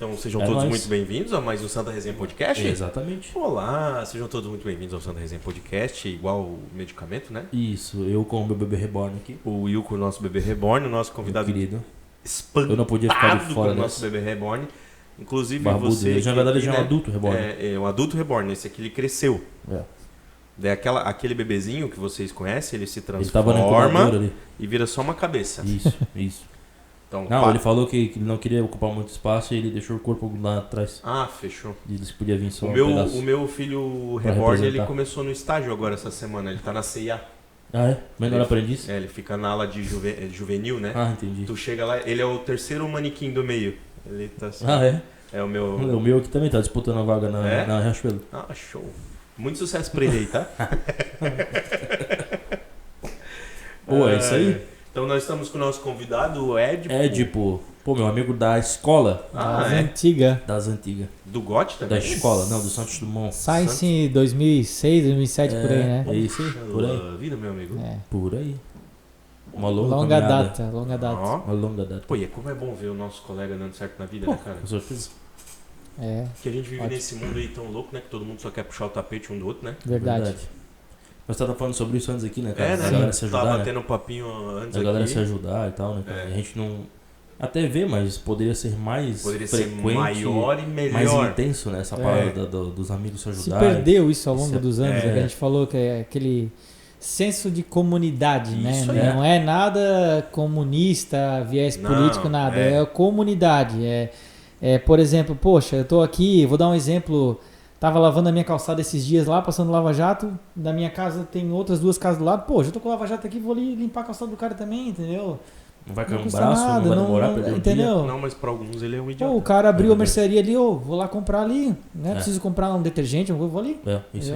Então sejam todos muito bem-vindos a mais um Santa Resenha Podcast. Exatamente. Olá, sejam todos muito bem-vindos ao Santa Resenha Podcast, igual o medicamento, né? Isso, eu com o meu bebê reborn aqui. O Will com o nosso bebê reborn, o nosso convidado querido. Espantado eu não podia ficar de fora com o nosso bebê reborn. Inclusive Barbudo. você... Na verdade ele já é um adulto reborn. É um adulto reborn, esse aqui ele cresceu. Daí aquele bebezinho que vocês conhecem, ele se transforma e vira só uma cabeça. Isso. Então, não, ele falou que ele não queria ocupar muito espaço e ele deixou o corpo lá atrás. Ah, fechou. Ele disse que podia vir só o meu filho reborn, ele começou no estágio agora essa semana, ele tá na CIA. Ah, é? Menor aprendiz? É, ele fica na ala de juvenil, né? Ah, entendi. Tu chega lá, ele é o terceiro manequim do meio. Ele tá assim. Ah, é? É o meu... O meu aqui também tá disputando a vaga na Riachuelo. Ah, show. Muito sucesso pra ele aí, tá? Pô, é isso aí. Então nós estamos com o nosso convidado, o Edipo. Edipo. Pô, meu amigo da escola. Das antigas. Do GOT também? Da escola, não, do Santos Dumont. Science em 2006, 2007, por aí, né? É isso aí, por aí. Vida, meu amigo. É. Por aí. Uma longa data. Uma longa data. Pô, e como é bom ver o nosso colega dando certo na vida, né, cara? Com certeza. Que a gente vive nesse mundo aí tão louco, né? Que todo mundo só quer puxar o tapete um do outro, né? Verdade. Nós tava falando sobre isso antes aqui, né, cara? Né? A galera se ajudar, tava tendo um papinho antes aqui. A galera se ajudar e tal, né, cara? A gente não... Até vê, mas poderia ser mais frequente, ser maior e melhor. Mais intenso, né? Essa parada dos amigos se ajudar. Se perdeu isso ao longo dos anos, né? A gente falou que é aquele senso de comunidade, isso, né? Não é nada comunista, viés político, nada. É comunidade. Por exemplo, poxa, eu tô aqui, vou dar um exemplo... Tava lavando a minha calçada esses dias lá, passando lava-jato. Da minha casa tem outras duas casas do lado. Pô, já tô com lava-jato aqui, vou ali limpar a calçada do cara também, entendeu? Não vai cair um braço, não vai demorar, perder entendeu? Um dia. Não, mas pra alguns ele é um idiota. Pô, o cara abriu a mercearia ali, vou lá comprar ali. Né? Preciso comprar um detergente, eu vou ali. Isso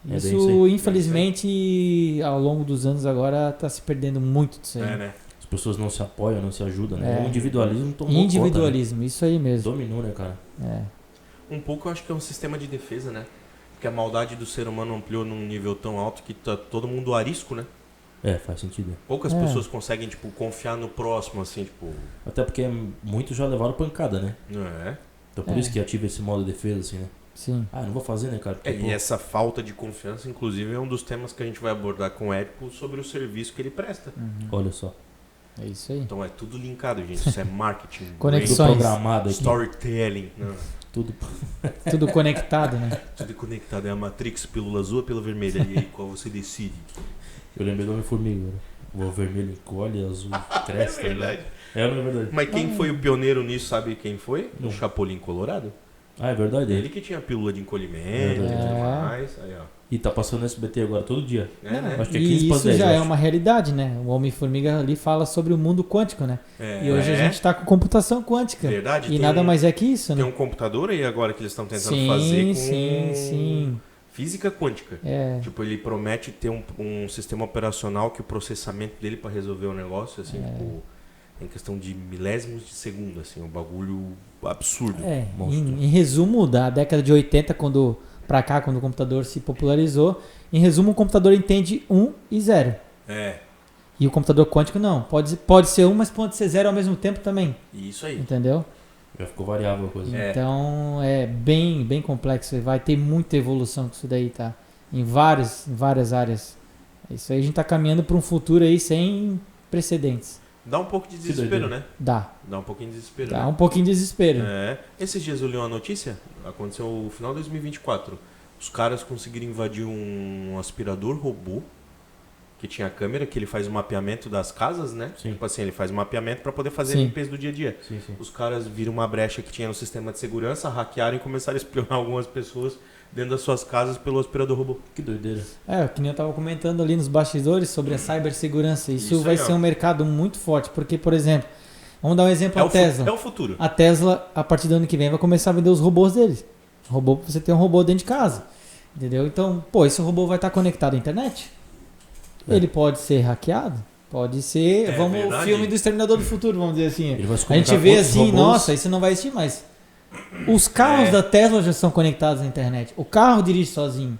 Isso, infelizmente, ao longo dos anos agora tá se perdendo muito disso aí. Né? As pessoas não se apoiam, não se ajudam, né? O individualismo tomou Individualismo, conta, né? isso aí mesmo. Dominou, né, cara? Um pouco eu acho que é um sistema de defesa, né? Porque a maldade do ser humano ampliou num nível tão alto que tá todo mundo arisco, né? Faz sentido. Poucas pessoas conseguem, tipo, confiar no próximo, assim, tipo... Até porque muitos já levaram pancada, né? Então por isso que ativa esse modo de defesa, assim, né? Sim. Não vou fazer, né, cara? Porque, e essa falta de confiança, inclusive, é um dos temas que a gente vai abordar com o Edipo sobre o serviço que ele presta. Olha só. É isso aí. Então é tudo linkado, gente. Isso é marketing. Conexões. Tudo programado aqui. Storytelling. Tudo conectado, né? Tudo conectado. É a Matrix, pílula azul ou pílula vermelha. E aí, qual você decide? Eu lembrei do Homem-Formiga, o vermelho encolhe, azul cresce. É verdade. Não é verdade. Mas quem foi o pioneiro nisso, sabe quem foi? O Chapolin Colorado. É verdade. Ele que tinha a pílula de encolhimento e tudo mais. Aí, ó. E tá passando no SBT agora todo dia. Acho que é 15 e isso 10, já é uma realidade, né? O Homem-Formiga ali fala sobre o mundo quântico, né? E hoje a gente tá com computação quântica. Verdade. E nada mais é que isso, né? Tem um computador aí agora que eles estão tentando fazer com sim. física quântica. Tipo, ele promete ter um sistema operacional que o processamento dele para resolver o negócio, assim, tipo, em questão de milésimos de segundo, assim, um bagulho absurdo. Em resumo, da década de 80, quando o computador se popularizou, em resumo, o computador entende 1 e 0. E o computador quântico não. Pode ser 1, mas pode ser 0 ao mesmo tempo também. Isso aí. Entendeu? Já ficou variável a coisa. Então é bem complexo. Vai ter muita evolução com isso daí, tá? Em várias áreas. Isso aí a gente tá caminhando para um futuro aí sem precedentes. Dá um pouco de desespero, né? Dá um pouquinho de desespero. Dá um pouquinho de desespero. Esses dias eu li uma notícia, aconteceu no final de 2024. Os caras conseguiram invadir um aspirador robô que tinha câmera, que ele faz o mapeamento das casas, né? Sim. Tipo assim, ele faz o mapeamento para poder fazer a limpeza do dia a dia. Sim. Os caras viram uma brecha que tinha no sistema de segurança, hackearam e começaram a espionar algumas pessoas dentro das suas casas pelo aspirador robô. Que doideira. Que nem eu tava comentando ali nos bastidores sobre a cibersegurança. Isso vai ser um mercado muito forte, porque, por exemplo, vamos dar um exemplo a Tesla. É o futuro. A Tesla, a partir do ano que vem, vai começar a vender os robôs deles. Você tem um robô dentro de casa. Entendeu? Então, esse robô vai estar conectado à internet? Ele pode ser hackeado? Pode ser. O filme do Exterminador do Futuro, vamos dizer assim. A gente vê assim, nossa, isso não vai existir mais. Os carros da Tesla já são conectados à internet. O carro dirige sozinho.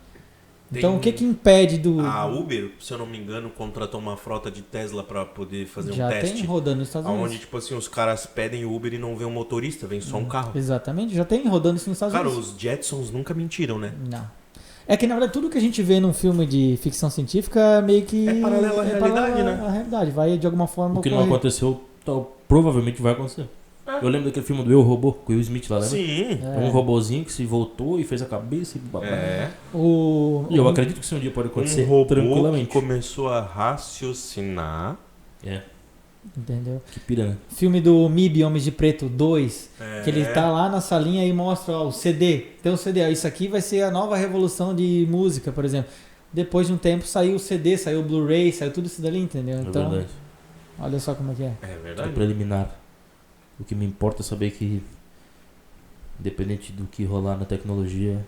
Então o que impede do... A Uber, se eu não me engano, contratou uma frota de Tesla para poder fazer um teste. Já tem rodando nos Estados Unidos. Onde, tipo assim, os caras pedem Uber e não vê um motorista, vem só um carro. Exatamente, já tem rodando isso nos Estados Unidos. Cara, os Jetsons nunca mentiram, né? Não. É que, na verdade, tudo que a gente vê num filme de ficção científica meio que... É paralelo à realidade, né? A realidade, vai de alguma forma O que ocorrer. não aconteceu, provavelmente vai acontecer. Eu lembro daquele filme do Eu, Robô, com o Will Smith lá, lembra? Sim. Um robozinho que se voltou e fez a cabeça e... E eu acredito que isso um dia pode acontecer Um robô tranquilamente. que começou a raciocinar. Entendeu? Que piranha. Filme do MIB, Homens de Preto 2, que ele tá lá na salinha e mostra ó, o CD. Tem um CD, ó, isso aqui vai ser a nova revolução de música, por exemplo. Depois de um tempo saiu o CD, saiu o Blu-ray, saiu tudo isso dali, entendeu? Então, verdade. olha só como é que é. É É verdade. preliminar. O que me importa é saber que, independente do que rolar na tecnologia,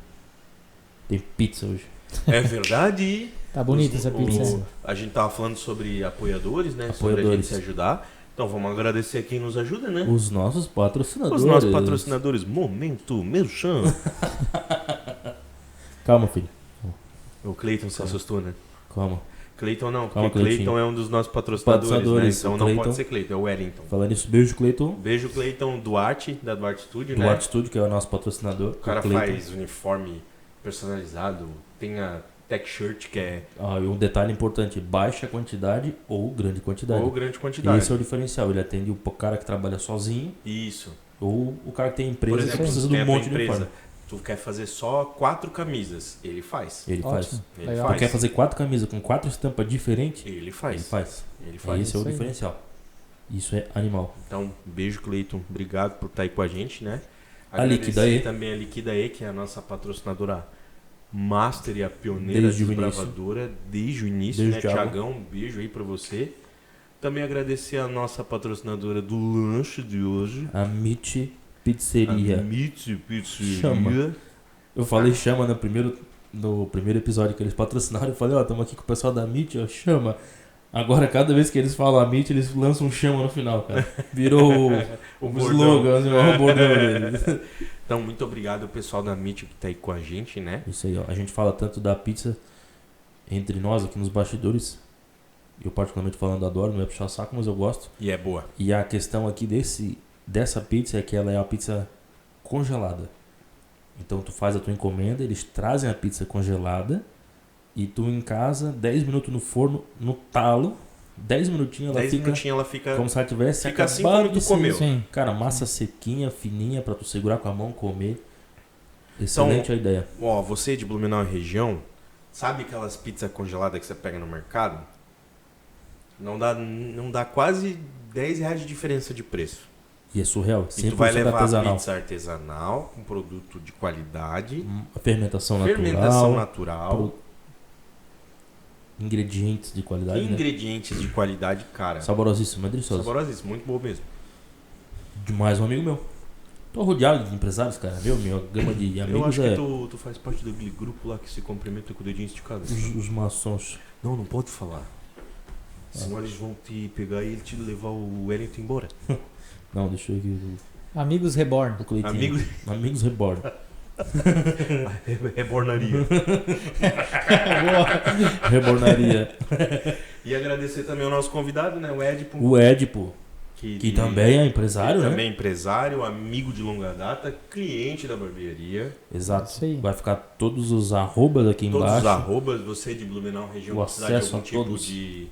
tem pizza hoje. É verdade. Tá bonita essa pizza. A gente tava falando sobre apoiadores, né? Sobre a gente se ajudar. Então vamos agradecer a quem nos ajuda, né? Os nossos patrocinadores. Os nossos patrocinadores. Momento Merchan. Calma, filho. O Cleiton se assustou, né? Calma. Cleiton não, Calma, porque Cleiton é um dos nossos patrocinadores, né? Então o não Cleiton. pode ser Cleiton, é o Wellington. Falando isso, beijo, Cleiton. Beijo, Cleiton Duarte, da Duarte Studio, Do né? Art Studio, que é o nosso patrocinador. O cara Cleiton. faz uniforme personalizado, tem a Tech Shirt, que é... E um detalhe importante, baixa quantidade ou grande quantidade. Ou grande quantidade. Esse é o diferencial, ele atende o cara que trabalha sozinho Isso. ou o cara que tem Por empresa exemplo, que precisa se de tem um a tua monte de empresa, uniforme. tu quer fazer só 4 camisas, ele faz. Ele faz. Ótimo. Ele Legal. Tu faz. quer fazer 4 camisas com 4 estampas diferentes? Ele faz. Ele faz. Ele faz. Esse é o Isso aí. diferencial. Isso é animal. Então, beijo, Cleiton. Obrigado por estar aí com a gente, né? A Liquida Agradecer E. também a Liquida E, que é a nossa patrocinadora master e a pioneira Desde o início. desbravadora desde o início, Desde né? o Thiago. Tiagão, um beijo aí pra você. Também agradecer a nossa patrocinadora do lanche de hoje. A Mitch Pizzeria. A Mitch Pizzeria. Chama. Eu falei chama no primeiro episódio que eles patrocinaram. Eu falei, estamos aqui com o pessoal da Mitch, ó, chama. Agora, cada vez que eles falam a Mitch, eles lançam um chama no final, cara. Virou o slogan, assim, o bordão deles. Então, muito obrigado, pessoal da Mitch que tá aí com a gente, né? Isso aí, ó. A gente fala tanto da pizza entre nós aqui nos bastidores. Eu particularmente falando adoro, não é puxar saco, mas eu gosto. E é boa. E a questão aqui dessa pizza é que ela é uma pizza congelada. Então tu faz a tua encomenda, eles trazem a pizza congelada e tu em casa, 10 minutos no forno, no talo, 10 minutinhos ela 10 fica minutinhos ela fica... como se ela tivesse Fica assim acabado como tu de comeu. Sim. Cara, massa sequinha, fininha, pra tu segurar com a mão, comer. Excelente a ideia. Ó, você de Blumenau e região, sabe aquelas pizzas congeladas que você pega no mercado? Não dá quase 10 reais de diferença de preço. E é surreal, E tu vai 100% levar artesanal. pizza artesanal, com produto de qualidade, A fermentação natural. fermentação natural, pro- Ingredientes de qualidade, né? ingredientes de qualidade, cara. Saborosíssimo, é delicioso. Saborosíssimo, muito bom mesmo. De mais um amigo meu. Tô rodeado de empresários, cara. Minha gama de Eu amigos acho é que tu faz parte daquele grupo lá que se cumprimenta com o dedinho esticado. os maçons. Não pode falar. Senão eles vão te pegar e te levar o Wellington embora. Não, deixa eu aqui. Amigos Reborn. O Cleitinho. Amigos, Amigos Reborn. rebornaria. Rebornaria. E agradecer também ao nosso convidado, né? O Edipo. O Édipo, que também é empresário, né? Também empresário, amigo de longa data, cliente da barbearia. Exato. Isso aí. Vai ficar todos os arrobas aqui Todos embaixo. os arrobas, você de Blumenau, região, O precisar de acesso algum a tipo todos. de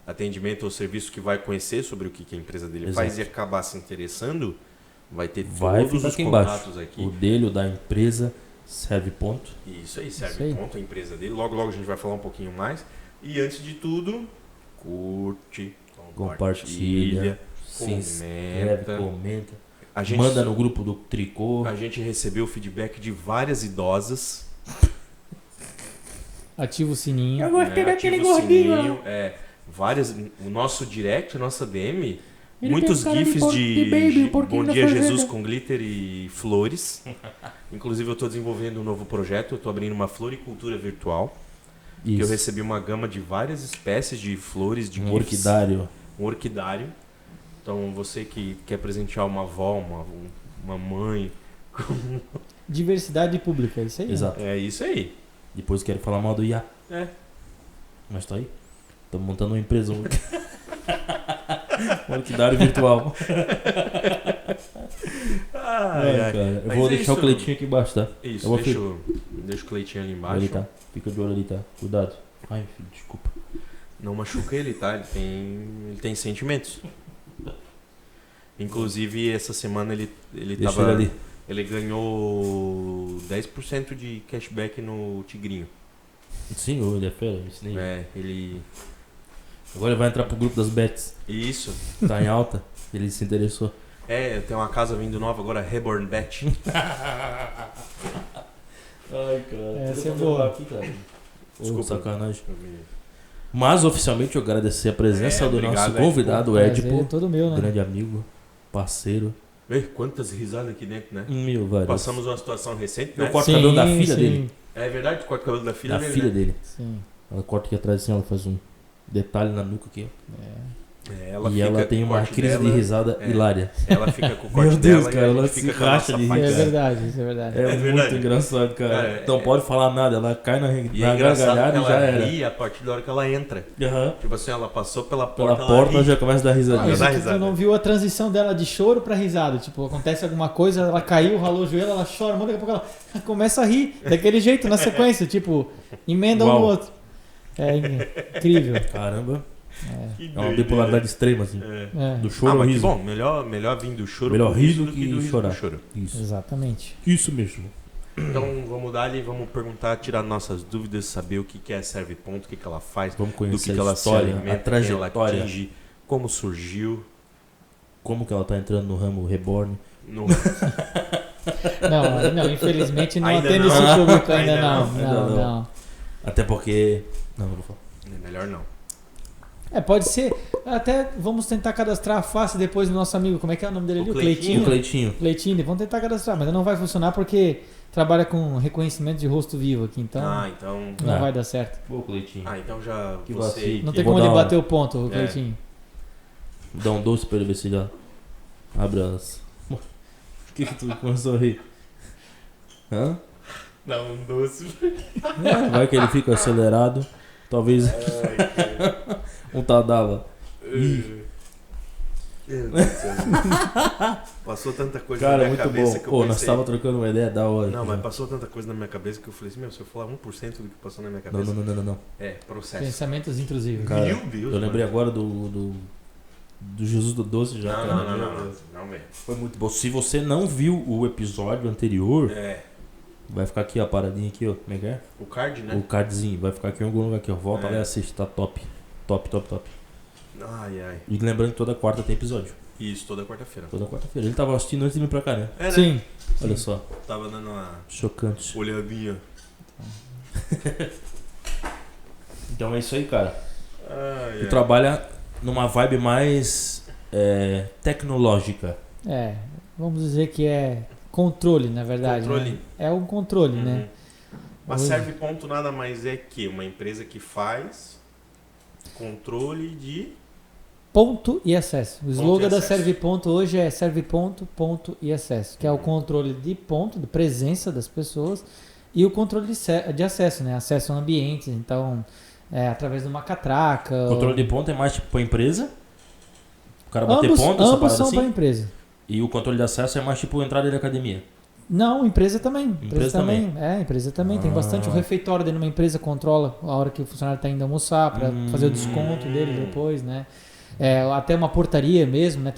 atendimento ou serviço que vai conhecer sobre o que a empresa dele Exato. faz e acabar se interessando, vai ter Vai todos ficar os aqui contatos embaixo. aqui. O dele, o da empresa, serve ponto. Isso aí, serve Isso aí. ponto a empresa dele. Logo a gente vai falar um pouquinho mais. E antes de tudo, curte, Compartilha. Se inscreve, comenta. comenta. A gente, Manda no grupo do Tricô. a gente recebeu feedback de várias idosas. Ativa o sininho. Ativa o sininho, várias, o nosso direct, a nossa DM, muitos gifs de Bom Dia Jesus com glitter e flores. Inclusive eu estou desenvolvendo um novo projeto, eu estou abrindo uma floricultura virtual. Que eu Isso. recebi uma gama de várias espécies de flores, de Um gifs. orquidário. Um orquidário. Então você que quer presentear uma avó, uma mãe, Diversidade pública, isso aí. Exato. é isso aí. Depois querem falar mal do IA. Mas tá aí. Estamos montando uma empresa. Um orquidário virtual. Cara, eu vou deixar o Cleitinho aqui embaixo, tá? Isso, deixa o Cleitinho ali embaixo. Ali, tá? Fica de olho ali, tá? Cuidado. Ai, filho, desculpa. Não machuca ele, tá? Ele tem sentimentos. Inclusive, essa semana ele Deixa ele ali. Ele ganhou 10% de cashback no Tigrinho. Sim, ele é fera, eu ensinei. Ele... Agora ele vai entrar pro grupo das bets. Isso. Tá em alta. Ele se interessou. Tem uma casa vindo nova agora, Reborn Bet. Ai, cara. Essa é boa. Aqui, cara. Desculpa. Sacanagem. Mas oficialmente eu agradecer a presença do nosso convidado, Ed. Edipo. É todo meu, né? Grande amigo, parceiro. Quantas risadas aqui dentro, né? Várias. Passamos uma situação recente, né? Eu corto o cabelo da filha dele. É verdade, corta o cabelo da filha Da dele. filha dele. Sim. Ela corta aqui atrás assim, ela faz um detalhe na nuca aqui. Ela tem uma crise de risada hilária. Ela fica com o corte Meu Deus, dela cara, e a ela gente se fica com a racha nossa de rir. faca. É verdade, isso é verdade. É verdade. muito engraçado, cara. Não pode falar nada, ela cai na E é engraçado gargalhada que e já ela era. ri a partir da hora que ela entra. Tipo assim, ela passou pela Pela porta, porta ela já começa a dar risadinha. Isso dá que risada. tu não viu a transição dela de choro pra risada. Tipo, acontece alguma coisa, ela caiu, ralou o joelho, ela chora, daqui a pouco ela começa a rir daquele jeito, na sequência. Tipo, emenda um no outro. É incrível. Caramba. Que É uma doideira. bipolaridade extrema, assim. Do choro ao mas que riso. bom, melhor vir do choro Melhor pro rir riso do que do riso chorar. pro choro. Isso. Exatamente. Isso mesmo. Então vamos dar ali, vamos perguntar, tirar nossas dúvidas, saber o que é Serve Ponto, o que ela faz, Vamos do conhecer que a ela se história, alimenta, a quem ela trajetória. atinge, como surgiu. Como que ela tá entrando no ramo Reborn. No... Não, infelizmente não Ainda atende não. esse público Ainda ainda não. não. Não. Até porque... Não vou falar. É melhor não. Pode ser. Até vamos tentar cadastrar a face depois do nosso amigo. Como é que é o nome dele ali? O O Cleitinho. O Cleitinho. Cleitinho. Vamos tentar cadastrar, mas não vai funcionar porque trabalha com reconhecimento de rosto vivo aqui, então Então... não vai dar certo. Boa, Cleitinho. então já Que você... vacilo. Não Eu tem vou como ele dar uma- bater o ponto, o Cleitinho. Dá um doce pra ele ver se já abre as... O que tu começou a rir? Hã? Dá um doce. Vai que ele fica acelerado. Talvez um Tadala. Passou tanta coisa Cara, na minha muito cabeça bom. que eu Pô, nós pensei... tava trocando uma ideia da hora. Não, aqui, mas já. passou tanta coisa na minha cabeça que eu falei assim, se eu falar 1% do que passou na minha cabeça... Não. Processo. Pensamentos intrusivos. Cara, Meu Deus, eu lembrei mano. agora do Jesus do Doce já. cara. Não, velho. Foi muito bom. Se você não viu o episódio anterior, vai ficar aqui ó, a paradinha aqui, ó. Como é que é? O card, né? O cardzinho. Vai ficar aqui em algum lugar aqui, ó. Volta lá e assiste, tá top. Top. Ai. E lembrando que toda quarta tem episódio. Isso, toda quarta-feira. Toda quarta-feira. Ele tava assistindo antes de vir pra cá, né? Né? Sim. Olha só. Tava dando uma Chocante. olhadinha. Então é isso aí, cara. Ai, Tu trabalha numa vibe mais tecnológica. Vamos dizer que é controle, na verdade. Controle. Né? É um controle, né? Mas Hoje- Serve Ponto nada mais é que uma empresa que faz controle de... Ponto e acesso. O slogan e da acesso. Serve Ponto hoje é Serve Ponto, ponto e acesso, que é o controle de ponto, de presença das pessoas e o controle de acesso, né? Acesso a ambientes, então, através de uma catraca. Controle de ponto é mais tipo pra empresa. O cara bater ambos, ponto, essa ambos parada são para assim. empresa. E o controle de acesso é mais tipo entrada de academia. Não, empresa também. Empresa também. Empresa também. Tem bastante. O refeitório dentro de uma empresa controla a hora que o funcionário está indo almoçar para fazer o desconto dele depois, né? Até uma portaria mesmo, né?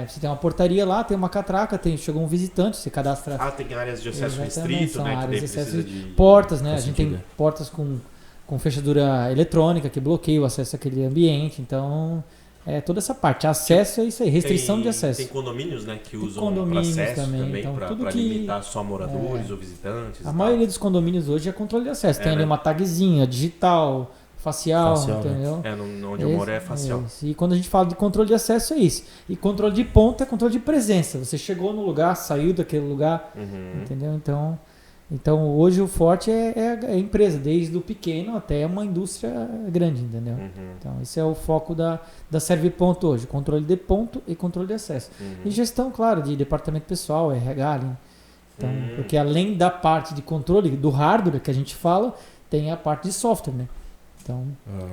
Você tem uma portaria lá, tem uma catraca, chegou um visitante, você cadastra. tem áreas de acesso Exatamente, restrito, são né? Que daí áreas de acesso precisa de... portas, né? Faz A gente sentido, tem portas com fechadura eletrônica que bloqueia o acesso àquele ambiente. Então, toda essa parte. Acesso é isso aí, restrição de acesso. Tem condomínios, né? Que Tem usam condomínios para acesso também, também, então, para tudo que- limitar só moradores ou visitantes. e A tal. maioria dos condomínios hoje é controle de acesso. Tem ali né? uma tagzinha digital, facial, Facial, né? entendeu? Onde eu moro é facial. Isso. E quando a gente fala de controle de acesso é isso. E controle de ponto é controle de presença. Você chegou no lugar, saiu daquele lugar, entendeu? Então hoje o forte é a empresa, desde o pequeno até uma indústria grande, entendeu? Então esse é o foco da Serve Ponto hoje. Controle de ponto e controle de acesso. E gestão, claro, de departamento pessoal, RH ali. Então, porque além da parte de controle do hardware que a gente fala, tem a parte de software, né? Então,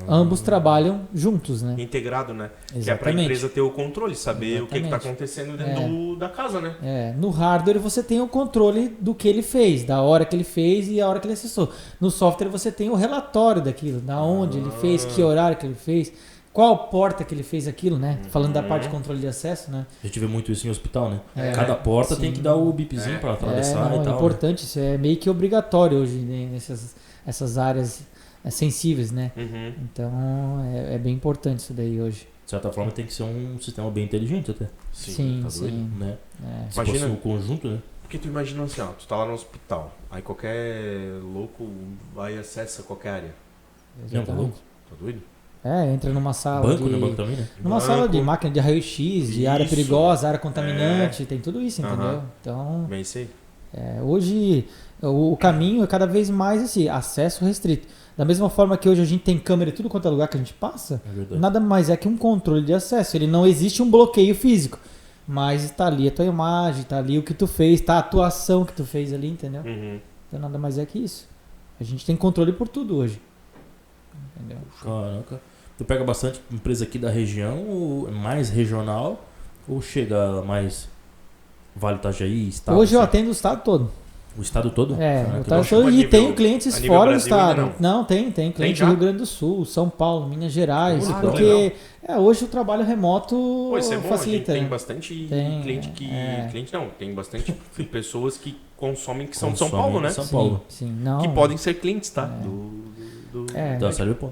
ambos trabalham juntos, né? Integrado, né? Exatamente. Que é para a empresa ter o controle, saber Exatamente. o que está acontecendo dentro da casa, né? No hardware você tem o controle do que ele fez, da hora que ele fez e a hora que ele acessou. No software você tem o relatório daquilo, da onde ele fez, que horário que ele fez, qual porta que ele fez aquilo, né? Falando da parte de controle de acesso, né? A gente vê muito isso em hospital, né? Cada porta tem que dar o bipzinho para atravessar e tal. É importante, isso é meio que obrigatório hoje, né? Essas áreas sensíveis, né? Então é bem importante isso daí hoje. De certa forma tem que ser um sistema bem inteligente até. Sim, tá doido, sim. Né? Se Imagina fosse um conjunto, né? Porque tu imagina assim, ó, tu tá lá no hospital, aí qualquer louco vai e acessa qualquer área. Não, tá louco? Tá doido? Entra numa sala Banco, né? Banco também, né? Numa sala de máquina de raio-x, de área perigosa, área contaminante, tem tudo isso, entendeu? Então, bem sei. Hoje o caminho é cada vez mais esse acesso restrito. Da mesma forma que hoje a gente tem câmera em tudo quanto é lugar que a gente passa, nada mais é que um controle de acesso. Ele não existe um bloqueio físico, mas está ali a tua imagem, está ali o que tu fez, está a atuação que tu fez ali, entendeu? Então nada mais é que isso. A gente tem controle por tudo hoje. Entendeu? Caraca. Tu pega bastante empresa aqui da região, ou mais regional, ou chega mais Vale Itajaí, estado? Hoje eu atendo o estado todo. O estado todo? O estado todo, e tenho clientes fora do estado. Não, tem cliente do Rio Grande do Sul, São Paulo, Minas Gerais, porque hoje o trabalho remoto facilita. Tem bastante cliente que... Cliente não, tem bastante pessoas que consomem que são de São Paulo, né? São Paulo. Sim, não. Que podem ser clientes, tá?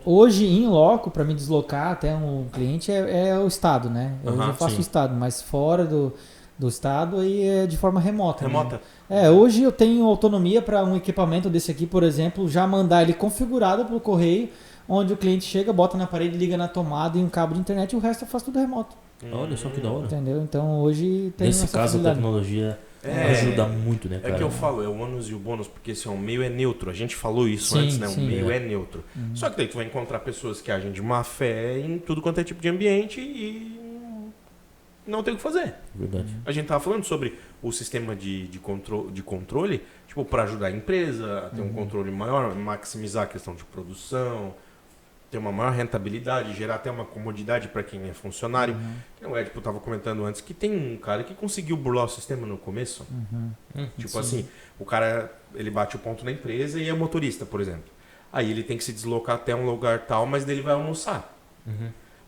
Hoje, em loco, para me deslocar até um cliente é o estado, né? Hoje eu faço o estado, mas fora do estado aí é de forma remota. Né? Hoje eu tenho autonomia para um equipamento desse aqui, por exemplo, já mandar ele configurado pelo correio, onde o cliente chega, bota na parede, liga na tomada e um cabo de internet e o resto eu faço tudo remoto. Olha só que da hora. Entendeu? Então hoje tem Nesse caso a tecnologia ajuda muito, né, cara? É que eu falo, é o ônus e o bônus, porque assim, o meio é neutro. A gente falou isso antes, né? O meio é neutro. Só que daí tu vai encontrar pessoas que agem de má fé em tudo quanto é tipo de ambiente e não tem o que fazer. Verdade. A gente tava falando sobre o sistema de controle, tipo, para ajudar a empresa a ter um controle maior, maximizar a questão de produção, ter uma maior rentabilidade, gerar até uma comodidade para quem é funcionário. O Ed estava comentando antes que tem um cara que conseguiu burlar o sistema no começo. Tipo assim, o cara ele bate o ponto na empresa e é motorista, por exemplo. Aí ele tem que se deslocar até um lugar tal, mas dele vai almoçar.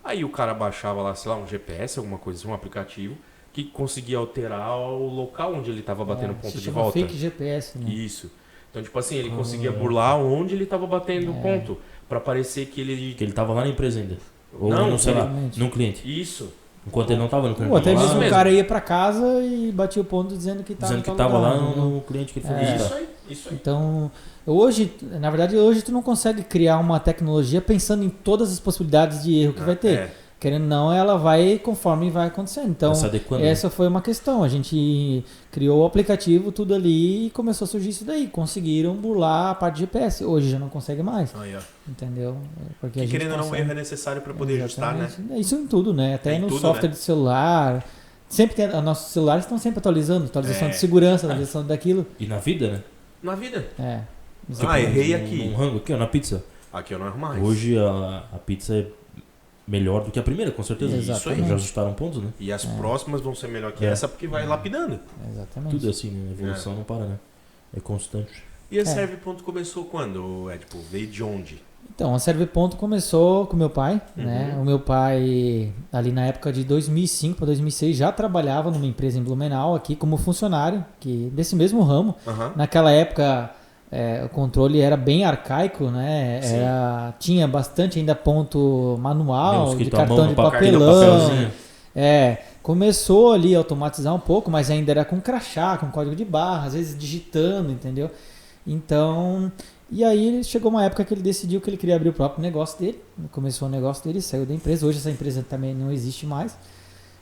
Aí o cara baixava lá, sei lá, um GPS, alguma coisa assim, um aplicativo, que conseguia alterar o local onde ele estava batendo ponto de volta. Fake GPS, né? Isso. Então, tipo assim, ele conseguia burlar onde ele estava batendo ponto, para parecer que ele... Que ele estava lá na empresa ainda. Ou não, sei lá, num cliente. Isso. Enquanto ele não estava no cliente. Até mesmo o cara ia para casa e batia o ponto dizendo que estava lá no cliente que ele foi visitar. Isso aí. Então, hoje, na verdade, tu não consegue criar uma tecnologia pensando em todas as possibilidades de erro que vai ter. Querendo ou não, ela vai conforme vai acontecendo. Então, essa foi uma questão. A gente criou o aplicativo, tudo ali, e começou a surgir isso daí. Conseguiram burlar a parte de GPS. Hoje já não consegue mais. Entendeu? Porque querendo ou não, o erro é necessário para poder ajustar, né? Isso em tudo, né? Até no software de celular. Sempre tem, nossos celulares estão sempre atualizando. Atualização de segurança, atualização daquilo. E na vida, né? Na vida. Tipo, errei aqui. Um rango aqui, ó, na pizza. Aqui eu não erro mais. Hoje a pizza é melhor do que a primeira, com certeza. Isso aí. Já ajustaram pontos, né? E as próximas vão ser melhor que essa porque vai lapidando. Exatamente. Tudo assim, né? A evolução não para, né? É constante. E a Serve.ponto começou quando, tipo, veio de onde? Então, a Serve.ponto começou com meu pai, né? O meu pai, ali na época de 2005 para 2006, já trabalhava numa empresa em Blumenau aqui como funcionário, desse mesmo ramo. Naquela época, o controle era bem arcaico, né? Tinha bastante ainda ponto manual, de cartão de papelão. Começou ali a automatizar um pouco, mas ainda era com crachá, com código de barra, às vezes digitando, entendeu? Então, e aí chegou uma época que ele decidiu que ele queria abrir o próprio negócio dele. Começou o negócio dele, saiu da empresa. Hoje essa empresa também não existe mais.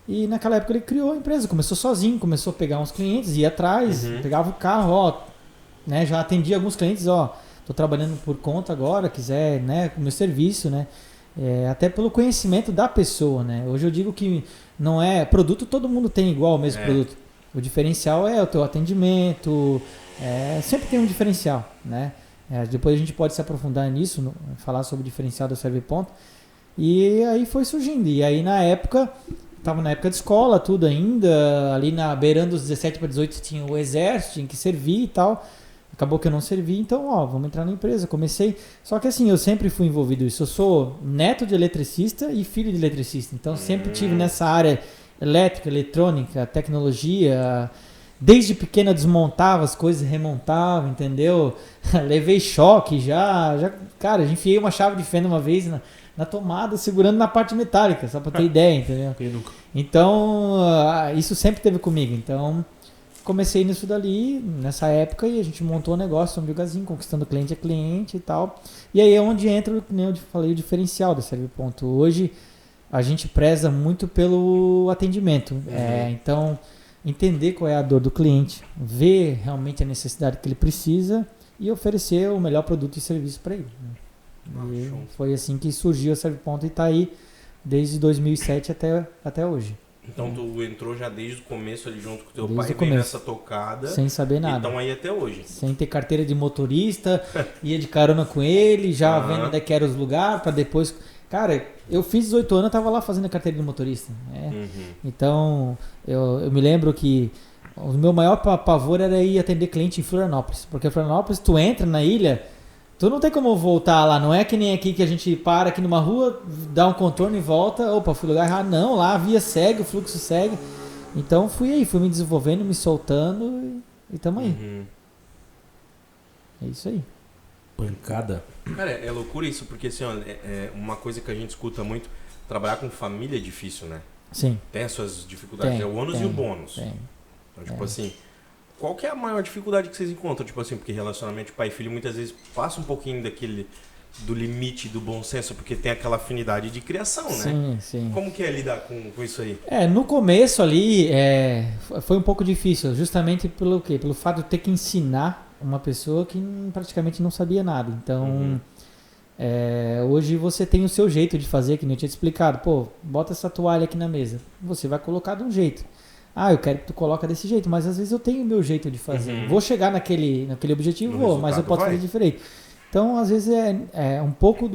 E naquela época ele criou a empresa, começou sozinho, começou a pegar uns clientes, ia atrás, pegava o carro, né, já atendia alguns clientes, tô trabalhando por conta agora, quiser, né, o meu serviço, né, até pelo conhecimento da pessoa, né. Hoje eu digo que não é produto, todo mundo tem igual o mesmo produto. O diferencial é o teu atendimento, sempre tem um diferencial, né. Depois a gente pode se aprofundar nisso, falar sobre o diferencial da Serviponto. E aí foi surgindo. E aí na época, estava na época de escola, tudo ainda, ali beirando os 17 para 18 tinha o exército, tinha que servir e tal. Acabou que eu não servi, então, vamos entrar na empresa. Comecei, só que assim, eu sempre fui envolvido nisso. Eu sou neto de eletricista e filho de eletricista, então sempre tive nessa área elétrica, eletrônica, tecnologia. Desde pequena desmontava as coisas, remontava, entendeu? Levei choque já, cara, enfiei uma chave de fenda uma vez na tomada, segurando na parte metálica, só pra ter ideia, entendeu? Então, isso sempre teve comigo. Então, comecei nisso dali, nessa época, e a gente montou um negócio, um Biogazinho, conquistando cliente a cliente e tal. E aí é onde entra, como eu falei, o diferencial da Serviponto. Hoje, a gente preza muito pelo atendimento. Então, entender qual é a dor do cliente, ver realmente a necessidade que ele precisa e oferecer o melhor produto e serviço para ele. E foi assim que surgiu a Serviponto e está aí desde 2007 até hoje. Então tu entrou já desde o começo ali junto com o teu Desde pai, vem nessa tocada. Sem saber nada. Então aí até hoje. Sem ter carteira de motorista, ia de carona com ele, já vendo onde é que eram os lugares, para depois... Cara, eu fiz 18 anos, eu tava lá fazendo a carteira de motorista. Então, eu me lembro que o meu maior pavor era ir atender cliente em Florianópolis. Porque em Florianópolis, tu entra na ilha, tu não tem como voltar lá. Não é que nem aqui que a gente para aqui numa rua, dá um contorno e volta. Opa, fui lugar errado. Não, lá a via segue, o fluxo segue. Então, fui me desenvolvendo, me soltando e tamo aí. É isso aí. Pancada. Cara, é loucura isso, porque assim, ó, é uma coisa que a gente escuta muito, trabalhar com família é difícil, né? Sim. Tem as suas dificuldades, é o ônus e o bônus. Então, tipo assim, qual que é a maior dificuldade que vocês encontram? Tipo assim, porque relacionamento de pai e filho muitas vezes passa um pouquinho do limite do bom senso, porque tem aquela afinidade de criação, né? Sim. Como que é lidar com isso aí? No começo ali, foi um pouco difícil, justamente pelo quê? Pelo fato de ter que ensinar uma pessoa que praticamente não sabia nada. Então, hoje você tem o seu jeito de fazer, que nem eu tinha te explicado. Pô, bota essa toalha aqui na mesa. Você vai colocar de um jeito. Eu quero que tu coloca desse jeito, mas às vezes eu tenho o meu jeito de fazer. Vou chegar naquele objetivo, mas eu posso fazer diferente. Então, às vezes é um pouco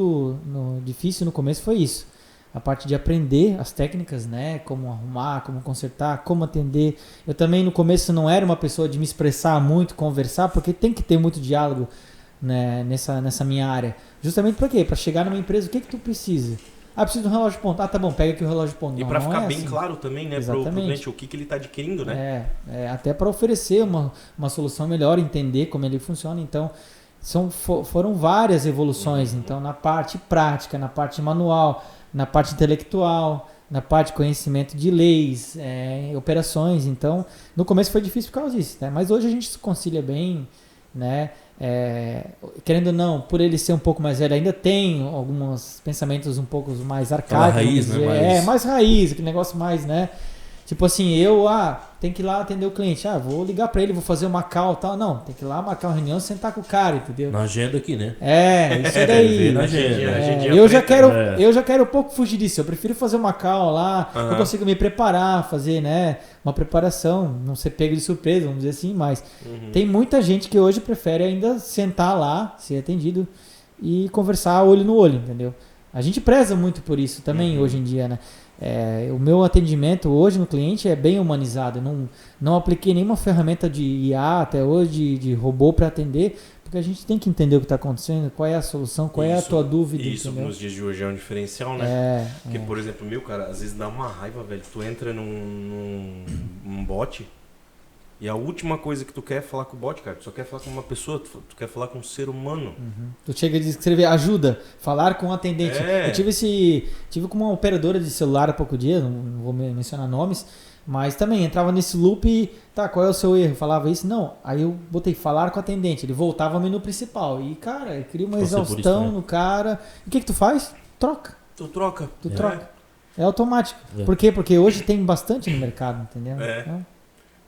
difícil no começo foi isso. A parte de aprender as técnicas, né? Como arrumar, como consertar, como atender. Eu também no começo não era uma pessoa de me expressar muito, conversar, porque tem que ter muito diálogo, né, nessa minha área. Justamente para quê? Para chegar numa empresa, o que tu precisa? Preciso de um relógio de ponto. Tá bom, pega aqui o relógio de ponto. E para ficar bem claro também, né? Pro cliente, o que ele está adquirindo, né? Até para oferecer uma solução melhor, entender como ele funciona. Então, foram várias evoluções. Então, na parte prática, na parte manual, na parte intelectual, na parte de conhecimento de leis, operações. Então, no começo foi difícil por causa disso, né? Mas hoje a gente se concilia bem, né? Querendo ou não, por ele ser um pouco mais velho, ainda tem alguns pensamentos um pouco mais arcaicos. Raiz, né? Mais raiz, aquele negócio mais, né? Tipo assim, tem que ir lá atender o cliente. Vou ligar pra ele, vou fazer uma call e tal. Não, tem que ir lá marcar uma reunião e sentar com o cara, entendeu? Na agenda aqui, né? Isso daí. Na agenda. Eu já quero um pouco fugir disso. Eu prefiro fazer uma call lá, eu consigo me preparar, fazer, né, uma preparação, não ser pego de surpresa, vamos dizer assim, mas tem muita gente que hoje prefere ainda sentar lá, ser atendido e conversar olho no olho, entendeu? A gente preza muito por isso também hoje em dia, né? O meu atendimento hoje no cliente é bem humanizado. Não apliquei nenhuma ferramenta de IA até hoje, de robô para atender, porque a gente tem que entender o que está acontecendo, qual é a solução, qual é a tua dúvida. Isso entendeu? Nos dias de hoje é um diferencial, né? Porque, por exemplo, cara, às vezes dá uma raiva, velho. Tu entra num bot e a última coisa que tu quer é falar com o bot, cara. Tu só quer falar com uma pessoa, tu quer falar com um ser humano. Tu chega a escrever ajuda, falar com um atendente. Eu tive com uma operadora de celular há pouco dia, não vou mencionar nomes, mas também entrava nesse loop e, qual é o seu erro? Falava isso? Não. Aí eu botei falar com o atendente, ele voltava ao menu principal. E, cara, cria uma exaustão no cara. E o que tu faz? Troca. Tu troca. Troca. É automático. Por quê? Porque hoje tem bastante no mercado, entendeu? Então,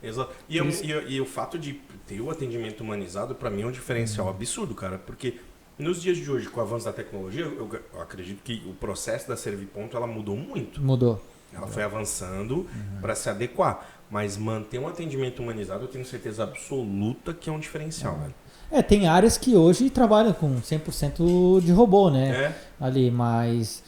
exato. E o fato de ter o atendimento humanizado, para mim, é um diferencial absurdo, cara. Porque nos dias de hoje, com o avanço da tecnologia, eu acredito que o processo da Serviponto, ela mudou muito. Mudou. Ela foi avançando para se adequar. Mas manter um atendimento humanizado, eu tenho certeza absoluta que é um diferencial, velho. Tem áreas que hoje trabalham com 100% de robô, né? Ali, mas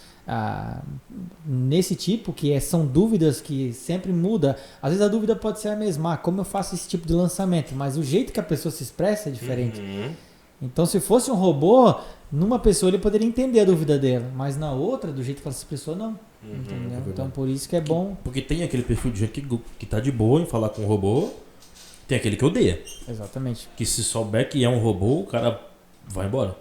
nesse tipo, são dúvidas que sempre muda. Às vezes a dúvida pode ser a mesma, como eu faço esse tipo de lançamento? Mas o jeito que a pessoa se expressa é diferente. Então, se fosse um robô, numa pessoa ele poderia entender a dúvida dela, mas na outra, do jeito que ela se expressou, não. Entendeu? Então, por isso que é bom. Porque tem aquele perfil de gente que tá de boa em falar com o robô, tem aquele que odeia. Exatamente. Que se souber que é um robô, o cara vai embora.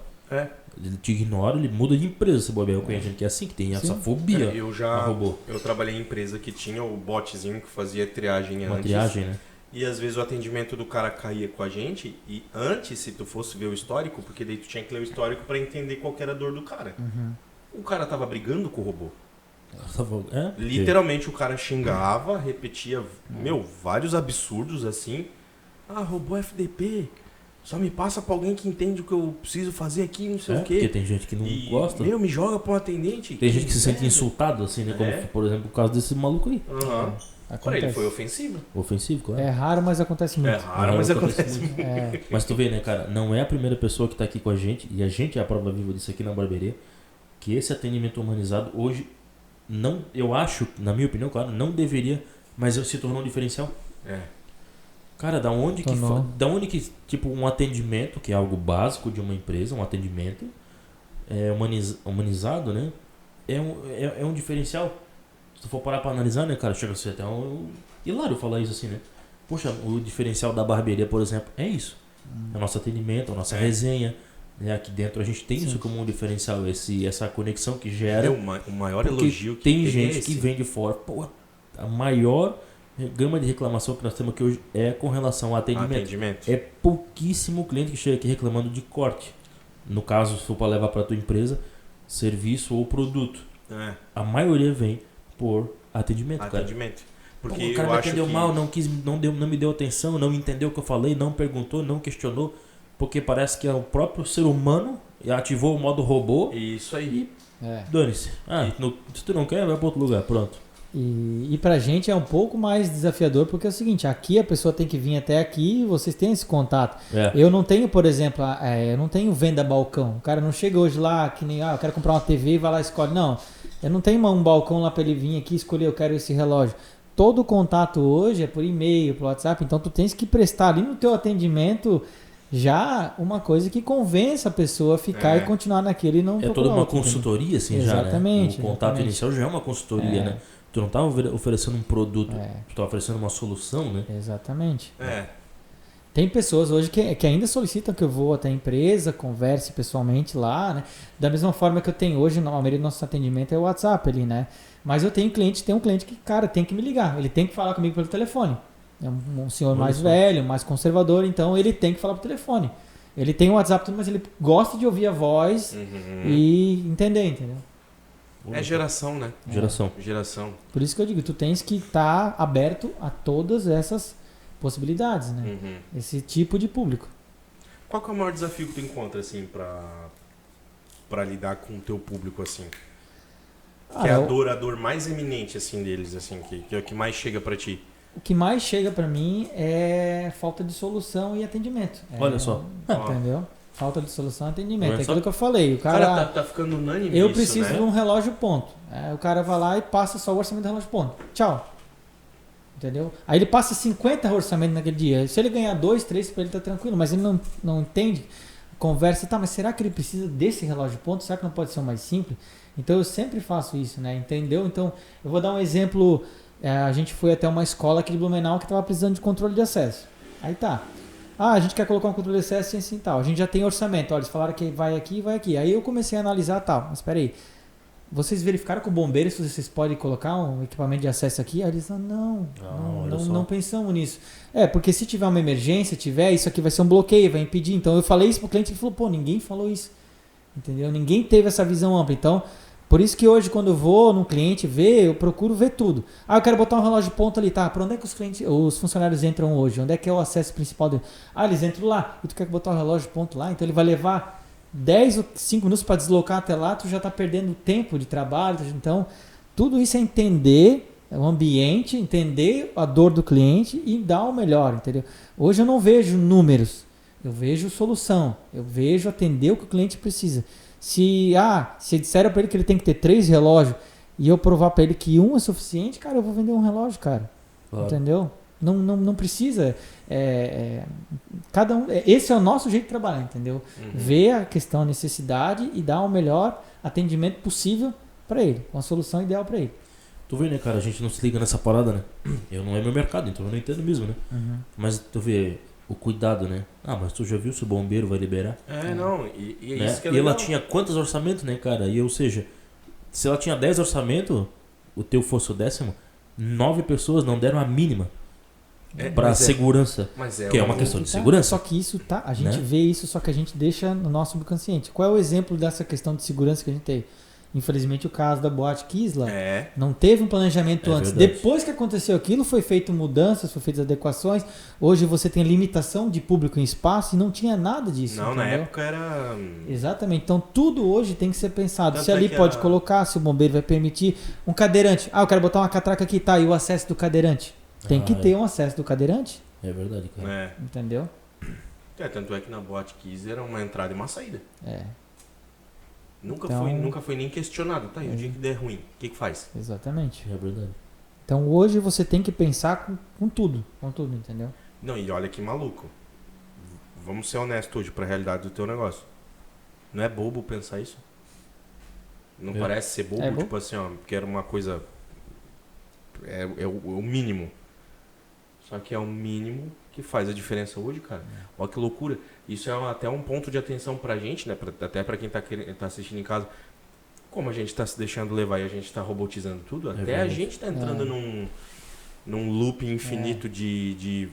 Ele te ignora, ele muda de empresa. Se bobear, eu conheço gente que é assim, que tem essa fobia a robô. Eu trabalhei em empresa que tinha o botzinho que fazia triagem antes. Triagem, né? E às vezes o atendimento do cara caía com a gente, e antes, se tu fosse ver o histórico, porque daí tu tinha que ler o histórico pra entender qual que era a dor do cara. O cara tava brigando com o robô. Literalmente o cara xingava, repetia, vários absurdos assim. Robô FDP, só me passa pra alguém que entende o que eu preciso fazer aqui, não sei o quê. Porque tem gente que não gosta. Me joga pra um atendente. Tem gente que se sente insultado, assim, né? Como, por exemplo, o caso desse maluco aí. Pra ele foi ofensivo. Ofensivo, claro. É raro, mas acontece muito. Mas acontece muito. Mas tu vê, né, cara? Não é a primeira pessoa que tá aqui com a gente, e a gente é a prova viva disso aqui na barbearia, que esse atendimento humanizado hoje, não, eu acho, na minha opinião, claro, não deveria, mas se tornou um diferencial. Cara, da onde que tipo, um atendimento, que é algo básico de uma empresa, um atendimento humanizado, né? É um diferencial. Se tu for parar pra analisar, né, cara, chega a ser até hilário falar isso assim, né? Poxa, o diferencial da barbearia, por exemplo, é isso. É o nosso atendimento, a nossa resenha. Né? Aqui dentro a gente tem isso como um diferencial, essa conexão que gera. O maior elogio que tem gente que vem de fora. Pô, a maior gama de reclamação que nós temos aqui hoje é com relação ao atendimento. É pouquíssimo cliente que chega aqui reclamando de corte. No caso, se for para levar para tua empresa, serviço ou produto. A maioria vem por atendimento. Porque o cara me atendeu mal, não me deu atenção, não entendeu o que eu falei, não perguntou, não questionou. Porque parece que é o próprio ser humano ativou o modo robô. Isso aí. Dane-se. Se tu não quer, vai para outro lugar. Pronto. E pra gente é um pouco mais desafiador, porque é o seguinte, aqui a pessoa tem que vir até aqui e vocês têm esse contato. Eu não tenho, por exemplo, eu não tenho venda balcão. O cara não chega hoje lá, que nem, eu quero comprar uma TV e vai lá e escolhe. Não, eu não tenho um balcão lá pra ele vir aqui e escolher, eu quero esse relógio. Todo o contato hoje é por e-mail, por WhatsApp, então tu tens que prestar ali no teu atendimento já uma coisa que convença a pessoa a ficar e continuar naquele e não procurar toda uma outro, consultoria, assim, exatamente, já, né? O contato inicial já é uma consultoria, né? Tu não tá oferecendo um produto, tu tá oferecendo uma solução, né? Exatamente. Tem pessoas hoje que ainda solicitam que eu vou até a empresa, converse pessoalmente lá, né? Da mesma forma que eu tenho hoje, na maioria do nosso atendimento é o WhatsApp ali, né? Mas eu tenho um cliente que, cara, tem que me ligar, ele tem que falar comigo pelo telefone. É um senhor mais velho, mais conservador, então ele tem que falar por telefone. Ele tem o WhatsApp, mas ele gosta de ouvir a voz e entendeu? É geração, né? Geração. Por isso que eu digo, tu tens que estar aberto a todas essas possibilidades, né? Esse tipo de público. Qual que é o maior desafio que tu encontra, assim, pra lidar com o teu público, assim? Que é a dor mais eminente, assim, deles, assim, que é o que mais chega pra ti? O que mais chega pra mim é falta de solução e atendimento. Olha só. Entendeu? Falta de solução e atendimento. É aquilo que eu falei. O cara tá ficando unânime eu isso, preciso né? de um relógio ponto. O cara vai lá e passa só o orçamento do relógio ponto. Tchau. Entendeu? Aí ele passa 50 orçamentos naquele dia. Se ele ganhar 2, 3, pra ele tá tranquilo. Mas ele não entende. Conversa, mas será que ele precisa desse relógio ponto? Será que não pode ser o mais simples? Então eu sempre faço isso, né? Entendeu? Então eu vou dar um exemplo. A gente foi até uma escola aqui de Blumenau que estava precisando de controle de acesso. Aí tá. A gente quer colocar um controle de acesso assim tal. A gente já tem orçamento. Olha, eles falaram que vai aqui e vai aqui. Aí eu comecei a analisar tal. Mas espera aí. Vocês verificaram com o bombeiro se vocês podem colocar um equipamento de acesso aqui? Aí eles falaram, não pensamos nisso. Porque se tiver uma emergência, isso aqui vai ser um bloqueio, vai impedir. Então eu falei isso pro cliente e ele falou, ninguém falou isso. Entendeu? Ninguém teve essa visão ampla. Então, por isso que hoje, quando eu vou no cliente ver, eu procuro ver tudo. Eu quero botar um relógio de ponto ali, tá? Para onde é que os funcionários entram hoje? Onde é que é o acesso principal dele? Eles entram lá. E tu quer botar o relógio de ponto lá? Então ele vai levar 10 ou 5 minutos para deslocar até lá, tu já está perdendo tempo de trabalho. Então, tudo isso é entender o ambiente, entender a dor do cliente e dar o melhor, entendeu? Hoje eu não vejo números. Eu vejo solução. Eu vejo atender o que o cliente precisa. Se disseram para ele que ele tem que ter 3 relógios e eu provar para ele que um é suficiente, cara, eu vou vender um relógio, cara. Claro. Entendeu? Não precisa. Cada um. Esse é o nosso jeito de trabalhar, entendeu? Ver a questão, a necessidade e dar o melhor atendimento possível para ele, com a solução ideal para ele. Tu vê, né, cara? A gente não se liga nessa parada, né? Não é meu mercado, então eu não entendo mesmo, né? Mas tu vê o cuidado, né? Mas tu já viu se o bombeiro vai liberar? Não. E né? isso que é e legal. ela tinha quantos orçamentos, né, cara? Ou seja, se ela tinha 10 orçamentos, o teu fosse o 10º, 9 pessoas não deram a mínima. Para segurança, que é uma questão de segurança. Só que isso a gente vê isso, só que a gente deixa no nosso subconsciente. Qual é o exemplo dessa questão de segurança que a gente tem? Infelizmente o caso da Boate Kisla não teve um planejamento antes. Verdade. Depois que aconteceu aquilo, foi feito mudanças, foi feitas adequações. Hoje você tem limitação de público em espaço e não tinha nada disso. Não, entendeu? na época era... Exatamente. Então tudo hoje tem que ser pensado. Tanto se ali pode colocar, se o bombeiro vai permitir. Um cadeirante. Eu quero botar uma catraca aqui, tá? E o acesso do cadeirante? Tem que ter um acesso do cadeirante. É verdade, cara. Entendeu? Tanto é que na Boate Kiss era uma entrada e uma saída. Nunca foi nem questionado. Tá, e o dia que der ruim, o que faz? Exatamente. É verdade. Então hoje você tem que pensar com tudo. Com tudo, entendeu? Não, e olha que maluco. Vamos ser honestos hoje pra realidade do teu negócio. Não é bobo pensar isso? Não parece ser bobo? Tipo assim, porque era uma coisa... É o mínimo. Só que é o mínimo que faz a diferença hoje, cara. Olha que loucura. Isso é até um ponto de atenção pra gente, né? Até pra quem tá assistindo em casa. Como a gente tá se deixando levar e a gente tá robotizando tudo, até a gente tá entrando num loop infinito de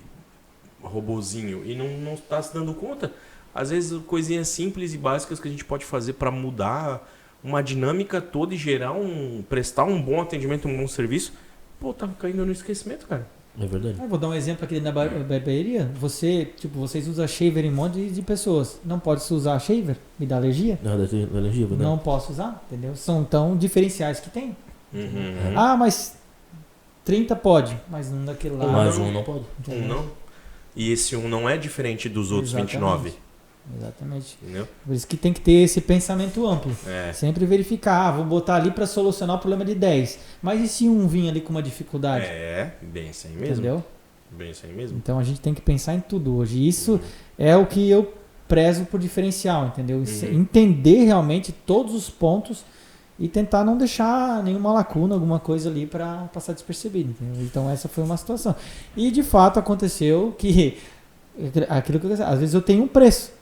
robozinho e não tá se dando conta. Às vezes coisinhas simples e básicas que a gente pode fazer pra mudar uma dinâmica toda e prestar um bom atendimento, um bom serviço. Pô, tava caindo no esquecimento, cara. É verdade. Vou dar um exemplo aqui na barbearia. Vocês usam shaver em um monte de pessoas. Não pode se usar shaver? Me dá alergia? Não, dá alergia, verdade. Não posso usar, entendeu? São tão diferenciais que tem. Mas 30 pode, mas um daquele lá... Mas um não pode. Um não. E esse um não é diferente dos outros 29. Exatamente. Entendeu? Por isso que tem que ter esse pensamento amplo. Sempre verificar, vou botar ali para solucionar o problema de 10. Mas e se um vir ali com uma dificuldade? Bem isso aí mesmo. Entendeu? Bem isso aí mesmo. Então a gente tem que pensar em tudo hoje. Isso é o que eu prezo por diferencial, entendeu? Entender realmente todos os pontos e tentar não deixar nenhuma lacuna, alguma coisa ali para passar despercebido, entendeu? Então essa foi uma situação. E de fato aconteceu que aquilo que às vezes eu tenho um preço.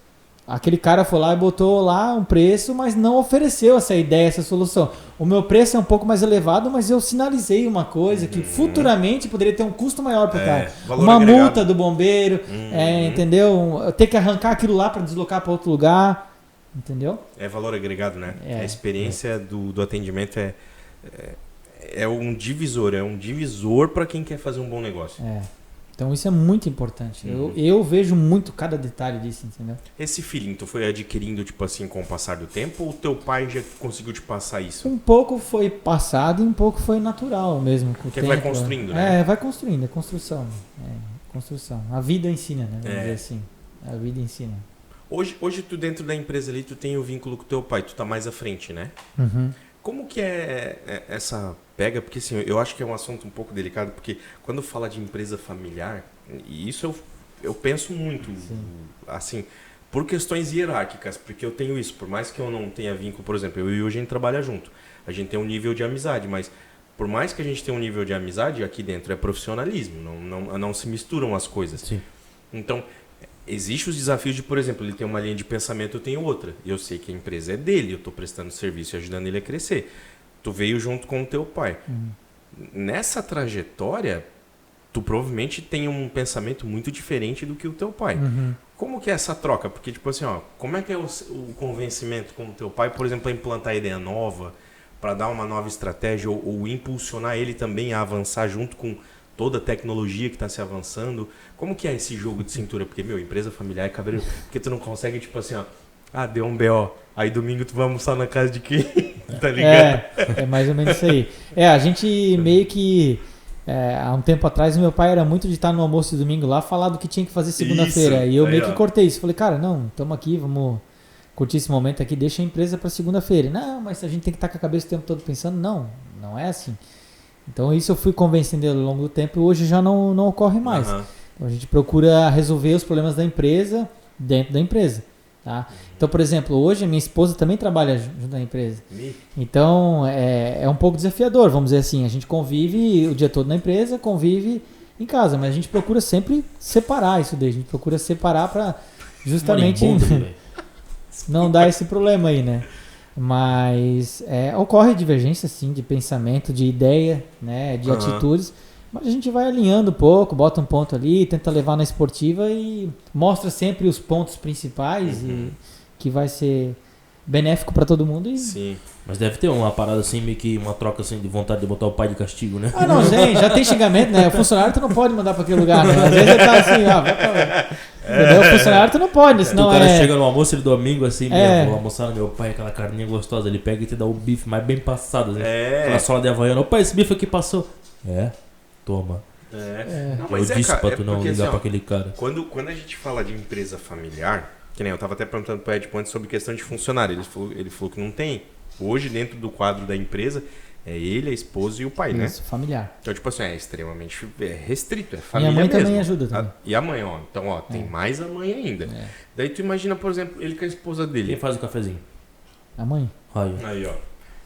Aquele cara foi lá e botou lá um preço, mas não ofereceu essa ideia, essa solução. O meu preço é um pouco mais elevado, mas eu sinalizei uma coisa que futuramente poderia ter um custo maior para o cara. Uma agregado. Multa do bombeiro, entendeu? Eu ter que arrancar aquilo lá para deslocar para outro lugar, entendeu? É valor agregado, né? A experiência do atendimento é um divisor para quem quer fazer um bom negócio. Então isso é muito importante. Eu vejo muito cada detalhe disso, entendeu? Esse feeling tu foi adquirindo, tipo assim, com o passar do tempo, ou teu pai já conseguiu te passar isso? Um pouco foi passado e um pouco foi natural mesmo. Porque vai construindo, né? Vai construindo, é construção. Construção. A vida ensina, né? Vamos dizer assim. A vida ensina. Hoje tu dentro da empresa ali, tu tem o vínculo com teu pai, tu tá mais à frente, né? Como que é essa pega? Porque assim, eu acho que é um assunto um pouco delicado, porque quando fala de empresa familiar, e isso eu penso muito, assim, por questões hierárquicas, porque eu tenho isso, por mais que eu não tenha vínculo, por exemplo, eu e o a gente trabalha junto, a gente tem um nível de amizade, mas por mais que a gente tenha um nível de amizade, aqui dentro é profissionalismo, não se misturam as coisas. Sim. Então, existem os desafios de, por exemplo, ele tem uma linha de pensamento, eu tenho outra. Eu sei que a empresa é dele, eu estou prestando serviço e ajudando ele a crescer. Tu veio junto com o teu pai. Nessa trajetória, tu provavelmente tem um pensamento muito diferente do que o teu pai. Como que é essa troca? Porque, tipo assim, como é que é o convencimento com o teu pai, por exemplo, para implantar ideia nova, para dar uma nova estratégia ou impulsionar ele também a avançar junto com toda a tecnologia que está se avançando? Como que é esse jogo de cintura? Porque, empresa familiar é cabreiro, porque tu não consegue, tipo assim, deu um BO, aí domingo tu vai almoçar na casa de quem? Tá ligado? É mais ou menos isso aí. A gente meio que há um tempo atrás, o meu pai era muito de estar no almoço de domingo lá, falar do que tinha que fazer segunda-feira. E eu meio que cortei isso. Falei, cara, não, estamos aqui, vamos curtir esse momento aqui, deixa a empresa para segunda-feira. Não, mas a gente tem que estar com a cabeça o tempo todo pensando. Não é assim. Então isso eu fui convencendo ele ao longo do tempo e hoje já não ocorre mais. Então a gente procura resolver os problemas da empresa dentro da empresa. Tá? Então, por exemplo, hoje a minha esposa também trabalha junto à empresa. Então é um pouco desafiador, vamos dizer assim. A gente convive o dia todo na empresa, convive em casa, mas a gente procura sempre separar isso daí. A gente procura separar para justamente não dar esse problema aí, né? Mas ocorre divergência, sim, de pensamento, de ideia, né, de atitudes, mas a gente vai alinhando um pouco, bota um ponto ali, tenta levar na esportiva e mostra sempre os pontos principais e que vai ser benéfico para todo mundo. Sim. Mas deve ter uma parada assim, meio que uma troca assim de vontade de botar o pai de castigo, né? Ah, não, gente, já tem xingamento, né? O funcionário tu não pode mandar para aquele lugar, né? Às vezes ele tá assim, vai pra lá. Entendeu? O funcionário tu não pode, senão o cara chega no almoço de domingo assim, vou almoçar no meu pai, aquela carninha gostosa, ele pega e te dá o bife mais bem passado, assim, aquela sola de havaiana. Opa, esse bife aqui passou. Toma. Não, mas eu disse pra tu não ligar assim, pra aquele cara. Quando a gente fala de empresa familiar, que nem eu tava até perguntando pro Ed Ponte sobre questão de funcionário, ele falou que não tem. Hoje, dentro do quadro da empresa, é ele, a esposa e o pai, né? Isso, familiar. Então, tipo assim, é extremamente restrito, é família mesmo. Minha mãe mesmo. também ajuda também. E a mãe, ó. Então, tem mais a mãe ainda. Daí tu imagina, por exemplo, ele com a esposa dele. Quem faz o cafezinho? A mãe. Aí, ó.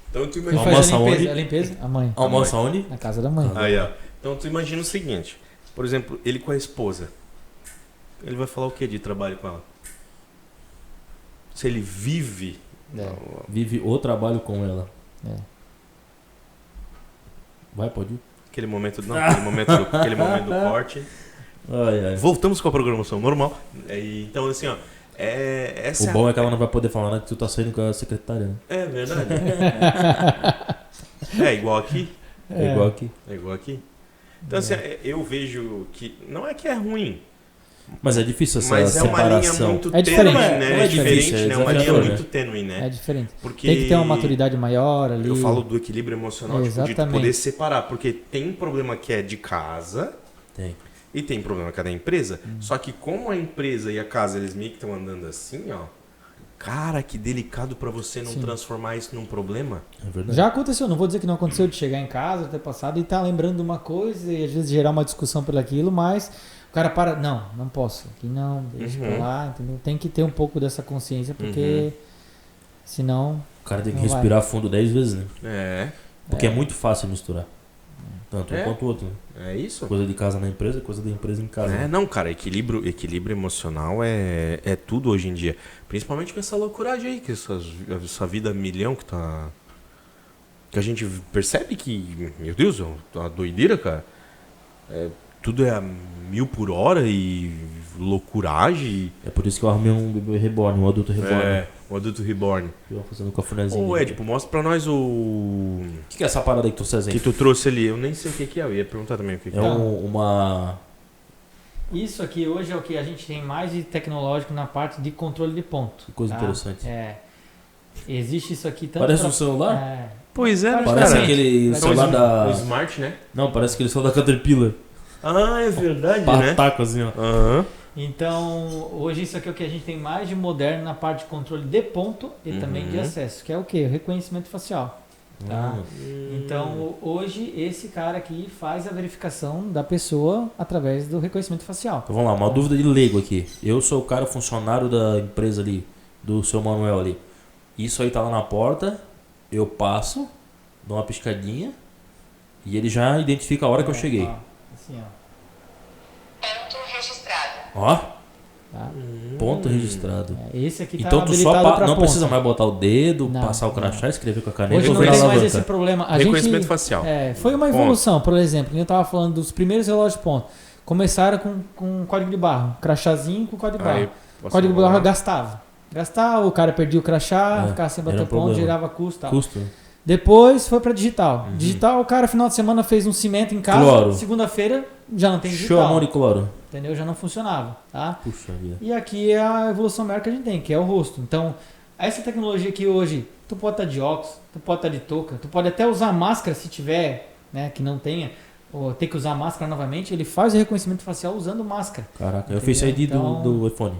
Então tu imagina... Quem faz a limpeza? A mãe. Almoça onde? Na casa da mãe. Aí, ó. Então tu imagina o seguinte. Por exemplo, ele com a esposa. Ele vai falar o que de trabalho com ela? Se ele vive... Vive o trabalho com ela. Vai, pode ir. Aquele momento do corte. Voltamos com a programação normal. Então, assim, ó. O bom é que ela não vai poder falar nada que tu tá saindo com a secretária, né? É verdade. É igual aqui. É igual aqui. Então, assim, eu vejo que... Não é que é ruim. Mas é difícil essa separação. Mas é uma linha muito tênue, né? É diferente, né? É uma linha muito tênue, né? É diferente. Porque tem que ter uma maturidade maior ali. Eu falo do equilíbrio emocional, tipo, de poder separar. Porque tem problema que é de casa. Tem. E tem problema que é da empresa. Só que como a empresa e a casa, eles meio que estão andando assim, ó. Cara, que delicado pra você não transformar isso num problema. É verdade. Já aconteceu, não vou dizer que não aconteceu de chegar em casa, ter passado e tá lembrando de uma coisa e às vezes gerar uma discussão por aquilo, mas o cara para, não posso, aqui não, deixa pra lá, entendeu? Tem que ter um pouco dessa consciência, porque senão... O cara tem que respirar fundo 10 vezes, né? Porque é muito fácil misturar. Tanto um quanto o outro, né? É isso. Coisa de casa na empresa, coisa da empresa em casa. Não, cara, equilíbrio emocional é tudo hoje em dia. Principalmente com essa loucuragem aí, que essa vida milhão que tá... Que a gente percebe que, meu Deus, é uma doideira, cara. Tudo é a 1000 por hora e loucuragem. É por isso que eu arrumei um bebê reborn, um adulto reborn. Um adulto reborn. Eu fazendo um cafunézinho. Ô, Ed, mostra pra nós o que é essa parada aí que tu fez aí? Que tu trouxe ali. Eu nem sei o que é, eu ia perguntar também o que é. Uma... Isso aqui hoje é o que a gente tem mais de tecnológico na parte de controle de ponto. Que coisa interessante. Existe isso aqui tanto parece um celular? Pois é, parece aquele celular da... O Smart, né? Não, parece aquele celular da Caterpillar. Ah, é verdade, né? Pataco assim, ó. Então, hoje isso aqui é o que a gente tem mais de moderno na parte de controle de ponto e também de acesso, que é o quê? O reconhecimento facial. Tá? Então, hoje, esse cara aqui faz a verificação da pessoa através do reconhecimento facial. Então, vamos lá, uma dúvida de leigo aqui. Eu sou o cara funcionário da empresa ali, do seu Manuel ali. Isso aí tá lá na porta, eu passo, dou uma piscadinha e ele já identifica a hora que eu cheguei. Assim, ó. Ponto registrado. Ó. Tá. Ponto registrado. Esse aqui tá então tu só não ponta. precisa mais botar o dedo, passar o crachá, escrever com a caneta. Hoje não tem mais esse problema. Reconhecimento facial. Foi uma evolução, por exemplo. Eu estava falando dos primeiros relógios de ponto. Começaram com código de barra. Crachazinho com código de barra. Código de barra gastava, o cara perdia o crachá, ficava sem bater ponto, gerava custo. Depois foi para digital. Digital, o cara final de semana fez um cimento em casa, segunda-feira já não tem digital. Show a mão de cloro. Entendeu? Já não funcionava, tá? Puxa vida. E aqui é a evolução maior que a gente tem, que é o rosto. Então, essa tecnologia aqui hoje, tu pode estar de óculos, tu pode estar de touca, tu pode até usar máscara se tiver, né, que não tenha. ou ter que usar máscara novamente, ele faz o reconhecimento facial usando máscara. Caraca, eu fiz Face ID do iPhone.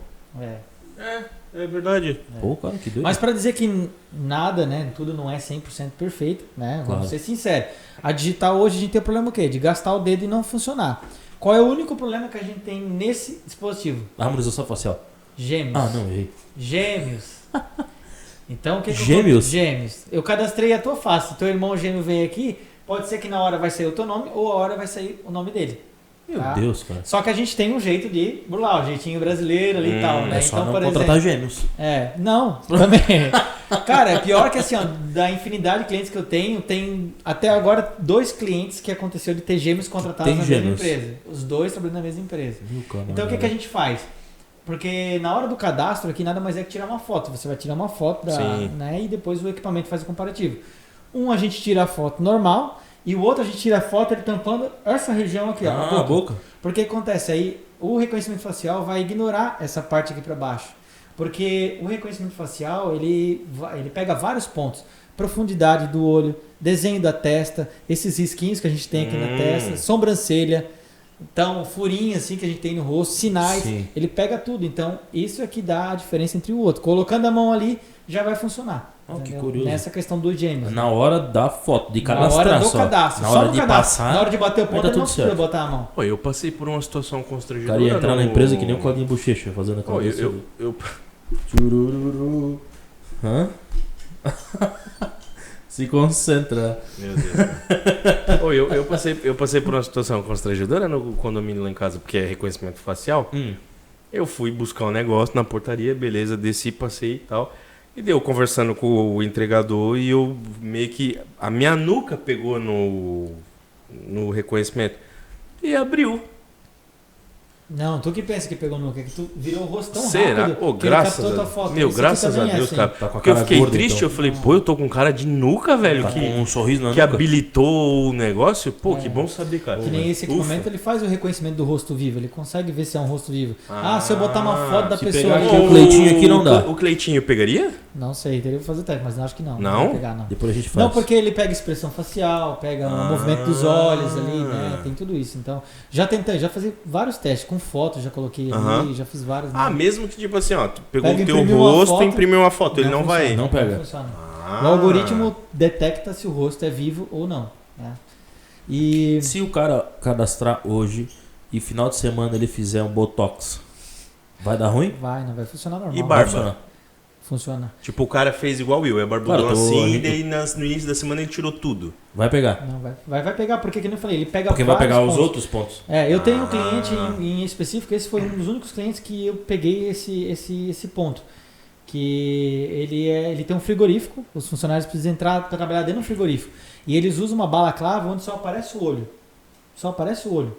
É verdade. Pô, cara, que doido. Mas para dizer que nada, né? Tudo não é 100% perfeito, né? Vamos Claro. ser sinceros. A digital hoje a gente tem o problema o quê? De gastar o dedo e não funcionar. Qual é o único problema que a gente tem nesse dispositivo? Harmonização facial. Gêmeos. Ah, não, errei. Gêmeos. Então o que Gêmeos? Gêmeos. Eu cadastrei a tua face. Se teu irmão gêmeo veio aqui, pode ser que na hora vai sair o teu nome ou a hora vai sair o nome dele. Meu Tá? Deus, cara. Só que a gente tem um jeito de burlar, o jeitinho brasileiro ali e tal, né? É só Então, não por contratar exemplo, gêmeos. não, também. Cara, é pior que assim, ó, da infinidade de clientes que eu tenho, tem até agora 2 clientes que aconteceu de ter gêmeos contratados Tem na gêmeos. mesma empresa. Os 2 trabalhando na mesma empresa. Cara, Então o que a gente faz? Porque na hora do cadastro aqui nada mais é que tirar uma foto. Você vai tirar uma foto né, e depois o equipamento faz o comparativo. Um a gente tira a foto normal e o outro a gente tira a foto ele tampando essa região aqui, ó, a boca. Porque acontece aí, o reconhecimento facial vai ignorar essa parte aqui para baixo. Porque o reconhecimento facial, ele pega vários pontos. Profundidade do olho, desenho da testa, esses risquinhos que a gente tem aqui na testa, sobrancelha, então furinho assim que a gente tem no rosto, sinais, Sim. ele pega tudo. Então isso é que dá a diferença entre o outro. Colocando a mão ali, já vai funcionar. Oh, que entendeu? curioso. Nessa questão do gêmeos. Na hora da foto, de Na cadastrar hora do só. cadastro, Na só hora no de cadastro. passar, Na hora de bater o vai ponto, dar ele não tudo precisa certo. botar a mão. Pô, eu passei por uma situação O constrangedora. cara ia entrar na no- empresa que nem um Claudinho Bochecha, fazendo aquela eu Churururu. Hã? Se concentra. Meu Deus. Cara. Ô, eu passei por uma situação constrangedora no condomínio lá em casa, porque é reconhecimento facial. Eu fui buscar um negócio na portaria, beleza, desci, passei e tal. E deu conversando com o entregador e eu meio que... A minha nuca pegou no reconhecimento e abriu. Não, tu que pensa que pegou no que tu virou o rosto tão Será? rápido Ô, que ele graças captou tua a foto. Meu, Esse aqui graças a também é Deus, assim. cara. Tá com a Porque eu cara fiquei gorda, triste, então. eu falei, pô, eu tô com cara de nuca, velho, Tá que com um sorriso na que nuca. habilitou o negócio. Pô, É. que bom saber, cara. Que nem esse equipamento, Ufa. ele faz o reconhecimento do rosto vivo. Ele consegue ver se é um rosto vivo. Se eu botar uma foto da se pessoa pegar aqui... aqui o Cleitinho aqui não dá. O Cleitinho pegaria? Não sei, teria que fazer teste, mas acho que não. Não? vai pegar, não. Depois a gente faz. Não, porque ele pega expressão facial, pega o movimento dos olhos ali, né? Tem tudo isso. Então, já tentei, já fiz vários testes com fotos, já coloquei ali, já fiz vários. Ah, mesmo que tipo assim, ó, tu pegou Pega, o teu imprimiu uma rosto foto, e imprimiu uma foto, ele não vai. funciona, Não pega. funciona. Ah. O algoritmo detecta se o rosto é vivo ou não. Né? E Se o cara cadastrar hoje e final de semana ele fizer um Botox, vai dar ruim? não vai funcionar normal. E Vai barba? funcionar. Funciona. Tipo, o cara fez igual o Will, é barbudão Claro, assim, a e gente- daí no início da semana ele tirou tudo. Vai pegar. Não, vai pegar, porque como eu falei, ele pega Porque vai vários pegar os pontos. outros pontos. Eu tenho um cliente em específico, esse foi um dos únicos clientes que eu peguei esse ponto. Que ele tem um frigorífico, os funcionários precisam entrar para trabalhar dentro do frigorífico. E eles usam uma balaclava onde só aparece o olho. Só aparece o olho.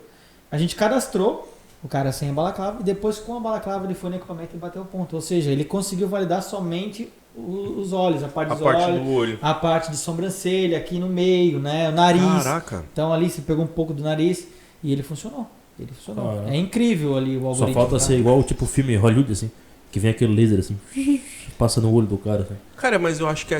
A gente cadastrou o cara sem a balaclava e depois com a balaclava ele foi no equipamento e bateu o ponto. Ou seja, ele conseguiu validar somente os olhos, a parte A dos parte olhos, do olho. a parte de sobrancelha aqui no meio, né, o nariz. Caraca. Então ali você pegou um pouco do nariz e ele funcionou. Ele funcionou. Caraca. É incrível ali o Só algoritmo. falta tá? ser igual tipo filme Hollywood, assim. Que vem aquele laser assim, passa no olho do cara. Assim. Cara, mas eu acho que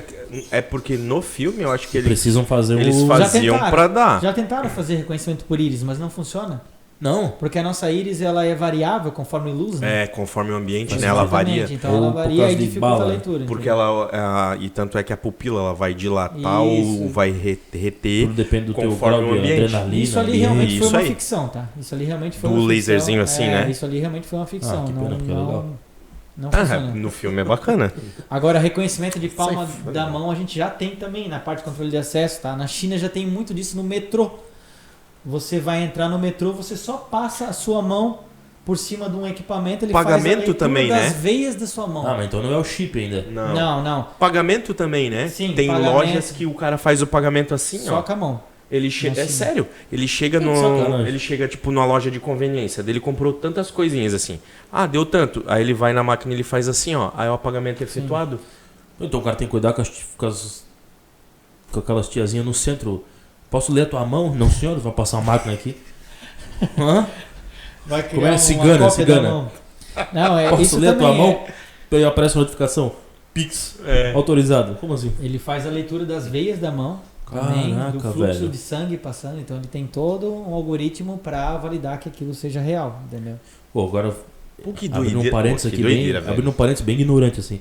é porque no filme eu acho que Precisam fazer eles o... faziam tentaram. pra dar. Já tentaram fazer reconhecimento por íris, mas não funciona. Não. Porque a nossa íris ela é variável conforme luz, né? É, conforme o ambiente, né? Ela Exatamente, varia. Então ela Ou por varia causa e de dificulta bala. a leitura. Porque entendeu? e tanto é que a pupila ela vai dilatar ou Isso. vai reter Tudo depende do teu conforme grau o de ambiente. adrenalina. Isso ali ali. realmente foi Isso uma aí. ficção, tá? Isso ali realmente foi Do uma laserzinho ficção. assim, né? Isso ali realmente foi uma ficção. Ah, que pena, porque é legal. Não funciona. no filme é bacana. Agora, reconhecimento de palma Sai fora. da mão a gente já tem também na parte de controle de acesso, tá? Na China já tem muito disso no metrô. Você vai entrar no metrô, você só passa a sua mão por cima de um equipamento, ele faz a Pagamento leitura também, das né? veias da sua mão. Ah, mas então não é o chip ainda. Não. Pagamento também, né? Sim, Tem pagamento. lojas que o cara faz o pagamento assim, Só ó. com a mão. Ele chega, é Assim. sério, ele chega Que no, sacanagem. ele chega tipo numa loja de conveniência, daí ele comprou tantas coisinhas assim. Ah, deu tanto. Aí ele vai na máquina e ele faz assim, ó. Aí o pagamento é efetuado. Então o cara tem que cuidar com aquelas tiazinhas no centro. Posso ler a tua mão? Não, senhor, vai passar uma máquina aqui. Hã? Vai criar Como é? uma Cigana, cópia da cigana. mão. Não, Posso isso ler a tua também mão? Aí aparece a notificação. Pix. É. Autorizado. Como assim? Ele faz a leitura das veias da mão também, do Caraca, fluxo velho. de sangue passando. Então ele tem todo um algoritmo para validar que aquilo seja real, entendeu? Pô, agora, Pô, que abrindo doideira. um parênteses Pô, aqui, que doideira, velho. abrindo um parênteses bem ignorante, assim.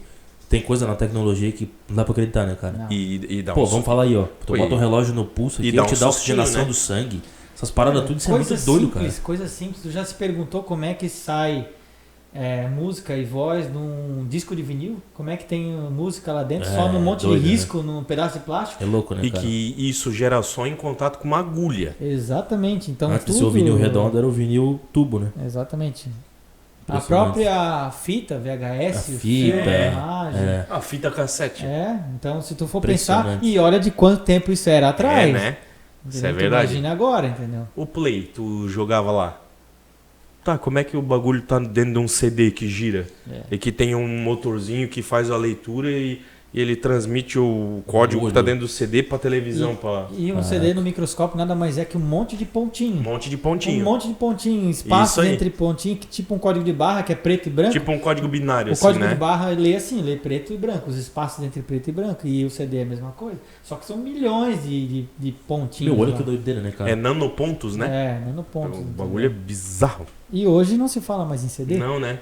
Tem coisa na tecnologia que não dá pra acreditar, né, cara? Não. E dá Pô, um vamos falar aí, ó. Tu Pô, bota um e- relógio no pulso e aqui, dá ele te um dá sustinho, oxigenação né? do sangue. Essas paradas tudo, isso é muito Coisa doido, simples, cara. coisa simples. Tu já se perguntou como é que sai música e voz num disco de vinil? Como é que tem música lá dentro? Só num monte doido, de né? risco, num pedaço de plástico? É louco, né, E cara? que isso gera som em contato com uma agulha. Exatamente. Então Antes de tudo... ser o vinil redondo, era o vinil tubo, né? Exatamente. A Impressionante. própria fita, VHS, A o fita, filme, a imagem. A fita cassete. Então se tu for pensar, Impressionante. e olha de quanto tempo isso era atrás. né? Entendeu? Isso é Tu verdade. Imagina agora, entendeu? O Play, tu jogava lá. Tá, como é que o bagulho tá dentro de um CD que gira? E que tem um motorzinho que faz a leitura e ele transmite o código que tá dentro do CD pra televisão. Pra E um CD no microscópio nada mais é que um monte de pontinho. um monte de Um pontinho. monte de pontinho, Isso espaços aí. entre pontinhos, que tipo um código de barra que é preto e branco. Tipo um código binário, O assim, código né? de barra lê assim, lê preto e branco, os espaços entre preto e branco. E o CD é a mesma coisa. Só que são milhões de pontinhos. Meu, olha lá. que doideira, né, cara? É nanopontos, né? É, nanopontos. O bagulho é bizarro. E hoje não se fala mais em CD? Não, né?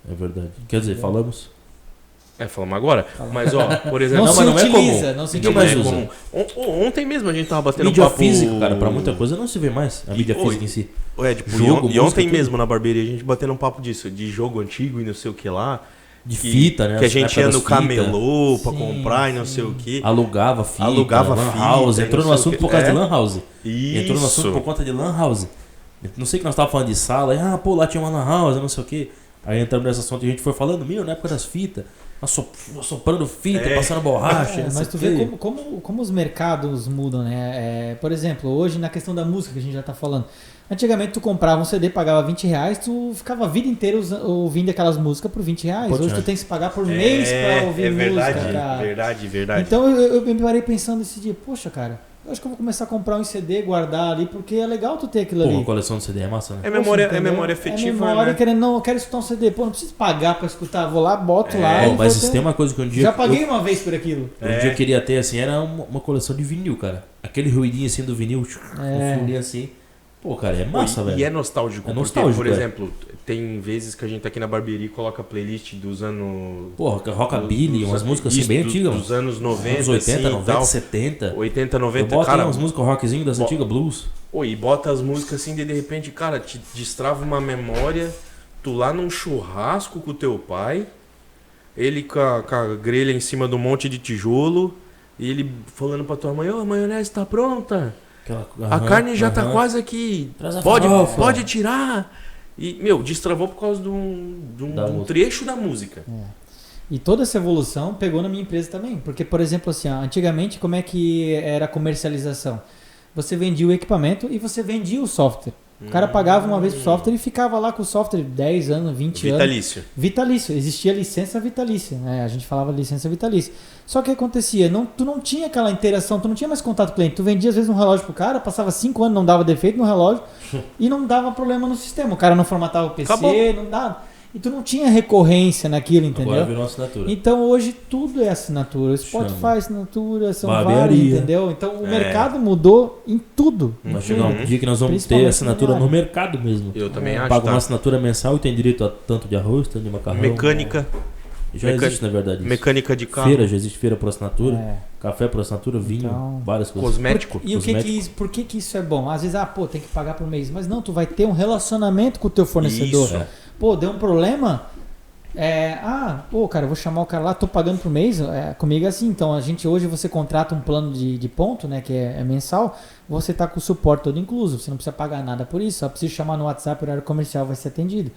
É verdade. Quer dizer, falamos. Falamos agora. Mas, ó, por exemplo... Não, Não, se mas não é utiliza, comum. não se Ninguém utiliza. mais usa. comum. Ontem mesmo a gente tava batendo Mídia papo... física, cara, pra muita coisa não se vê mais. A mídia Oi. física em si. Tipo, Jogo, e música, ontem tudo. mesmo na barbearia a gente batendo um papo disso, de jogo antigo e não sei o que lá. De fita, né? Que a As gente época ia das no fitas. camelô pra Sim, comprar e não sim. sei o que. Alugava fita, Alugava lan fita, house. e Entrou não no sei o assunto quê. por causa de É. lan house. Isso. Entrou no assunto por conta de lan house. Não sei que nós tava falando de sala. E, pô, lá tinha uma lan house, não sei o que. Aí entramos nesse assunto e a gente foi falando, na época das fitas. Assoprando fita, passando borracha. não sei Mas tu o vê quê. como os mercados mudam, né? Por exemplo, hoje na questão da música que a gente já tá falando. Antigamente tu comprava um CD, pagava R$20, tu ficava a vida inteira ouvindo aquelas músicas por R$20. Hoje tu tem que se pagar por mês pra ouvir música, cara. Verdade. Então eu me parei pensando esse dia, poxa, cara, eu acho que eu vou começar a comprar um CD, guardar ali, porque é legal tu ter aquilo Pô, ali. uma coleção de CD é massa, né? É memória, entendeu? memória afetiva, É memória, né? querendo, não, eu quero escutar um CD, pô, não preciso pagar pra escutar, vou lá, boto lá. e Mas vou se ter- tem uma coisa que um dia... Já paguei uma vez por aquilo. Um dia eu queria ter, assim, era uma coleção de vinil, cara. Aquele ruidinho assim do vinil, um furinho assim. Pô, cara, é massa, velho. E é nostálgico, É porque, nostálgico, por é. exemplo, tem vezes que a gente tá aqui na barbearia e coloca playlist dos anos... Porra, rockabilly, umas músicas assim Isso, bem antigas, dos anos 90, anos 80, assim, 90, e tal. 70. 80, Eu 90, boto cara... aí umas músicas rockzinho das antigas, blues. Pô, e bota as músicas assim, de repente, cara, te destrava uma memória, tu lá num churrasco com o teu pai, ele com a grelha em cima do monte de tijolo, e ele falando pra tua mãe, a maionese tá pronta, a carne já tá quase aqui, Traz a pode farofa." tirar. E, destravou por causa de um trecho da música. E toda essa evolução pegou na minha empresa também. Porque, por exemplo, assim, antigamente como é que era a comercialização? Você vendia o equipamento e você vendia o software. O cara pagava uma vez pro software e ficava lá com o software 10 anos, 20 anos. Vitalício. Vitalício. Existia licença vitalícia, né? A gente falava licença vitalícia. Só que o que acontecia? Tu não tinha aquela interação, tu não tinha mais contato com o cliente. Tu vendia às vezes um relógio pro cara, passava 5 anos, não dava defeito no relógio e não dava problema no sistema. O cara não formatava o PC, Acabou. não dava. E tu não tinha recorrência naquilo, entendeu? Agora virou assinatura. Então hoje tudo é assinatura. Spotify Chama. assinatura, são Barbearia. vários, entendeu? Então o mercado mudou em tudo. Vai chegar um dia que nós vamos ter Principalmente assinatura na no área. mercado mesmo. Eu também acho, Paga tá? uma assinatura mensal e tem direito a tanto de arroz, tanto de macarrão. Mecânica. Já existe, na verdade, isso. Mecânica de carro. Feira, já existe feira por assinatura. É. Café por assinatura, vinho, Então, várias coisas. Cosmético. E o que Cosmético. isso, por que isso é bom? Às vezes, tem que pagar por mês. Mas não, tu vai ter um relacionamento com o teu fornecedor. Isso. Pô, deu um problema. Cara, eu vou chamar o cara lá, tô pagando por mês. Comigo é assim. Então, hoje você contrata um plano de ponto, né? Que é mensal. Você tá com o suporte todo incluso. Você não precisa pagar nada por isso. Só precisa chamar no WhatsApp, horário comercial vai ser atendido.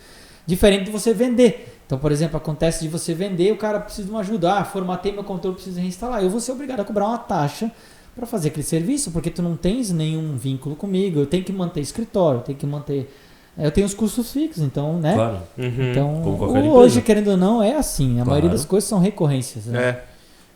Diferente de você vender. Então, por exemplo, acontece de você vender, o cara precisa de uma ajuda. Formatei meu computador, preciso reinstalar. Eu vou ser obrigado a cobrar uma taxa para fazer aquele serviço, porque tu não tens nenhum vínculo comigo. Eu tenho que manter escritório, eu tenho que manter... Eu tenho os custos fixos, então, né? Claro. Então, Como qualquer hoje, empresa. querendo ou não, é assim. A Claro. maioria das coisas são recorrências. Né? É.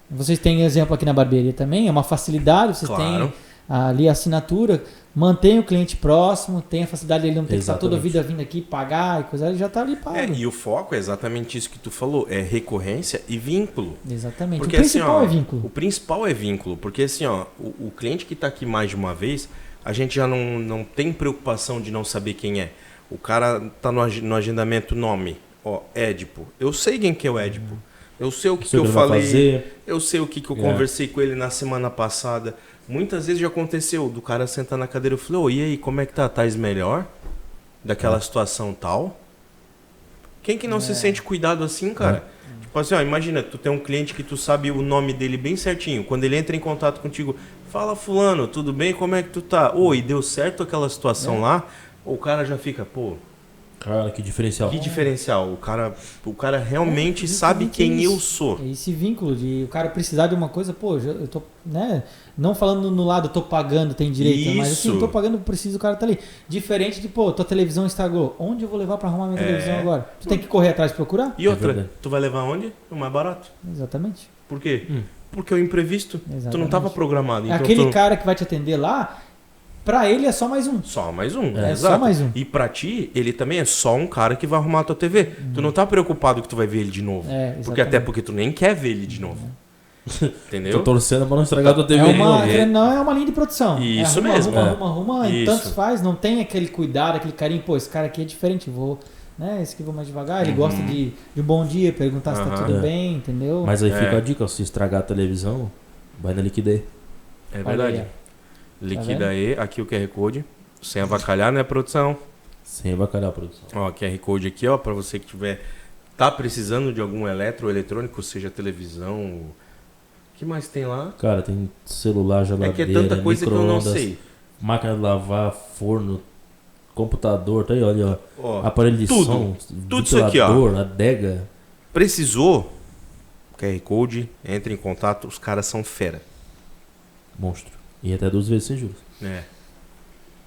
Vocês têm exemplo aqui na barbearia também, é uma facilidade. Vocês Claro. têm ali a assinatura, mantém o cliente próximo, tem a facilidade dele não ter que estar toda a vida vindo aqui pagar e coisa, ele já está ali pago. E o foco é exatamente isso que tu falou, é recorrência e vínculo. Exatamente. Porque, o principal assim, é vínculo. O principal é vínculo, porque assim, ó, o cliente que está aqui mais de uma vez, a gente já não tem preocupação de não saber quem é. O cara tá no agendamento nome, ó, Édipo. Eu sei quem que é o Édipo. Eu sei o que eu falei. Eu sei o que eu conversei com ele na semana passada. Muitas vezes já aconteceu do cara sentar na cadeira e falou, oh, e aí, como é que tá? Tais melhor? Daquela situação tal? Quem que não se sente cuidado assim, cara? Tipo assim, ó, imagina, tu tem um cliente que tu sabe o nome dele bem certinho. Quando ele entra em contato contigo, fala fulano, tudo bem? Como é que tu tá? E deu certo aquela situação lá? O cara já fica, pô... Cara, que diferencial. Que diferencial. O cara realmente sabe quem eu sou. Esse vínculo de o cara precisar de uma coisa, pô, eu tô, né? Não falando no lado, eu tô pagando, tem direito, mas assim, eu tô pagando, preciso, o cara tá ali. Diferente de, pô, tua televisão estragou. Onde eu vou levar pra arrumar minha televisão agora? Tu tem que correr atrás e procurar? E outra, tu vai levar onde? O mais barato. Exatamente. Por quê? Porque é o imprevisto. Exatamente. Tu não tava programado. Então aquele cara que vai te atender lá, pra ele é só mais um. Só mais um. É só mais um. E pra ti, ele também é só um cara que vai arrumar a tua TV. Tu não tá preocupado que tu vai ver ele de novo. Porque até porque tu nem quer ver ele de novo. Entendeu? Tô torcendo pra não estragar a tua TV. Não é uma linha de produção. Isso mesmo. Arruma. Tantos faz, não tem aquele cuidado, aquele carinho. Pô, esse cara aqui é diferente, vou... Né, esse aqui vou mais devagar. Ele gosta de um bom dia, perguntar se tá tudo bem, entendeu? Mas aí fica a dica, se estragar a televisão, vai na Liquidez. É verdade. Liquida aí, aqui o QR Code. Sem avacalhar, né, produção? Sem avacalhar, produção. Ó, QR Code aqui, ó, pra você que tá precisando de algum eletrônico, seja televisão. O que mais tem lá? Cara, tem celular, geladeira, que é tanta coisa que eu não sei. Máquina de lavar, forno, computador, tá aí, olha, ó. Aparelho de som, tudo isso aqui, ó. adega. Precisou? QR Code, entre em contato, os caras são fera. Monstro. E até 2 vezes sem juros.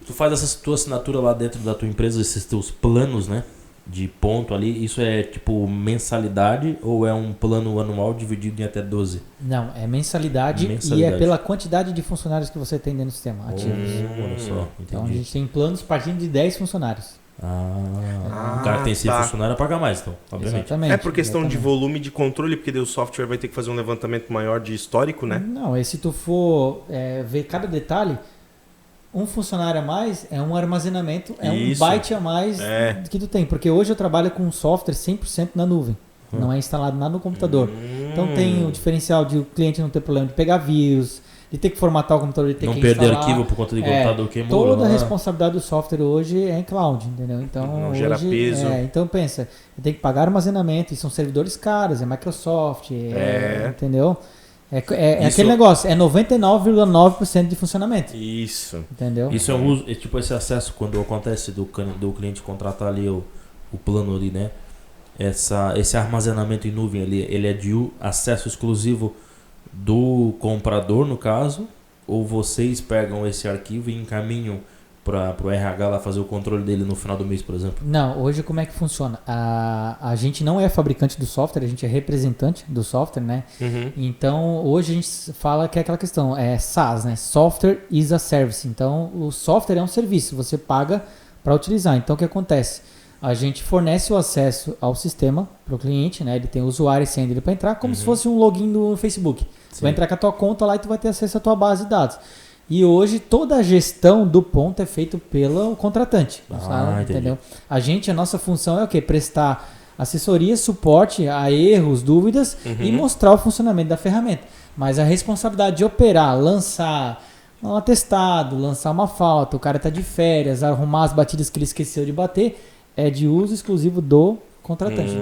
Tu faz essa tua assinatura lá dentro da tua empresa, esses teus planos, né? De ponto ali, isso é tipo mensalidade ou é um plano anual dividido em até 12? Não, é mensalidade. E é pela quantidade de funcionários que você tem dentro do sistema ativos. Olha só, então a gente tem planos partindo de 10 funcionários. O cara que tem 100 funcionários paga mais, então, obviamente. Exatamente. É por questão de volume de controle, porque daí o software vai ter que fazer um levantamento maior de histórico, né? Não, se tu for ver cada detalhe, um funcionário a mais é um armazenamento, é um byte a mais que tu tem. Porque hoje eu trabalho com um software 100% na nuvem. Não é instalado nada no computador. Então tem o diferencial de o cliente não ter problema de pegar vírus, de ter que formatar o computador, de ter que instalar. Não perder arquivo por conta de computador queimou. Toda a responsabilidade do software hoje é em cloud, entendeu? Então não hoje, gera peso. Então pensa, tem que pagar armazenamento, e são servidores caros, é Microsoft, entendeu? É aquele negócio, é 99,9% de funcionamento. Isso. Entendeu? Isso é um uso, tipo esse acesso quando acontece do cliente contratar ali o plano ali, né? Esse armazenamento em nuvem ali, ele é de acesso exclusivo do comprador, no caso, ou vocês pegam esse arquivo e encaminham para o RH lá fazer o controle dele no final do mês, por exemplo? Não, hoje como é que funciona? A gente não é fabricante do software, a gente é representante do software, né? Então, hoje a gente fala que é aquela questão, é SaaS, né? Software is a Service. Então, o software é um serviço, você paga para utilizar. Então, o que acontece? A gente fornece o acesso ao sistema para o cliente, né? Ele tem o usuário e senha dele para entrar, como se fosse um login do Facebook. Você vai entrar com a tua conta lá e tu vai ter acesso à tua base de dados. E hoje toda a gestão do ponto é feita pelo contratante. Entendeu? A nossa função é o quê? Prestar assessoria, suporte a erros, dúvidas e mostrar o funcionamento da ferramenta. Mas a responsabilidade de operar, lançar um atestado, lançar uma falta, o cara está de férias, arrumar as batidas que ele esqueceu de bater, é de uso exclusivo do contratante,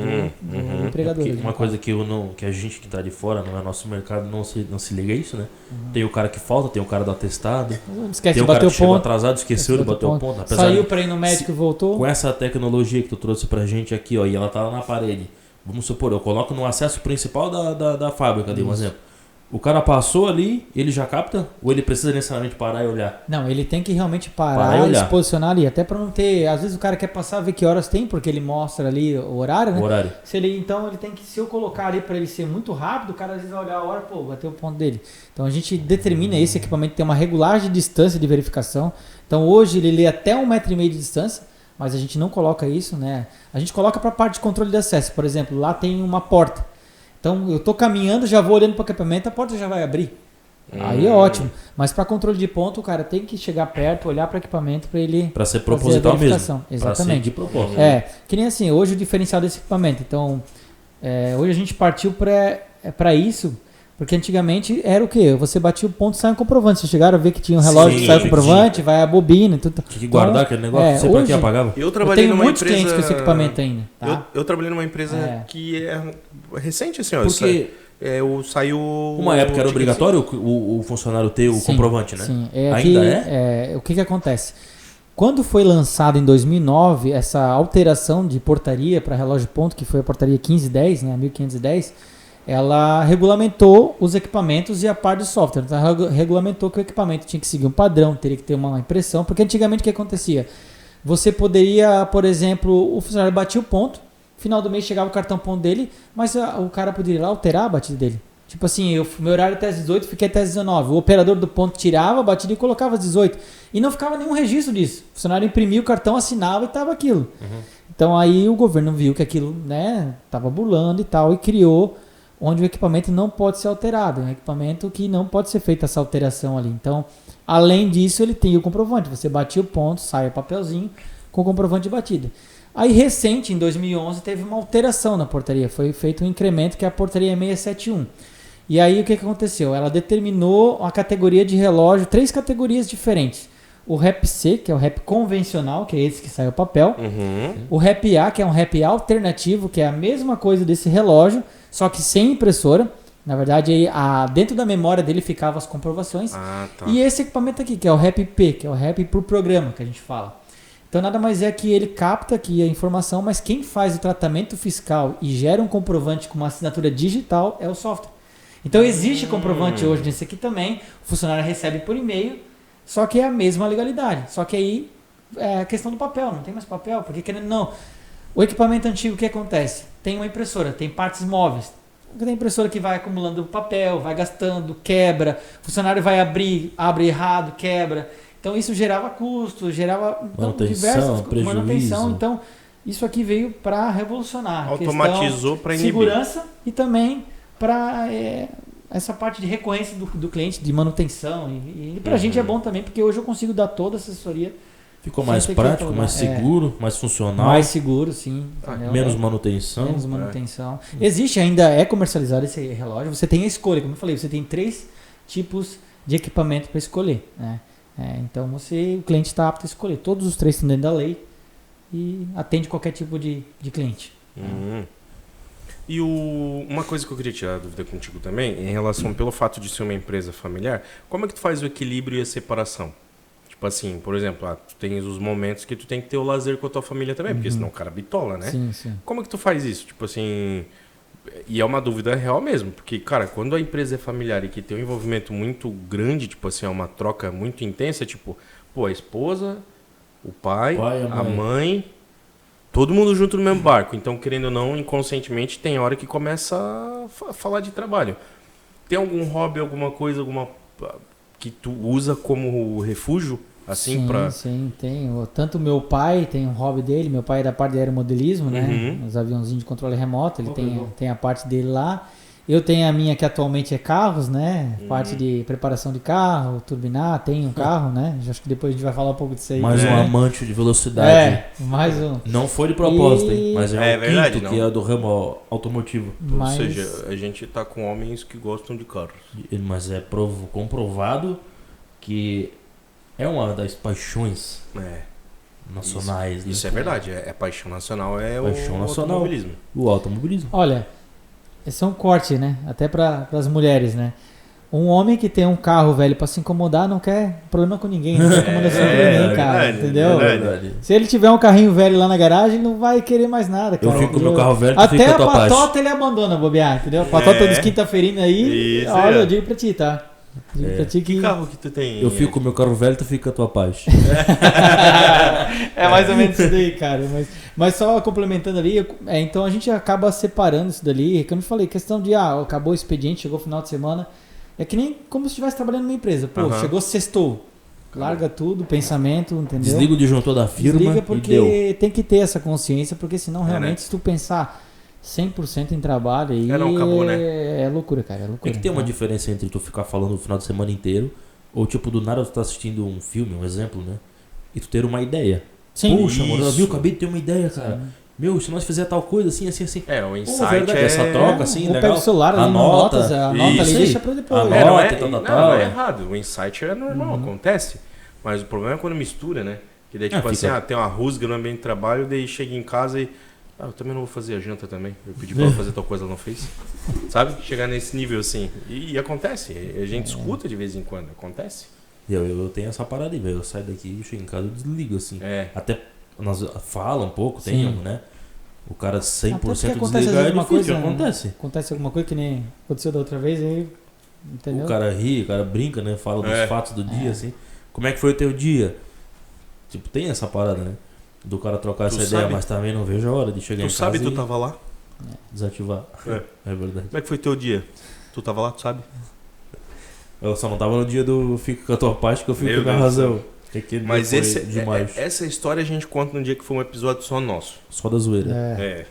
do empregador. Uma coisa que a gente que está de fora, no nosso mercado, não se liga a isso, né? Tem o cara que falta, tem o cara do atestado, esquece tem de bater o ponto, chegou atrasado, esqueceu de bater o ponto. Saiu para ir no médico e voltou. Com essa tecnologia que tu trouxe pra gente aqui, ó, e ela tá lá na parede, vamos supor, eu coloco no acesso principal da fábrica, dei um exemplo. O cara passou ali, ele já capta? Ou ele precisa necessariamente parar e olhar? Não, ele tem que realmente parar e se posicionar ali. Até pra não ter... Às vezes o cara quer passar, ver que horas tem, porque ele mostra ali o horário, né? O horário. Então ele tem que... Se eu colocar ali pra ele ser muito rápido, o cara às vezes vai olhar a hora, pô, bateu o ponto dele. Então a gente determina esse equipamento, tem uma regulagem de distância de verificação. Então hoje ele lê até 1,5 m de distância, mas a gente não coloca isso, né? A gente coloca pra parte de controle de acesso. Por exemplo, lá tem uma porta. Então eu tô caminhando, já vou olhando para o equipamento, a porta já vai abrir. Aí é ótimo. Mas para controle de ponto, o cara tem que chegar perto, olhar para o equipamento para ele... Para ser proposital mesmo. Exatamente. De propósito. Que nem assim, hoje o diferencial desse equipamento. Então, hoje a gente partiu para isso, porque antigamente era o quê? Você batia o ponto e sai um comprovante. Vocês chegaram a ver que tinha um relógio que sai o comprovante, vai a bobina. Tudo. Tinha que guardar aquele negócio, não sei para que apagava. Eu trabalhei numa muitos empresa... clientes com esse equipamento ainda. Tá? Eu trabalhei numa empresa que é recente, assim, ó. Porque... saiu... Uma época era obrigatório o funcionário ter o comprovante, né? Sim, ainda é? O que acontece? Quando foi lançado em 2009 essa alteração de portaria para relógio ponto, que foi a portaria 1510, né, 1510, ela regulamentou os equipamentos e a parte de software. Então, ela regulamentou que o equipamento tinha que seguir um padrão, teria que ter uma impressão, porque antigamente o que acontecia? Você poderia, por exemplo, o funcionário batia o ponto, final do mês chegava o cartão ponto dele, mas o cara poderia ir lá alterar a batida dele. Tipo assim, meu horário até às 18, fiquei até às 19. O operador do ponto tirava a batida e colocava às 18. E não ficava nenhum registro disso. O funcionário imprimia o cartão, assinava e estava aquilo. Então aí o governo viu que aquilo, né, estava burlando e tal, e criou onde o equipamento não pode ser alterado. É um equipamento que não pode ser feita essa alteração ali. Então, além disso, ele tem o comprovante. Você batia o ponto, sai o papelzinho com o comprovante de batida. Aí, recente, em 2011, teve uma alteração na portaria. Foi feito um incremento, que é a portaria 671. E aí, o que aconteceu? Ela determinou a categoria de relógio, 3 categorias diferentes. O REP-C, que é o REP convencional, que é esse que sai o papel. O REP-A, que é um REP alternativo, que é a mesma coisa desse relógio, só que sem impressora. Na verdade, aí, dentro da memória dele ficavam as comprovações. Tá. E esse equipamento aqui, que é o REP-P, que é o REP por programa, que a gente fala. Então, nada mais é que ele capta aqui a informação, mas quem faz o tratamento fiscal e gera um comprovante com uma assinatura digital é o software. Então, existe comprovante hoje nesse aqui também. O funcionário recebe por e-mail, só que é a mesma legalidade. Só que aí é a questão do papel, não tem mais papel, porque querendo não. O equipamento antigo, o que acontece? Tem uma impressora, tem partes móveis. Tem impressora que vai acumulando papel, vai gastando, quebra. O funcionário vai abre errado, quebra. Então isso gerava custo, gerava diversas manutenção. Então isso aqui veio para revolucionar. Automatizou para inibir. Segurança e também para essa parte de recorrência do cliente, de manutenção. E para a gente é bom também, porque hoje eu consigo dar toda a assessoria. Ficou mais prático, mais seguro, mais funcional. Mais seguro, sim. Menos manutenção. Menos manutenção. Existe ainda, é comercializado esse relógio. Você tem a escolha, como eu falei, você tem 3 tipos de equipamento para escolher, né? Então o cliente está apto a escolher. Todos os 3 estão dentro da lei e atende qualquer tipo de cliente. E uma coisa que eu queria tirar a dúvida contigo também, em relação pelo fato de ser uma empresa familiar, como é que tu faz o equilíbrio e a separação? Tipo assim, por exemplo, tu tens os momentos que tu tem que ter o lazer com a tua família também, porque senão o cara bitola, né? Sim. Como é que tu faz isso? Tipo assim... E é uma dúvida real mesmo, porque, cara, quando a empresa é familiar e que tem um envolvimento muito grande, tipo assim, é uma troca muito intensa, tipo, a esposa, o pai a mãe, todo mundo junto no mesmo barco. Então, querendo ou não, inconscientemente, tem hora que começa a falar de trabalho. Tem algum hobby, alguma coisa, que tu usa como refúgio? Assim, sim, tem. Tanto meu pai tem um hobby dele, meu pai é da parte de aeromodelismo, né? Os aviãozinhos de controle remoto, ele tem a parte dele lá. Eu tenho a minha que atualmente é carros, né? Parte de preparação de carro, turbinar, tem um carro, né? Acho que depois a gente vai falar um pouco disso aí. Mais um amante de velocidade. Mais um. Não foi de propósito, hein? Mas é verdade, que é do ramo automotivo. Ou seja, a gente tá com homens que gostam de carros. Mas é comprovado que é uma das paixões nacionais. Isso é verdade, é paixão nacional, paixão o nacional, automobilismo. O automobilismo. Olha, esse é um corte, né? Até para as mulheres, né? Um homem que tem um carro, velho, pra se incomodar, não quer problema com ninguém, não quer incomodação com ninguém, cara, verdade, entendeu? Verdade. Se ele tiver um carrinho velho lá na garagem, não vai querer mais nada, cara. Eu fico com o entendeu? meu carro velho, tu Até fica a com a tua paz. patota ele abandona, bobear, entendeu? A patota dos quinta-feirinos aí, Isso, olha, é. eu digo pra ti, tá? Digo pra ti Que carro que tu tem? Eu fico com o meu carro velho, tu fica com a tua paz. É mais ou menos isso daí, cara. Mas só complementando ali, então a gente acaba separando isso dali. Como eu falei, questão de, acabou o expediente, chegou o final de semana. É que nem como se estivesse trabalhando numa empresa. Pô, chegou sextou. Larga tudo, pensamento, entendeu? Desliga o disjuntor da firma Desliga e porque deu. tem que ter essa consciência, porque senão realmente né? se tu pensar 100% em trabalho aí não, acabou, né? é loucura, cara. É loucura. Tem que ter uma diferença entre tu ficar falando o final de semana inteiro ou tipo, do nada tu tá assistindo um filme, um exemplo, né? E tu ter uma ideia. Sim. Puxa, mano, Isso. viu? Acabei de ter uma ideia, cara. Meu, se nós fizer tal coisa assim, assim, assim. O Pô, insight verdade, essa troca assim, Ou legal. pega o celular ali, Anota. anota ali, Isso. deixa pra depois. Anota. não é, tal, não, tal, não é é. errado. O insight é normal, acontece. Mas o problema é quando mistura, né? Que daí, tipo fica- assim, tem uma rusga no ambiente de trabalho, daí chega em casa e. Eu também não vou fazer a janta também. Eu pedi pra ela fazer tal coisa, ela não fez. Sabe? Chegar nesse nível assim. E acontece. A gente escuta de vez em quando. Acontece. E eu tenho essa parada aí, velho. Eu saio daqui, chego em casa e desligo, assim. Até nós fala um pouco, tem, Sim. né? O cara Até 100% porque acontece desligar é alguma difícil, coisa, acontece. Acontece alguma coisa que nem aconteceu da outra vez aí, entendeu? O cara ri, o cara brinca, né? Fala dos fatos do dia, assim. Como é que foi o teu dia? Tipo, tem essa parada, né? Do cara trocar Tu essa ideia, sabe? mas também não vejo a hora de chegar em Tu casa sabe, e tu tava lá? desativar. É. É verdade. Como é que foi teu dia? Tu tava lá, tu sabe? Eu só não tava no dia do fico com a tua parte que eu fico Meu com a Deus razão. Que aquele dia Mas foi demais. essa história a gente conta no dia que foi um episódio só nosso. Só da zoeira. É.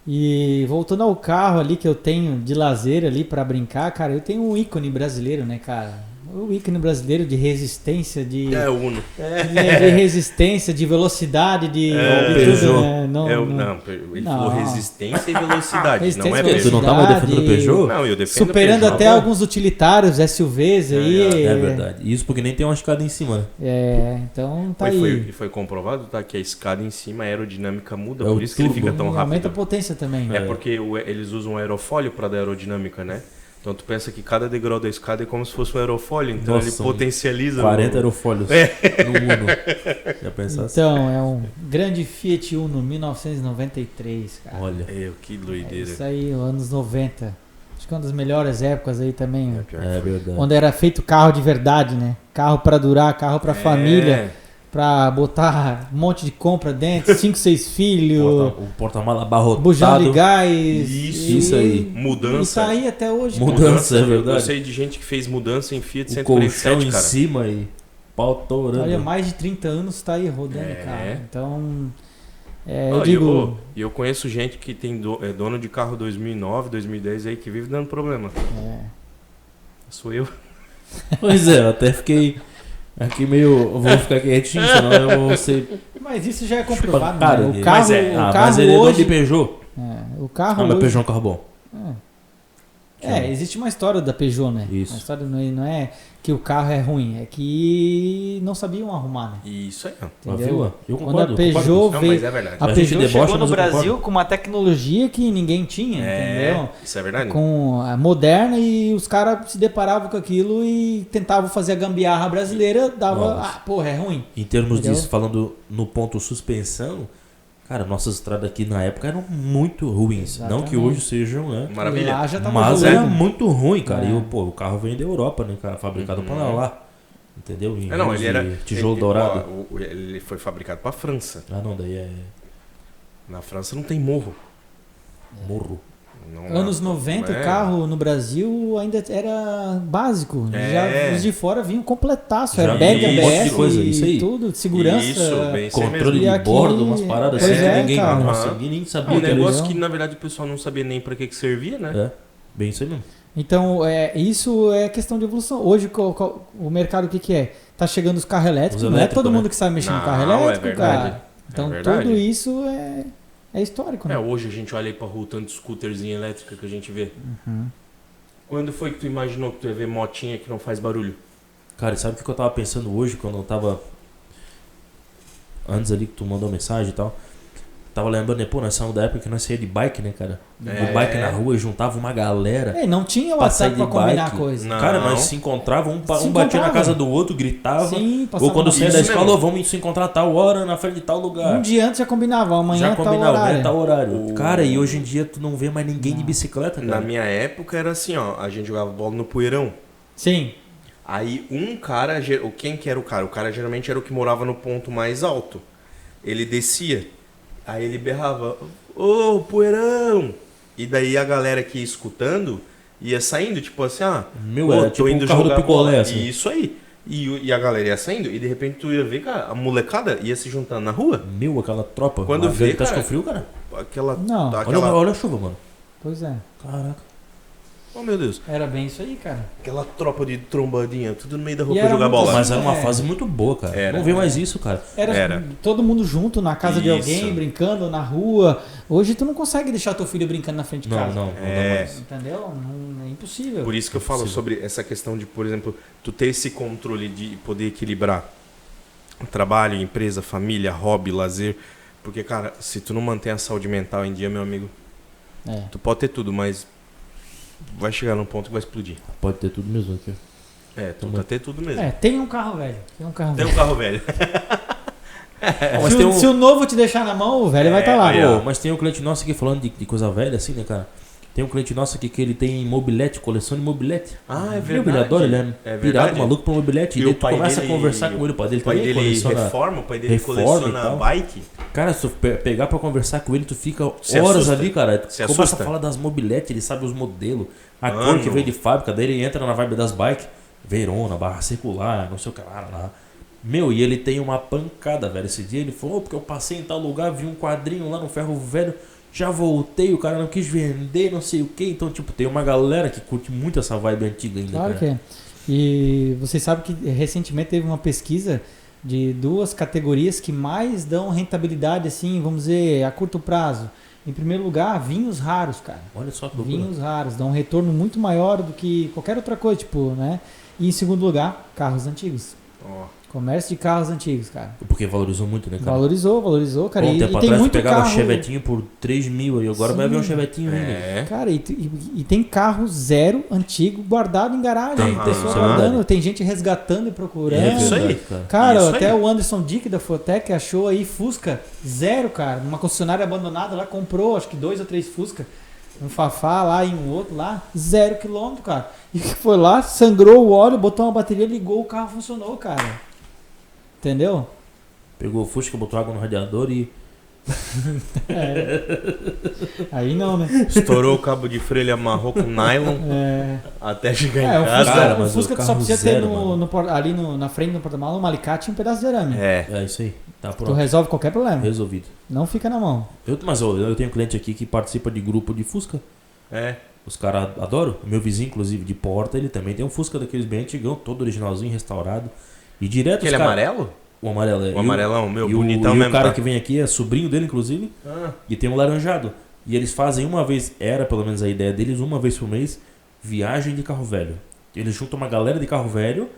E voltando ao carro ali que eu tenho de lazer ali pra brincar, cara, eu tenho um ícone brasileiro, né, cara? O ícone brasileiro de resistência, de É o Uno. de resistência, de velocidade, de tudo, Peugeot. né? Não, ele falou Não. resistência e velocidade, Resistência não é e Peugeot. Tu não tava velocidade, defendendo o Peugeot? Não, eu defendo superando Peugeot. até alguns utilitários, SUVs aí. É verdade. Isso porque nem tem uma escada em cima, né? Então tá aí. Foi comprovado, tá? Que a escada em cima, a aerodinâmica muda, É por o isso que ele turbo. fica tão E aumenta a rápido. potência também. É porque eles usam aerofólio para dar aerodinâmica, né? Então tu pensa que cada degrau da escada é como se fosse um aerofólio, então Nossa, ele potencializa. 40 aerofólios no Uno. Já pensasse? Então, é um grande Fiat Uno 1993, cara. Olha. Que É doideira. isso aí, anos 90. Acho que é uma das melhores épocas aí também. ó. Pior que É foi. verdade. Onde era feito carro de verdade, né? Carro pra durar, carro pra família, pra botar um monte de compra dentro, 5, 6 filhos, O porta-mala abarrotado. bujão de gás. Isso aí. Mudança. E tá aí até hoje. cara. Mudança, é verdade. Eu sei de gente que fez mudança em Fiat O colchão 147, em cara. cima e pau torando. Olha, mais de 30 anos tá aí rodando, É. cara. Então, eu Ó, digo... eu conheço gente que tem é dono de carro 2009, 2010 aí que vive dando problema. Sou eu. Pois é, eu até fiquei aqui meio. Eu vou ficar quietinho, senão eu vou ser. Mas isso já é comprovado, Cara, né? O mas carro, mas o carro ele é dono de hoje... Peugeot. o carro Ah, mas hoje... Peugeot é um carro bom. existe uma história da Peugeot, né? Isso. A história não é que o carro é ruim, é que não sabiam arrumar, né? Isso aí, ó. Entendeu? Eu Quando concordo. a Peugeot Não, mas veio... é verdade. A A gente Peugeot debocha, chegou no mas eu Brasil concordo. com uma tecnologia que ninguém tinha, entendeu? Isso é verdade. Com a moderna, e os caras se deparavam com aquilo e tentavam fazer a gambiarra brasileira, dava, Nossa. porra, é ruim. Em termos Entendeu? disso, falando no ponto suspensão, cara, nossas estradas aqui na época eram muito ruins. Não que Exatamente. hoje sejam, né? Maravilha. Lá já tava Mas era rolando. muito ruim, cara. É. E o carro vem da Europa, né, cara? Fabricado pra lá. Entendeu? Em Não, rios ele era. de tijolo ele, dourado. ó, ele foi fabricado pra França. Ah, não, daí é Na França não tem morro. morro. Não, Anos 90, é. o carro no Brasil ainda era básico. É. Já os de fora vinham completaço. Já Airbag, vi um ABS, monte de coisa, isso aí. tudo, de segurança. Isso, bem isso aí Controle mesmo. E de aqui- bordo, umas paradas Pois assim é, que ninguém, cara. nossa, Aham. ninguém nem É sabia um que era negócio isso. que na verdade o pessoal não sabia nem pra que servia, né? É, bem isso aí mesmo. Então, isso é questão de evolução. Hoje, o mercado, o que é? Tá chegando os carros elétricos, Os não é elétricos, todo né? mundo que sabe mexer no Não, carro é elétrico, verdade. cara. Então, verdade. tudo isso é histórico, né? Hoje a gente olha aí pra rua tanto scooterzinho elétrica que a gente vê. Uhum. Quando foi que tu imaginou que tu ia ver motinha que não faz barulho? Cara, sabe o que eu tava pensando hoje quando eu tava. Antes ali que tu mandou mensagem e tal? Tava lembrando, né? Pô, nós saímos da época que nós saíamos de bike, né, cara? É. De bike na rua, juntava uma galera. Não tinha pra WhatsApp sair pra de combinar bike. coisa. Não. Cara, nós se encontrava, um batia na encontrava. casa do outro, gritava. Sim, Ou quando uma- saía da Isso escola, mesmo. ó, vamos se encontrar tal hora na frente de tal lugar. Um dia antes já combinava, amanhã Já tal combinava, horário. né? Tal horário. O- Cara, e hoje em dia tu não vê mais ninguém de bicicleta, cara. Na minha época era assim, ó, a gente jogava bola no poeirão. Sim. Aí um cara, quem que era o cara? O cara geralmente era o que morava no ponto mais alto. Ele descia, aí ele berrava, ô, poeirão! E daí a galera que ia escutando ia saindo, tipo assim, Meu, pô, era tô tipo indo o carro do jogar picolé, bola. assim. Isso aí. E a galera ia saindo, e de repente tu ia ver, cara, a molecada ia se juntando na rua. Meu, aquela tropa. Quando Mas vê, ele tá cara- com frio, cara? Aquela. Não. Olha a chuva, mano. Pois é. Caraca. Oh, meu Deus. Era bem isso aí, cara. Aquela tropa de trombadinha, tudo no meio da rua E pra era jogar muito bola. Mas era uma É. fase muito boa, cara. Era. Não vê mais isso, cara. Era todo mundo junto na casa de Isso. alguém, brincando na rua. Hoje tu não consegue deixar teu filho brincando na frente de Não, casa. não, não É. dá mais. Entendeu? Não, é impossível. Por isso que eu falo Possível. sobre essa questão de, por exemplo, tu ter esse controle de poder equilibrar trabalho, empresa, família, hobby, lazer. Porque, cara, se tu não mantém a saúde mental em dia, meu amigo, É. tu pode ter tudo, mas vai chegar num ponto que vai explodir. Pode ter tudo mesmo aqui. Tu vai ter tudo mesmo. Tem um carro velho. Tem um carro Tem velho. um carro velho. Mas se, tem o, um... se o novo te deixar na mão, o velho vai estar lá. aí, ó. Pô, mas tem um cliente nosso aqui falando de coisa velha, assim, né, cara? Tem um cliente nosso aqui que ele tem mobilete, coleção de mobilete. Ah, é Meu, verdade. ele adora, ele é, É pirado, verdade. maluco pro mobilete. E E daí o tu pai começa dele- a conversar com ele. O pai dele O pai também dele coleciona. reforma, o pai dele reforma e coleciona tal. bike. Cara, se tu pegar pra conversar com ele, tu fica Se horas assusta. ali, cara. Tu Se começa assusta. a falar das mobiletes, ele sabe os modelos, a Mano. cor que veio de fábrica, daí ele entra na vibe das bikes, Verona, barra circular, não sei o que lá. Meu, e ele tem uma pancada, velho. Esse dia ele falou, porque eu passei em tal lugar, vi um quadrinho lá no ferro velho, já voltei, o cara não quis vender, não sei o que. Então, tipo, tem uma galera que curte muito essa vibe antiga ainda, Claro que cara. é. E vocês sabem que recentemente teve uma pesquisa de 2 categorias que mais dão rentabilidade, assim, vamos dizer, a curto prazo. Em primeiro lugar, vinhos raros, cara. Olha só que loucura. Vinhos raros, dão um retorno muito maior do que qualquer outra coisa, tipo, né? E em segundo lugar, carros antigos. Ó. Comércio de carros antigos, cara. Porque valorizou muito, né, cara? Valorizou, cara. Bom, E tempo tem atrás tu muito pegava carro... chevetinho por 3 mil aí, agora vai Sim. ver um chevetinho ainda. É. Cara, e tem carro zero, antigo, guardado em garagem. Tem, Pessoa isso é guardando, verdade. tem gente resgatando e procurando. É isso aí. verdade, cara. Cara, Isso até aí. o Anderson Dick da Fotec achou aí Fusca zero, cara. Numa concessionária abandonada lá, comprou acho que 2 ou 3 Fusca. Um Fafá lá e um outro lá, 0 km, cara. E foi lá, sangrou o óleo, botou uma bateria, ligou, o carro funcionou, cara. Entendeu? Pegou o Fusca, botou água no radiador e... Aí não, né? Estourou o cabo de freio, ele amarrou com nylon É, até chegar em o casa. Fusca, Cara, o mas Fusca o tu só carro precisa zero, ter mano. ali na frente do porta-malas um alicate e um pedaço de arame. É. É isso aí, tá Tu pronto. resolve qualquer problema. Resolvido. Não fica na mão. Mas eu tenho um cliente aqui que participa de grupo de Fusca. É. Os caras adoram. O meu vizinho, inclusive, de porta, ele também tem um Fusca daqueles bem antigão, todo originalzinho, restaurado. E direto Aquele os cara... amarelo? O amarelo é. O amarelão, meu, e bonitão e mesmo. o cara tá? que vem aqui é sobrinho dele, inclusive, Ah, e tem um laranjado. E eles fazem uma vez, era pelo menos a ideia deles, uma vez por mês, viagem de carro velho. Eles juntam uma galera de carro velho,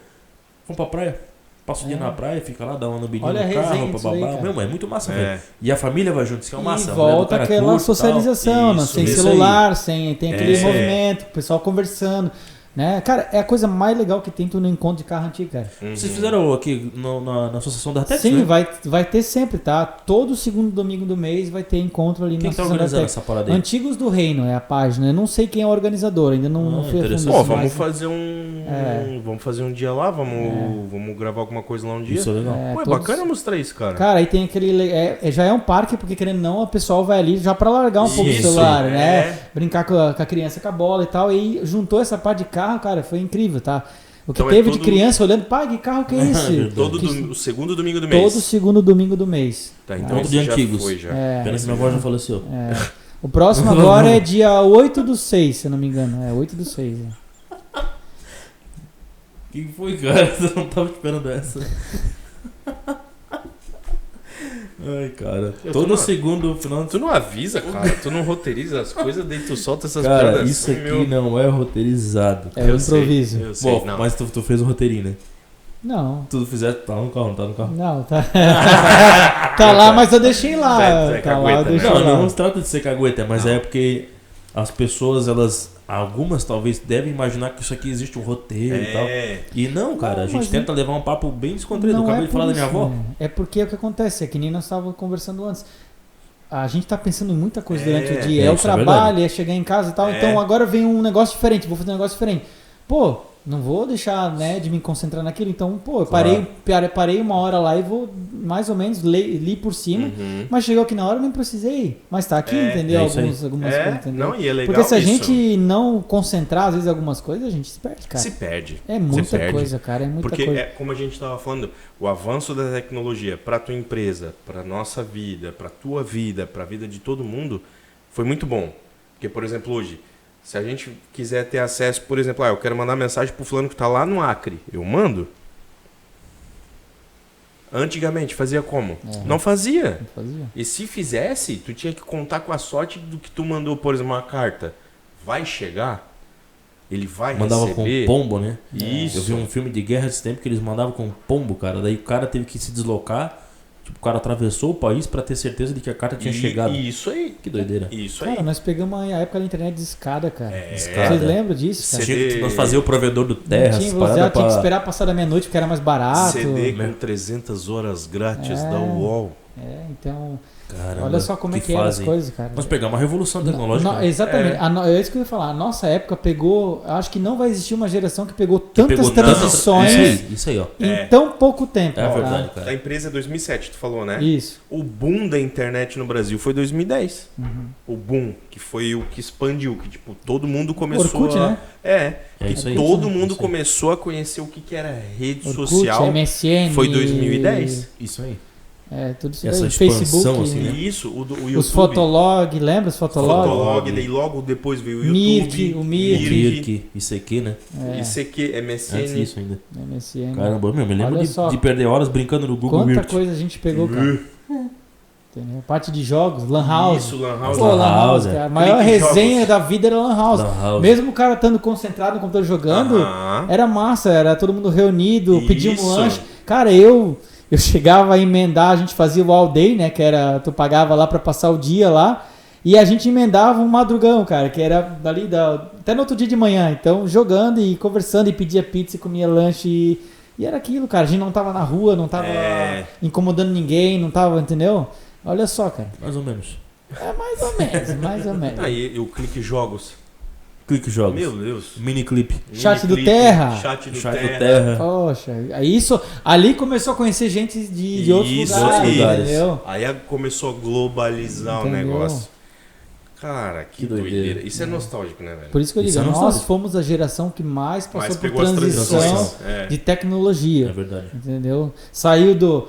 vão pra praia. Passa o dia É. na praia, fica lá, dá uma lambidinha Olha a no resenha carro, disso aí, bababá. cara. Meu, é muito massa, É. velho. E a família vai junto, isso que é uma massa. E a mulher do volta cara aquela curte e tal. socialização, né? Isso, Sem isso celular, sem tem aquele É. movimento, o pessoal conversando, né? Cara, é a coisa mais legal que tem tu no encontro de carro antigo, cara. Vocês fizeram aqui na associação da Artex, Sim, né? vai ter sempre, tá? Todo segundo domingo do mês vai ter encontro ali Quem na que tá Associação da organizando Artex. essa parada aí? Antigos do Reino é a página. Eu não sei quem é o organizador, ainda não fui a fundo interessante. Pô, nisso, vamos mas- fazer um. É. Vamos fazer um dia lá, vamos gravar alguma coisa lá um dia. Isso é legal. É, Pô, é todos- bacana mostrar isso, cara. Cara, aí tem aquele. Já é um parque, porque querendo ou não, o pessoal vai ali já pra largar um pouco o Isso, celular, é. né? Brincar com a criança com a bola e tal. E juntou essa parte de carro, cara, foi incrível, tá? O que Então é teve de todo- criança olhando, pai, que carro que é esse? O segundo domingo do mês. Todo segundo domingo do mês. Tá, Ah, então Ponto esse de já antigos. foi já. É, Pena que minha avó já faleceu. o próximo agora é dia 8/6, se eu não me engano. É 8/6. Que foi, cara? Eu não tava esperando essa. Ai, cara. Eu tô Todo na- segundo final de Tu não avisa, cara. Tu não roteiriza as coisas, daí tu solta essas Cara, piadas isso assim, aqui meu. não é roteirizado. É o Eu sei, improviso. eu sei, Bom, não. mas tu fez o roteirinho, né? Não, Tudo fizer, tá no carro, não tá no carro. não, tá. Tá lá, mas eu deixei lá. Zé Tá lá, eu Cagueta, deixei né? lá. Não se trata de ser cagueta, mas é porque as pessoas, algumas talvez devem imaginar que isso aqui existe um roteiro e tal. E não, cara, a gente mas tenta levar um papo bem descontraído. Eu acabei de falar da minha avó. É porque é o que acontece, é que nem nós estávamos conversando antes. A gente tá pensando em muita coisa durante o dia. É o isso é trabalho, verdade. é chegar em casa e tal. Então agora vem um negócio diferente, vou fazer um negócio diferente. Pô, não vou deixar, né, de me concentrar naquilo. Então, pô, eu parei uma hora lá e vou mais ou menos li por cima. Mas chegou aqui na hora eu nem precisei. Mas tá aqui, entendeu? É isso aí. Algumas coisas, entendeu? Não, e é legal porque se a isso. gente não concentrar, às vezes, algumas coisas, a gente se perde, cara. Se perde. É muita Se perde. coisa, cara. É muita Porque coisa. é como a gente estava falando, o avanço da tecnologia para tua empresa, para nossa vida, para tua vida, para a vida de todo mundo, foi muito bom. Porque, por exemplo, hoje, se a gente quiser ter acesso, por exemplo, eu quero mandar mensagem pro fulano que tá lá no Acre, eu mando? Antigamente fazia como? Não fazia. Não fazia. E se fizesse, tu tinha que contar com a sorte do que tu mandou, por exemplo, uma carta. Vai chegar? Ele vai Mandava receber? com pombo, né? Isso. Eu vi um filme de guerra esse tempo que eles mandavam com pombo, cara. Daí o cara teve que se deslocar. Tipo, o cara atravessou o país pra ter certeza de que a carta tinha chegado. Isso aí. Que doideira. Isso Cara, aí. nós pegamos a época da internet de escada, cara. Escada. Vocês lembram disso, cara? CD. Nós fazia o provedor do Terra, tinha, as você paradas tinha que pra... esperar passar da meia-noite porque era mais barato. CD com 300 horas grátis da UOL. Então, Caramba, olha só como é que eram as fazem. coisas, cara. Nós pegamos uma revolução tecnológica. Não, exatamente. É isso que eu ia falar. A nossa época pegou. Acho que não vai existir uma geração que pegou tantas pegou transições Isso aí, ó. em tão pouco tempo. É tá? verdade, cara. Da empresa é 2007, tu falou, né? Isso. O boom da internet no Brasil foi 2010. O boom, que foi o que expandiu, que tipo, todo mundo começou Orkut, a... né? É isso aí. todo mundo Isso aí. começou a conhecer o que era rede Orkut, social. MSN. Foi 2010. Isso aí. Tudo isso Essa daí. expansão, Facebook. assim, né? E isso, o YouTube. Os Fotolog, lembra os Fotolog? Fotolog, daí logo depois veio o Mirk, YouTube. o Mirk. Mirk, ICQ, né? ICQ, MSN. Antes disso ainda. MSN. Caramba, meu, me lembro Olha só. de perder horas brincando no Google Quanta Mirk. coisa a gente pegou, cara. Entendeu? Parte de jogos, Lan House. Isso, Lan House. Pô, Lan House, Lan cara. A maior Clique resenha jogos. da vida era Lan House. Lan House. Mesmo o cara estando concentrado no computador jogando, Aham. era massa, era todo mundo reunido, pedia um Isso. lanche. Cara, eu chegava a emendar, a gente fazia o all day, né? Que era, tu pagava lá pra passar o dia lá. E a gente emendava um madrugão, cara, que era dali até no outro dia de manhã. Então, jogando e conversando, e pedia pizza e comia lanche. E era aquilo, cara. A gente não tava na rua, não tava incomodando ninguém, não tava, entendeu? Olha só, cara. Mais ou menos. É mais ou menos, mais ou menos. Aí o Clique Jogos. Clique jogos. Meu Deus. Mini clip. Chat do Clique, Terra. Chat do Chat do Terra. Terra. Poxa, aí isso, ali começou a conhecer gente de outros Isso lugares, aí. entendeu? Aí começou a globalizar Entendeu? o negócio. Cara, que Que doideira. doideira. Isso é nostálgico, né, velho? Por isso que eu Isso digo, é nós nostálgico. fomos a geração que mais passou Mas por pegou as transição transições. de tecnologia. É verdade. Entendeu? Saiu do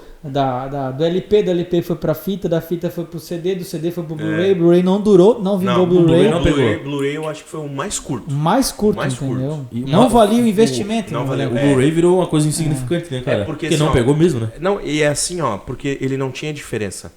LP, do LP foi pra fita, da fita foi pro CD, do CD foi pro Blu-ray, Blu-ray não durou, não vingou Não, Blu-ray. não pegou. Blu-ray eu acho que foi o mais curto. Mais curto, Mais entendeu? curto. E Não uma- valia o investimento. não valia. O Blu-ray virou uma coisa insignificante, né, cara? porque Porque não assim, ó, pegou mesmo, né? Não, e é assim, ó, porque ele não tinha diferença.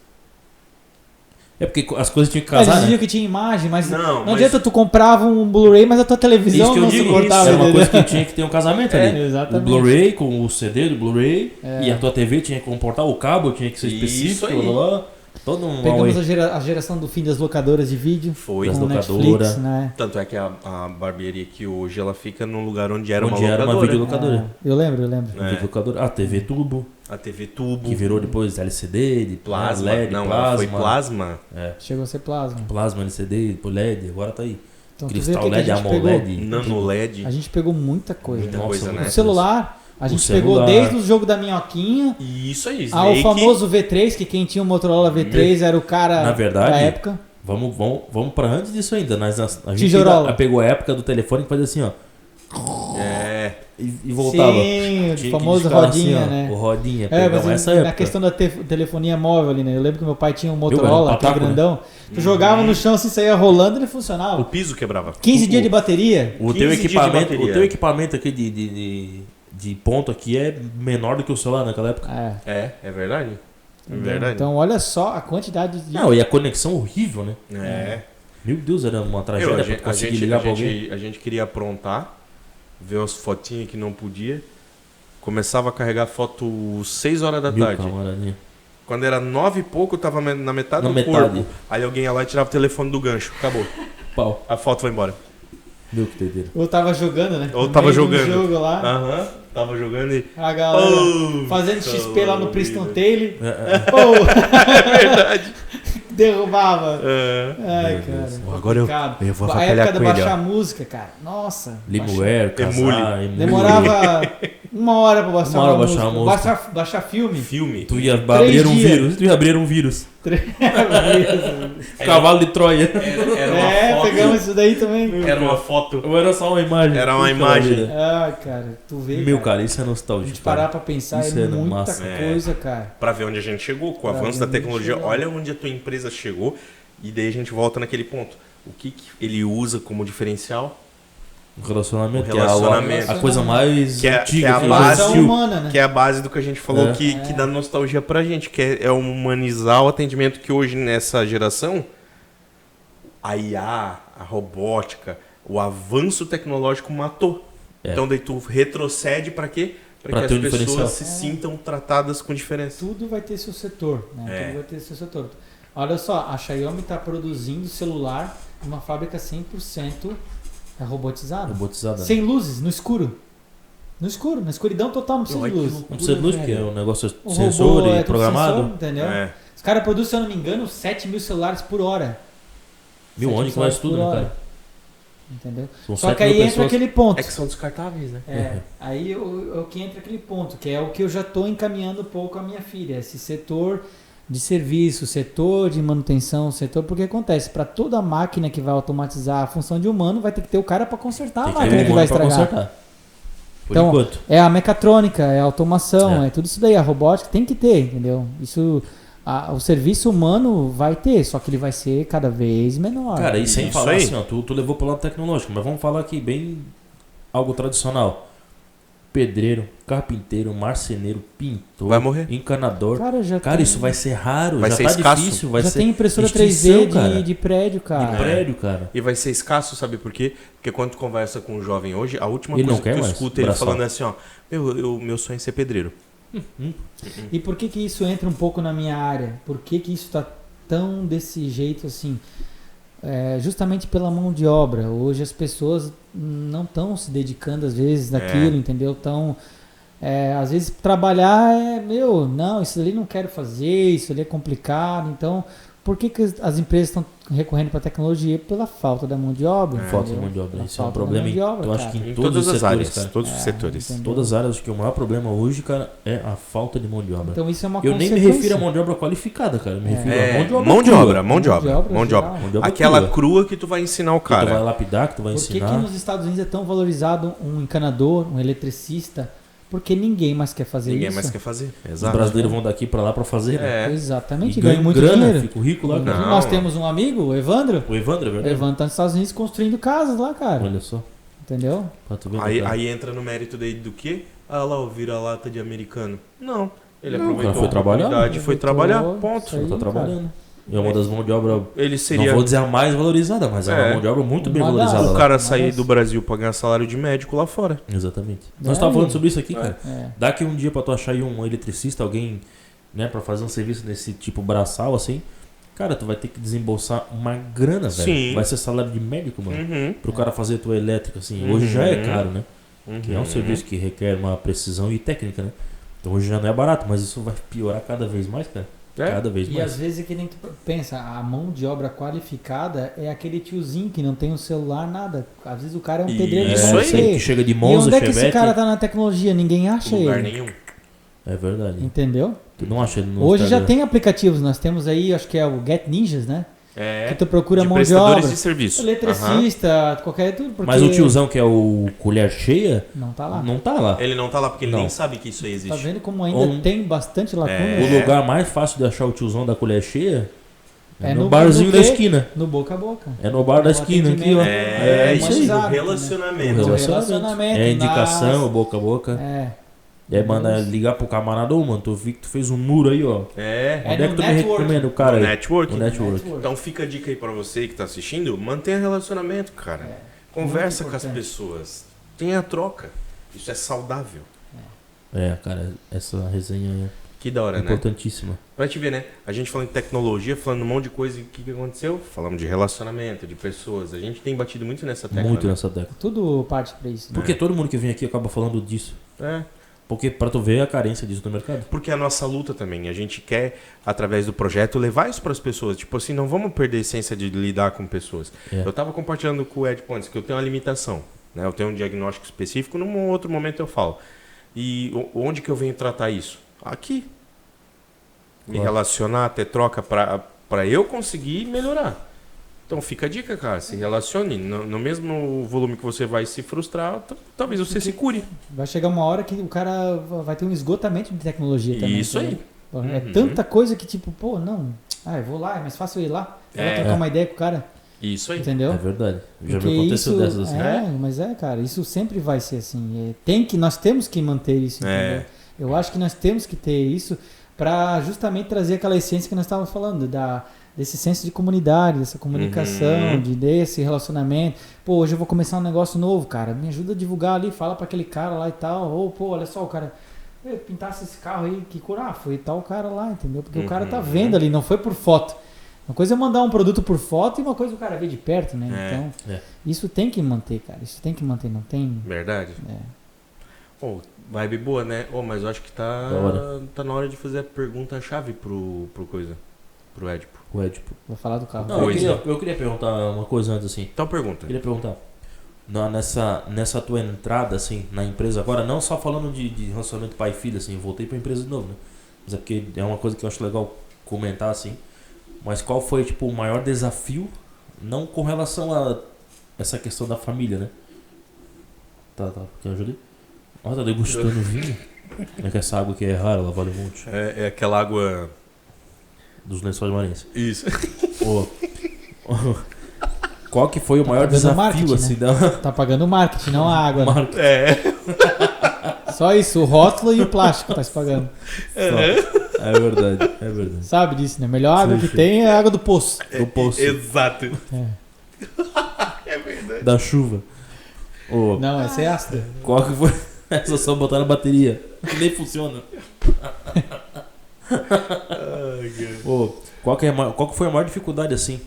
É porque as coisas tinham que Eles casar, diziam né? que tinha imagem, mas Não, não mas- adianta tu comprava um Blu-ray, mas a tua televisão Isso que eu não digo, suportava. era uma entendeu? coisa que tinha que ter um casamento ali. exatamente. O Blu-ray com o CD do Blu-ray É. e a tua TV tinha que comportar o cabo, tinha que ser Isso específico, aí. blá, blá, blá. Todo um Pegamos Huawei. a geração do fim das locadoras de vídeo. Foi. Das Com locadoras. Netflix, né? Tanto é que a barbearia aqui hoje, ela fica num lugar onde era Onde uma era uma locadora. videolocadora. Eu lembro. É. Videolocadora. A TV Tubo, A TV Tubo. que virou depois LCD, de Plasma. LED, não, plasma. ela foi plasma. É, Chegou a ser plasma. plasma, LCD, por LED, agora tá aí. Então, tu vê o Cristal que que LED, a gente pegou. AMOLED. Nano LED. A gente pegou muita coisa. Muita né? coisa, né? O celular, a O gente celular. pegou desde o jogo da minhoquinha E isso aí, ao Snake. famoso V3, que quem tinha o Motorola V3 era o cara Na verdade, da época. Vamos pra antes disso ainda. A gente Tijorola. ainda pegou a época do telefone que fazia assim, ó. É. E voltava. Sim, Tinha o que famoso discar rodinha, assim, ó, né? O rodinha. É, Pegamos mas essa na época. questão da telefonia móvel ali, né? Eu lembro que meu pai tinha um era um Motorola, aquele pataco, né? grandão. Tu jogava no chão, assim, saía rolando, ele funcionava. O piso quebrava. 15 dias de bateria. O teu 15 dias de equipamento, bateria. o teu equipamento aqui de ponto aqui é menor do que o celular naquela época. É. É verdade. É Entendeu? verdade. Então, olha só a quantidade de. Não, e a conexão horrível, né? É. Meu Deus, era uma tragédia pra tu conseguir ligar pra alguém. a gente queria aprontar, ver umas fotinhas que não podia. Começava a carregar foto 6 horas da tarde. Camaradinha. Quando era 9 e pouco, eu tava na metade Na do metade. corpo. Aí alguém ia lá e tirava o telefone do gancho. Acabou. Pau. A foto foi embora. Meu que doideira. Ou tava jogando, né? Ou No tava meio de um jogando. jogo lá, Aham. Tava jogando e... a galera Oh, fazendo XP lá no Priston Taylor. É verdade. Derrubava. É. Ai, Meu cara. Deus. Agora complicado. eu vou A avacalhar época de com ele, baixar ó. música, cara. Nossa. Limeware, Emule. casar, emule. Demorava 1 hora pra baixar Uma hora uma baixar a música. música. Baixar filme. Filme. Tu ia abrir um dias. vírus. Tu ia abrir um vírus. É, Cavalo de Troia. Era uma foto. pegamos isso daí também. Era uma foto. Ou era só uma imagem? Era uma Puxa imagem. vida. Ah, cara, tu vê. Meu, cara, isso é a nostálgico. gente parar cara. pra pensar Isso é é muita massa. coisa, cara. Pra ver onde a gente chegou, com o Pra avanço ver da onde a gente tecnologia. chegou. Olha onde a tua empresa chegou. E daí a gente volta naquele ponto. O que ele usa como diferencial? O relacionamento, O relacionamento. que é a coisa mais Que é antiga a que base- existiu. humana, né? Que é a base do que a gente falou É. que dá nostalgia pra gente. Que é humanizar o atendimento que hoje nessa geração, a IA, a robótica, o avanço tecnológico matou. É. Então daí tu retrocede pra quê? Pra Pra que ter as um diferencial. pessoas se sintam tratadas com diferença. Tudo vai ter seu setor, né? É. Tudo vai ter seu setor. Olha só, a Xiaomi está produzindo celular em uma fábrica 100% robotizada. Robotizada. Sem luzes, no escuro. No escuro, na escuridão total, não precisa de Ai, que luz. Não precisa de luz, porque é um negócio O sensor robô e é tudo programado. sensor, entendeu? É. Os caras produzem, se eu não me engano, 7 mil celulares por hora. Mil 7 onde celulares começa tudo, por né, hora. cara? Entendeu? São Só 7 que aí mil entra pessoas. aquele ponto. É que são descartáveis, né? É, aí o que entra aquele ponto, que é o que eu já estou encaminhando um pouco a minha filha, esse setor de serviço, setor de manutenção, setor, porque acontece, para toda máquina que vai automatizar a função de humano, vai ter que ter o cara para consertar Tem a que máquina ter que um vai humano pra estragar. consertar. Por Então, enquanto. é a mecatrônica, é a automação, É. é tudo isso daí, a robótica tem que ter, entendeu? Isso, o serviço humano vai ter, só que ele vai ser cada vez menor. Cara, e sem Isso falar aí. assim, ó, tu levou pro lado tecnológico, mas vamos falar aqui bem algo tradicional. Pedreiro, carpinteiro, marceneiro, pintor, Vai morrer. encanador. Cara, já Cara, tem, isso vai ser raro, Vai já ser tá escasso. difícil, vai já ser tem impressora extinção, 3D cara. de prédio, cara. de prédio, cara. E vai ser escasso, sabe por quê? Porque quando tu conversa com um jovem hoje, a última Ele coisa não quer que tu mais escuta ele braçal. falando é assim, ó, meu sonho é ser pedreiro. E por que isso entra um pouco na minha área? Por que isso está tão desse jeito assim? Justamente pela mão de obra. Hoje as pessoas não estão se dedicando às vezes naquilo, entendeu? Às vezes trabalhar não, isso ali não quero fazer, isso ali é complicado. Então, por que as empresas estão recorrendo para a tecnologia? Pela falta da mão de obra. Falta de entendeu? mão de obra. Pela Isso é um falta da problema mão de obra, eu acho cara. que em Em todos todas os as setores, áreas, cara. todos os setores. entendeu? Todas as áreas, acho que o maior problema hoje, cara, é a falta de mão de obra. Então isso é uma Eu nem me consequência. refiro a mão de obra qualificada, cara. Eu me refiro a mão de obra. Mão de crua. obra, mão de Mão de obra, obra mão de geral. obra. Mão de obra Aquela crua. crua que tu vai ensinar o Que tu vai cara. lapidar, que tu vai Por que ensinar. nos Estados Unidos é tão valorizado um encanador, um eletricista? Porque ninguém mais quer fazer Ninguém isso. mais quer fazer. Os Exato. brasileiros vão daqui pra lá pra fazer, né? É. Exatamente, E ganha ganham muito grana, dinheiro. fica rico lá, cara. Não. Nós temos um amigo, o Evandro. O Evandro, é O verdade? Evandro tá nos Estados Unidos construindo casas lá, cara. Olha só, Entendeu? pra tu ver. Aí, cara. aí entra no mérito daí do quê? Ah lá, o vira-lata de americano. Não. Ele Não, aproveitou o cara foi a trabalhar. oportunidade, foi trabalhar, ponto. Isso aí, tá cara. trabalhando. É uma das mãos de obra, Ele seria... não vou dizer a mais valorizada, mas é uma É. mão de obra muito bem Uma das- valorizada o lá. cara sair do Brasil pra ganhar salário de médico lá fora. Exatamente. É. Nós estávamos falando sobre isso aqui, cara. É. Daqui um dia pra tu achar aí um eletricista, alguém, né, pra fazer um serviço desse tipo braçal, assim, cara, tu vai ter que desembolsar uma grana, velho. Sim. Vai ser salário de médico, mano. Uhum. Pro cara fazer a tua elétrica, assim. Hoje já é caro, né? Que é um Uhum. serviço que requer uma precisão e técnica, né? Então hoje já não é barato, mas isso vai piorar cada vez mais, cara. É. Cada vez E mais. às vezes é que nem tu pensa, a mão de obra qualificada é aquele tiozinho que não tem um celular, nada. Às vezes o cara é um Isso pedreiro de aí. você. que chega de E Monza, onde é que Chevette. esse cara tá na tecnologia? Ninguém acha Lugar ele. nenhum. É verdade. Entendeu? Tu não acha ele no Hoje já Instagram. tem aplicativos, nós temos aí, acho que é o Get Ninjas, né? É. Que tu procura de mão de prestadores obra. de serviço. Eletricista, qualquer tudo. Porque Mas o tiozão que é o colher cheia, não tá lá. não tá lá. Ele não tá lá porque ele Não. nem sabe que isso aí Tá existe. vendo como ainda Ou- tem bastante lacuna? É. O lugar mais fácil de achar o tiozão da colher cheia é, É no no- barzinho no da quê? esquina. No boca a boca. É no bar da No esquina aqui, ó. atendimento. É, isso aí. humanizado, né? relacionamento. No Relacionamento. relacionamento, É indicação, nas- boca a boca. É. E aí manda ligar pro camarada, ô mano, tu vi que tu fez um muro aí, ó. É. É Onde é no que tu me network. recomenda o cara No aí? network. O network. Network. Então fica a dica aí pra você que tá assistindo, mantenha relacionamento, cara. É, Conversa muito com as importante. pessoas. Tenha troca. Isso é saudável. É, cara, essa resenha Que da hora, né? Importantíssima. Pra te ver, né? A gente falando de tecnologia, falando um monte de coisa, e o que aconteceu? Falamos de relacionamento, de pessoas. A gente tem batido muito nessa tecla. Muito né? nessa tecla. Tudo parte pra isso. Né? Porque todo mundo que vem aqui acaba falando disso. É. Porque pra tu ver a carência disso no mercado. Porque é a nossa luta também. A gente quer, através do projeto, levar isso pras pessoas. Tipo assim, não vamos perder a essência de lidar com pessoas. É. Eu tava compartilhando com o Ed Pontes que eu tenho uma limitação. Né? Eu tenho um diagnóstico específico, num outro momento eu falo. E onde que eu venho tratar isso? Aqui. Me Claro. relacionar, ter troca pra eu conseguir melhorar. Então fica a dica, cara. Se relacione. No mesmo volume que você vai se frustrar, talvez você se cure. Vai chegar uma hora que o cara vai ter um esgotamento de tecnologia também. Isso aí. entendeu? É Uhum. tanta coisa que tipo, pô, não. Eu vou lá, é mais fácil eu ir lá. Eu vou trocar uma ideia com o cara. Isso aí. Entendeu? É verdade. Já Porque me aconteceu isso, dessas assim. mas cara, isso sempre vai ser assim. Nós temos que manter isso, entendeu? Eu acho que nós temos que ter isso para justamente trazer aquela essência que nós estávamos falando, desse senso de comunidade, dessa comunicação, desse relacionamento. Pô, hoje eu vou começar um negócio novo, cara, me ajuda a divulgar ali, fala para aquele cara lá e tal. Ou, pô, olha só, o cara pintasse esse carro aí, que cura, foi tal cara lá, entendeu? Porque o cara tá vendo ali, não foi por foto. Uma coisa é mandar um produto por foto e uma coisa é o cara ver de perto, né? Então, isso tem que manter, cara. Isso tem que manter, não tem... Verdade. Vibe boa, né? Mas eu acho que tá na hora de fazer a pergunta-chave pro Édipo. O Édipo. Vou falar do carro. Não, eu queria perguntar uma coisa antes, assim. Então pergunta. Eu queria perguntar. Nessa tua entrada, assim, na empresa agora, não só falando de relacionamento pai e filho, assim, eu voltei pra empresa de novo, né? Mas é porque é uma coisa que eu acho legal comentar, assim. Mas qual foi, tipo, o maior desafio, não com relação a essa questão da família, né? Tá. Quer ajuda aí? Ó, tá degustando vinho? É que essa água aqui é rara, ela vale um monte. É aquela água... Dos Lençóis Maranhenses. Isso. Qual que foi o maior desafio, assim, né? Tá pagando o marketing, não a água. Né? Só isso, o rótulo e o plástico tá se pagando. É verdade. Sabe disso, né? A melhor água que tem é a água do poço. Do poço. Exato. É verdade. Da chuva. Não, essa é ácida. Qual que foi? Essa só botar na bateria. Que nem funciona. Qual que foi a maior dificuldade, assim?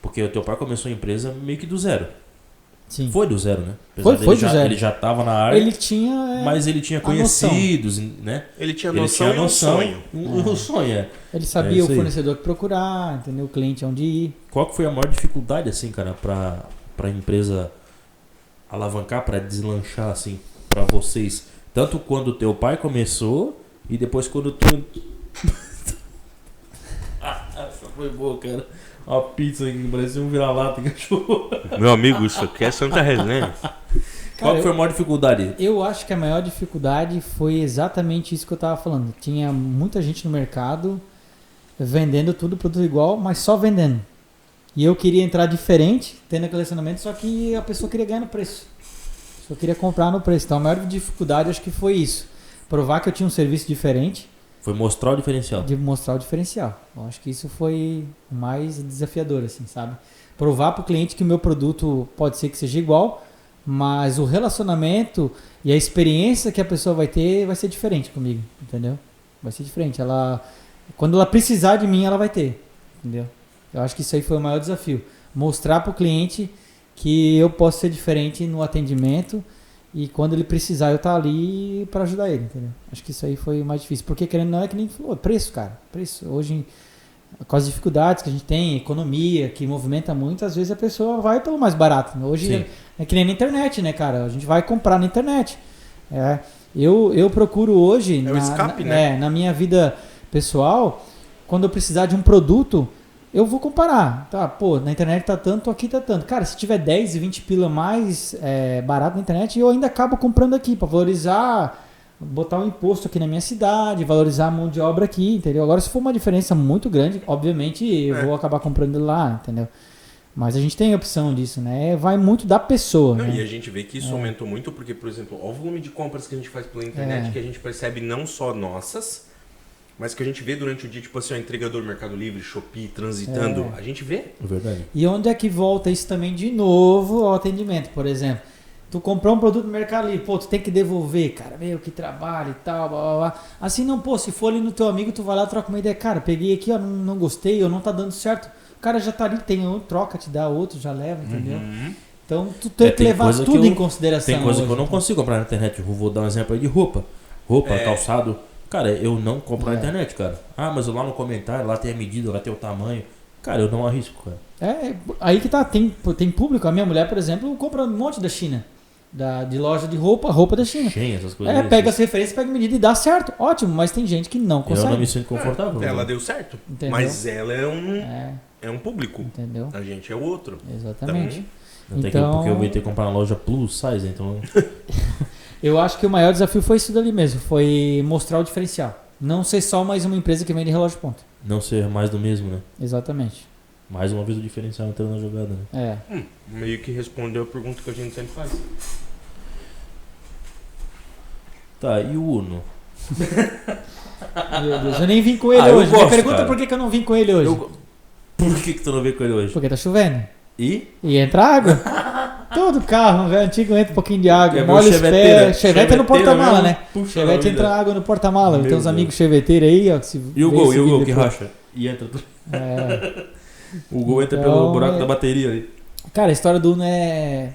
Porque o teu pai começou a empresa meio que do zero. Sim. Foi do zero, né? Foi do zero. Ele já tava na área. Ele tinha... Mas ele tinha conhecidos, né? Ele tinha noção e um sonho. Um sonho, Ele sabia o fornecedor que procurar, entendeu? O cliente onde ir. Qual que foi a maior dificuldade, assim, cara, pra empresa alavancar, pra deslanchar, assim, pra vocês? Tanto quando teu pai começou e depois quando tu... Essa foi boa, cara. Uma pizza aqui, parecia um vira-lata, cachorro. Meu amigo, isso aqui é Santa Resenha. Qual que foi a maior dificuldade? Eu acho que a maior dificuldade foi exatamente isso que eu tava falando. Tinha muita gente no mercado vendendo tudo produto igual, mas só vendendo. E eu queria entrar diferente, tendo aquele relacionamento, só que a pessoa queria ganhar no preço. Só queria comprar no preço. Então a maior dificuldade acho que foi isso. Provar que eu tinha um serviço diferente. Foi mostrar o diferencial. De mostrar o diferencial. Eu acho que isso foi o mais desafiador, assim, sabe? Provar para o cliente que o meu produto pode ser que seja igual, mas o relacionamento e a experiência que a pessoa vai ter vai ser diferente comigo, entendeu? Vai ser diferente. Quando ela precisar de mim, ela vai ter, entendeu? Eu acho que isso aí foi o maior desafio. Mostrar para o cliente que eu posso ser diferente no atendimento e quando ele precisar eu estar ali para ajudar ele, entendeu? Acho que isso aí foi o mais difícil. Porque querendo não é que nem falou, preço, cara. Preço. Hoje, com as dificuldades que a gente tem, economia, que movimenta muito, às vezes a pessoa vai pelo mais barato. Hoje é que nem na internet, né, cara? A gente vai comprar na internet. Eu procuro hoje, o escape, né? Na minha vida pessoal, quando eu precisar de um produto, eu vou comparar. Tá, pô, na internet tá tanto, aqui tá tanto. Cara, se tiver 10 e 20 pila mais barato na internet, eu ainda acabo comprando aqui para valorizar, botar um imposto aqui na minha cidade, valorizar a mão de obra aqui, entendeu? Agora, se for uma diferença muito grande, obviamente eu vou acabar comprando lá, entendeu? Mas a gente tem a opção disso, né? Vai muito da pessoa. Não, né? E a gente vê que isso aumentou muito porque, por exemplo, o volume de compras que a gente faz pela internet, que a gente percebe não só nossas, mas que a gente vê durante o dia, tipo assim, o entregador Mercado Livre, Shopee, transitando, a gente vê. É verdade. E onde é que volta isso também de novo ao atendimento? Por exemplo, Tu comprou um produto no Mercado Livre, pô, tu tem que devolver, cara, meu, que trabalho e tal, blá, blá, blá. Assim não, pô, se for ali no teu amigo, tu vai lá, troca uma ideia, cara, peguei aqui, ó, não gostei, ou não tá dando certo, o cara já tá ali, tem um, troca, te dá outro, já leva, entendeu? Então tu tem que levar tudo em consideração. Tem coisa hoje, que eu não consigo comprar na internet, eu vou dar um exemplo aí de roupa, calçado, cara, eu não compro na internet, cara. Ah, mas lá no comentário, lá tem a medida, lá tem o tamanho, cara, eu não arrisco, cara. Aí que tá, tem público, a minha mulher, por exemplo, compra um monte da China. De loja de roupa da China. Cheia, essas coisas. Pega as referências, pega a medida e dá certo. Ótimo, mas tem gente que não consegue. Eu não me sinto confortável. Ela deu certo. Entendeu? Mas ela é um público. Entendeu? A gente é o outro. Exatamente. Porque eu vou ter que comprar na loja plus size, então... Eu acho que o maior desafio foi isso dali mesmo. Foi mostrar o diferencial. Não ser só mais uma empresa que vende relógio ponto. Não ser mais do mesmo, né? Exatamente. Mais uma vez o diferencial entrando na jogada, né? Meio que respondeu a pergunta que a gente sempre faz. Tá, e o Uno? Meu Deus, eu nem vim com ele hoje. Eu gosto, Me pergunta cara. por que eu não vim com ele hoje. Por que tu não veio com ele hoje? Porque tá chovendo. E? E entra água. Todo carro, velho, antigo entra um pouquinho de água. É molha os pés. Chevette é no porta-mala, mesmo. né? Puxa Chevette vida. entra água no porta-mala. Meu Tem uns Deus. amigos cheveteiros aí, ó. Que se E o vê Gol, esse vídeo que depois. racha? E entra tudo. É. O Gol entra Então, pelo buraco da bateria ali. Cara, a história do Uno é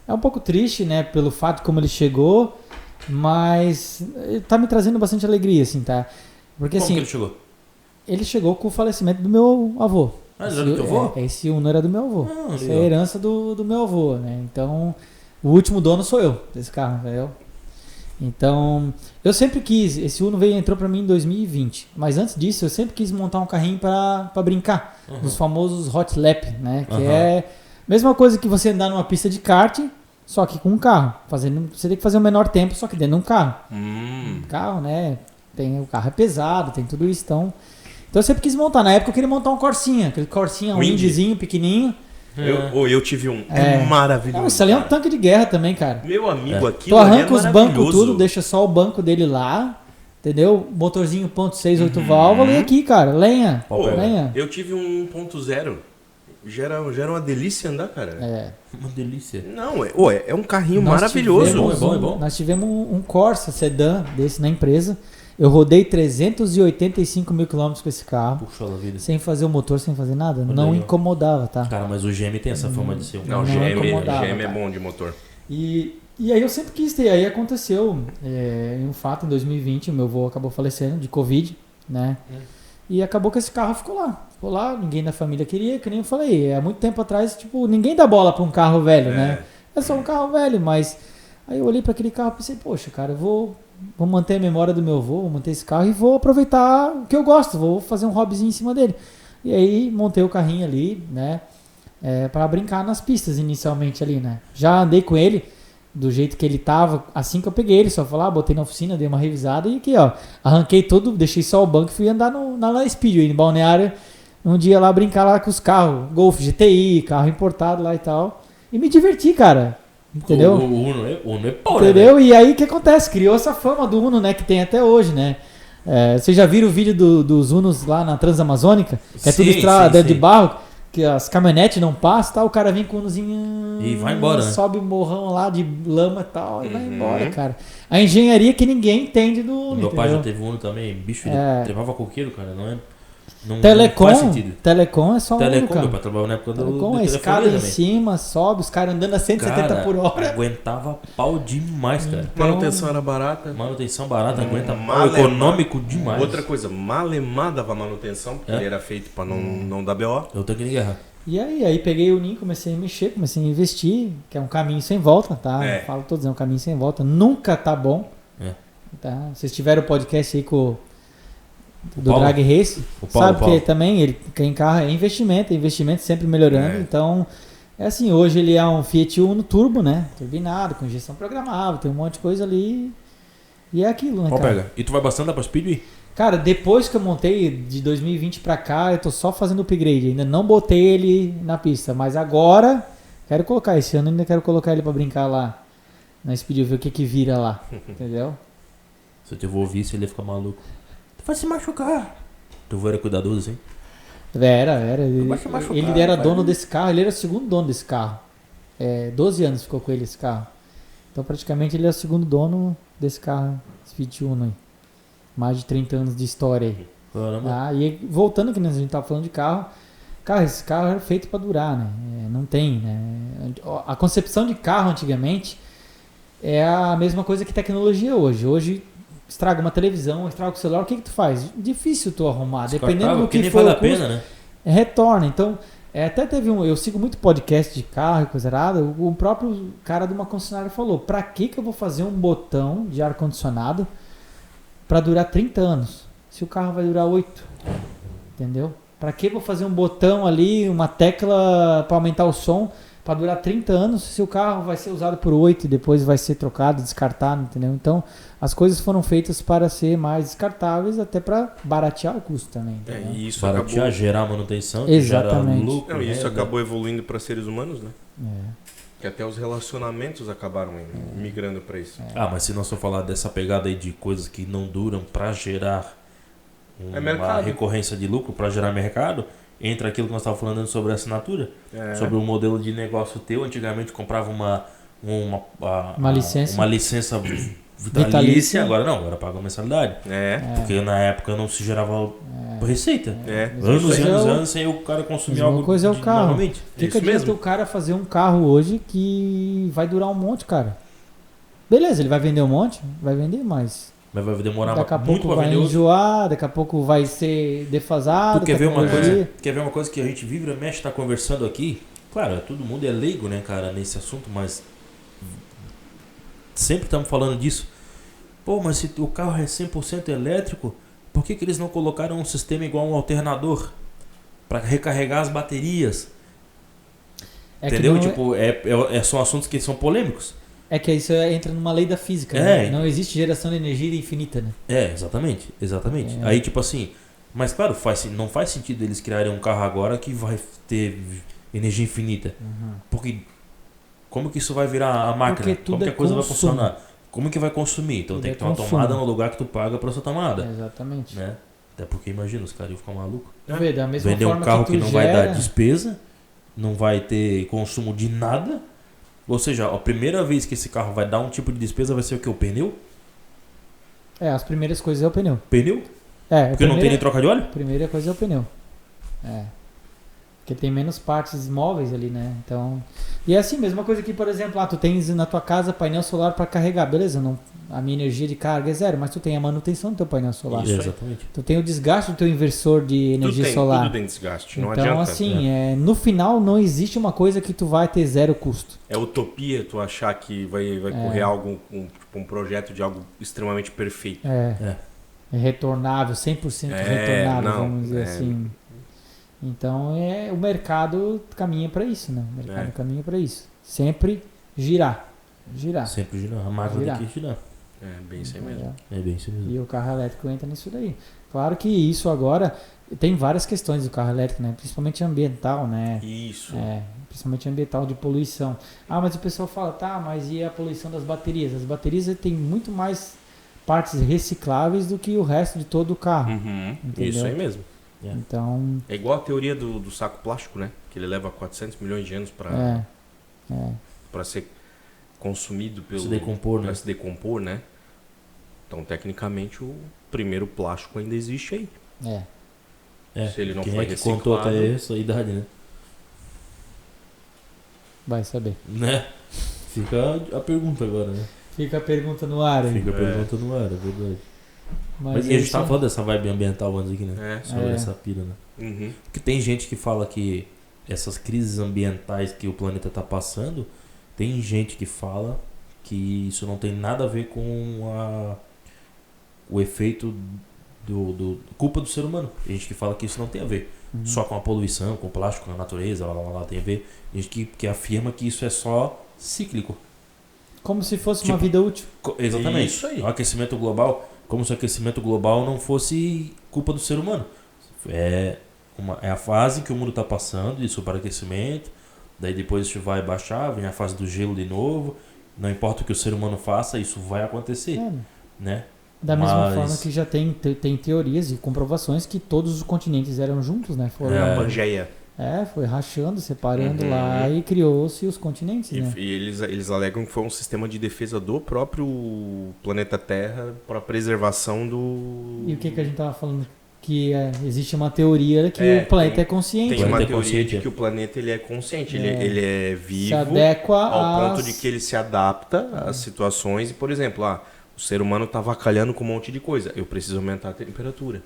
um pouco triste, né? Pelo fato de como ele chegou, mas tá me trazendo bastante alegria, assim, tá? Porque Como assim, que ele chegou? ele chegou com o falecimento do meu avô. Ah, ele era do teu avô? Esse Uno era do meu avô. Ah, Essa é legal. a herança do meu avô, né? Então, o último dono sou eu desse carro, entendeu? Então, eu sempre quis, esse Uno entrou pra mim em 2020, mas antes disso eu sempre quis montar um carrinho pra brincar, dos famosos hot lap, né? Que é a mesma coisa que você andar numa pista de kart, só que com um carro, você tem que fazer o menor tempo, só que dentro de um carro. Carro, né? O carro é pesado, tem tudo isso, então eu sempre quis montar. Na época eu queria montar um Corsinha, aquele Corsinha, um Windy. Indyzinho pequenininho. Eu tive um. É maravilhoso. Isso ali é um cara. tanque de guerra também, cara. Meu amigo, aqui Tu arranca os bancos tudo, deixa só o banco dele lá, entendeu? Motorzinho 1.6, 8 válvulas e aqui, cara, lenha. Pô, lenha. eu tive um 1.0. Já era uma delícia andar, cara. Uma delícia. Não, é um carrinho Nós maravilhoso. tivemos É bom. Nós tivemos um Corsa sedã desse na empresa. Eu rodei 385 mil quilômetros com esse carro. Puxa da vida. Sem fazer o motor, sem fazer nada. Olha Não aí, ó. incomodava, tá? Cara, mas o GM tem essa fama de ser um... Não, Não GM incomodava, é cara. bom de motor. E aí eu sempre quis ter. Aí aconteceu um fato em 2020, o meu avô acabou falecendo de Covid, né? E acabou que esse carro ficou lá, ninguém da família queria, que nem eu falei, há muito tempo atrás, tipo, ninguém dá bola pra um carro velho, né? É só um carro velho, mas aí eu olhei pra aquele carro e pensei, poxa, cara, eu vou manter a memória do meu avô, vou manter esse carro e vou aproveitar o que eu gosto, vou fazer um hobbyzinho em cima dele. E aí montei o carrinho ali, né? Pra brincar nas pistas inicialmente ali, né? Já andei com ele do jeito que ele tava, assim que eu peguei ele, só falar, botei na oficina, dei uma revisada e aqui, ó, arranquei tudo, deixei só o banco e fui andar na Speedway, em Balneário, um dia lá brincar lá com os carros, Golf GTI, carro importado lá e tal, e me diverti, cara, entendeu? O Uno é pau, né, Entendeu? E aí o que acontece? Criou essa fama do Uno, né, que tem até hoje, né? Vocês já viram o vídeo dos Unos lá na Transamazônica? Que é tudo estrada de barro, que as caminhonetes não passam, tá? O cara vem com o Unozinho E vai embora, né? sobe o morrão lá de lama e tal, e vai embora, cara. A engenharia que ninguém entende do Uno, Meu pai entendeu? já teve Uno também, bicho, ele levava coqueiro, cara, não Telecom, faz sentido. Telecom é só Uno, Telecom, cara. meu pai trabalhava na época do Telecom, a telefonia escada em também. cima, sobe, os caras andando a 170 Cara, por hora. aguentava pau demais, cara. Manutenção era barata. Manutenção barata, aguenta pau, Malemar. econômico demais. Outra coisa, malemar dava manutenção, porque ele era feito pra não dar BO. Eu tenho que guerra. E aí peguei o Ninho, comecei a mexer, comecei a investir, que é um caminho sem volta, tá? É. Eu falo todos, é um caminho sem volta. Nunca tá bom. Tá? Vocês tiveram o podcast aí com do Paulo. Drag Race, O Paulo, sabe Paulo. que também ele quem carro é investimento sempre melhorando. É. Então, é assim, hoje ele é um Fiat Uno Turbo, né? Turbinado, com injeção programável, tem um monte de coisa ali. E é aquilo, né, Qual cara? pega? E tu vai bastante lá pra Speedway? Cara, depois que eu montei de 2020 pra cá, eu tô só fazendo upgrade. Ainda não botei ele na pista, mas agora quero colocar. Esse ano ainda quero colocar ele pra brincar lá na Speed, ver o que vira lá. Entendeu? Se eu te ouvisse, ele ia ficar maluco. Tu vai se machucar. Tu era cuidadoso, hein? Era. vai se machucar, Ele era vai. dono desse carro, ele era o segundo dono desse carro. 12 anos ficou com ele esse carro. Então praticamente ele é o segundo dono desse carro, esse Fiat Uno aí. Mais de 30 anos de história aí. Caramba. E voltando aqui, né, a gente tava falando de carro. Cara, esse carro era feito para durar, né? Não tem, né? A concepção de carro antigamente é a mesma coisa que tecnologia hoje. Hoje estraga uma televisão, estraga o celular, o que tu faz? Difícil tu arrumar, dependendo do que for vale o a custo, pena, né? retorna. Então, até teve eu sigo muito podcast de carro e coisa errada, o próprio cara de uma concessionária falou, pra que eu vou fazer um botão de ar-condicionado para durar 30 anos, se o carro vai durar 8? Entendeu? Pra que eu vou fazer um botão ali, uma tecla para aumentar o som, para durar 30 anos, se o carro vai ser usado por 8 e depois vai ser trocado, descartado, entendeu? Então, as coisas foram feitas para ser mais descartáveis, até para baratear o custo também. E isso baratear, gerar manutenção, exatamente. Gerar lucro. Isso acabou evoluindo para seres humanos, né? Que até os relacionamentos acabaram migrando para isso. Mas se nós for falar dessa pegada aí de coisas que não duram para gerar uma recorrência de lucro, para gerar mercado, entra aquilo que nós estávamos falando sobre a assinatura, sobre o modelo de negócio teu. Antigamente comprava uma licença vitalícia, agora paga uma mensalidade. Porque na época não se gerava receita. Anos e anos sem o cara consumir algo. Uma coisa é o carro. Novamente. Que adianta o cara fazer um carro hoje que vai durar um monte, cara? Beleza, ele vai vender um monte? Vai vender, mas vai demorar daqui a muito pouco para vai vender. Enjoar, daqui a pouco vai ser defasado. Tu quer ver uma coisa que a gente vive e mexe, tá conversando aqui? Claro, todo mundo é leigo, né, cara, nesse assunto, mas sempre estamos falando disso. Pô, mas se o carro é 100% elétrico, por que eles não colocaram um sistema igual um alternador para recarregar as baterias? Entendeu? São assuntos que são polêmicos. É que isso entra numa lei da física, né? Não existe geração de energia infinita, né? Exatamente. Aí, tipo assim, mas claro, não faz sentido eles criarem um carro agora que vai ter energia infinita. Porque como que isso vai virar a máquina? Como que a coisa vai funcionar? Como que vai consumir? Então tem que ter uma tomada no lugar que tu paga pra essa tomada. Exatamente. Né? Até porque, imagina, os caras iam ficar malucos. Vender um carro que não vai dar despesa, não vai ter consumo de nada. Ou seja, a primeira vez que esse carro vai dar um tipo de despesa vai ser o que? O pneu? As primeiras coisas é o pneu. Pneu? Porque não tem nem troca de óleo? A primeira coisa é o pneu. Porque tem menos partes móveis ali, né? Então... E é assim, mesma coisa que, por exemplo, tu tens na tua casa painel solar para carregar. Beleza, a minha energia de carga é zero, mas tu tem a manutenção do teu painel solar. Exatamente. Tu tem o desgaste do teu inversor de energia solar. Tudo tem desgaste, não então, adianta. Assim, no final não existe uma coisa que tu vai ter zero custo. É utopia tu achar que vai correr algo, um projeto de algo extremamente perfeito. É retornável, 100% retornável, vamos dizer assim. Então, o mercado caminha para isso, né? O mercado caminha para isso. Sempre girar. Sempre girar. A máquina tem que girar. É bem isso aí mesmo. É bem isso mesmo. E o carro elétrico entra nisso daí. Claro que isso agora... Tem várias questões do carro elétrico, né? Principalmente ambiental, né? Isso. Principalmente ambiental, de poluição. Mas o pessoal fala, mas e a poluição das baterias? As baterias têm muito mais partes recicláveis do que o resto de todo o carro. Isso aí mesmo. Então... É igual a teoria do saco plástico, né? Que ele leva 400 milhões de anos para ser consumido se decompor, né? Se decompor, né? Então, tecnicamente, o primeiro plástico ainda existe aí. Se ele não foi reciclado... contou até essa idade, né? Vai saber. Né? Fica a pergunta agora, né? Fica a pergunta no ar, hein? Fica a pergunta no ar, é verdade. Mas a gente tava falando dessa vibe ambiental antes aqui, né? Sobre essa pira, né? Porque tem gente que fala que essas crises ambientais que o planeta tá passando, tem gente que fala que isso não tem nada a ver com o efeito culpa do ser humano. Tem gente que fala que isso não tem a ver só com a poluição, com o plástico, com a natureza, lá tem a ver. Tem gente que afirma que isso é só cíclico. Como se fosse uma vida útil. Exatamente. Isso aí. O aquecimento global, como se o aquecimento global não fosse culpa do ser humano. É a fase que o mundo está passando de superaquecimento, daí depois isso vai baixar, vem a fase do gelo de novo. Não importa o que o ser humano faça, isso vai acontecer. Né? Da mesma forma que já tem teorias e comprovações que todos os continentes eram juntos, né? A Pangeia. Foi rachando, separando lá e criou-se os continentes, né? E eles alegam que foi um sistema de defesa do próprio planeta Terra para preservação do... E o que a gente tava falando? Que existe uma teoria que o planeta é consciente. Tem uma é teoria consciente, de que o planeta ele é consciente, ele é vivo, se adequa ao ponto de que ele se adapta às situações. E, por exemplo, o ser humano está avacalhando com um monte de coisa. Eu preciso aumentar a temperatura.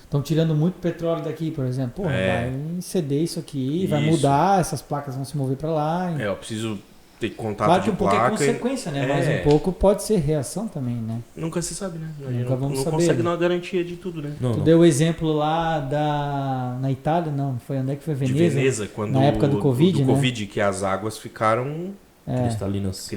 Estão tirando muito petróleo daqui, por exemplo. Vai ceder isso aqui, vai mudar, essas placas vão se mover para lá. Eu preciso ter contato claro que de um pouco placa. é consequência, né? Mas um pouco pode ser reação também, né? Nunca se sabe, né? Nunca vamos saber. Não consegue dar uma garantia de tudo, né? Tu deu o exemplo lá na Itália, não? Foi onde é que foi? Veneza? De Veneza, quando na época do Covid, do né? Covid, que as águas ficaram cristalinas.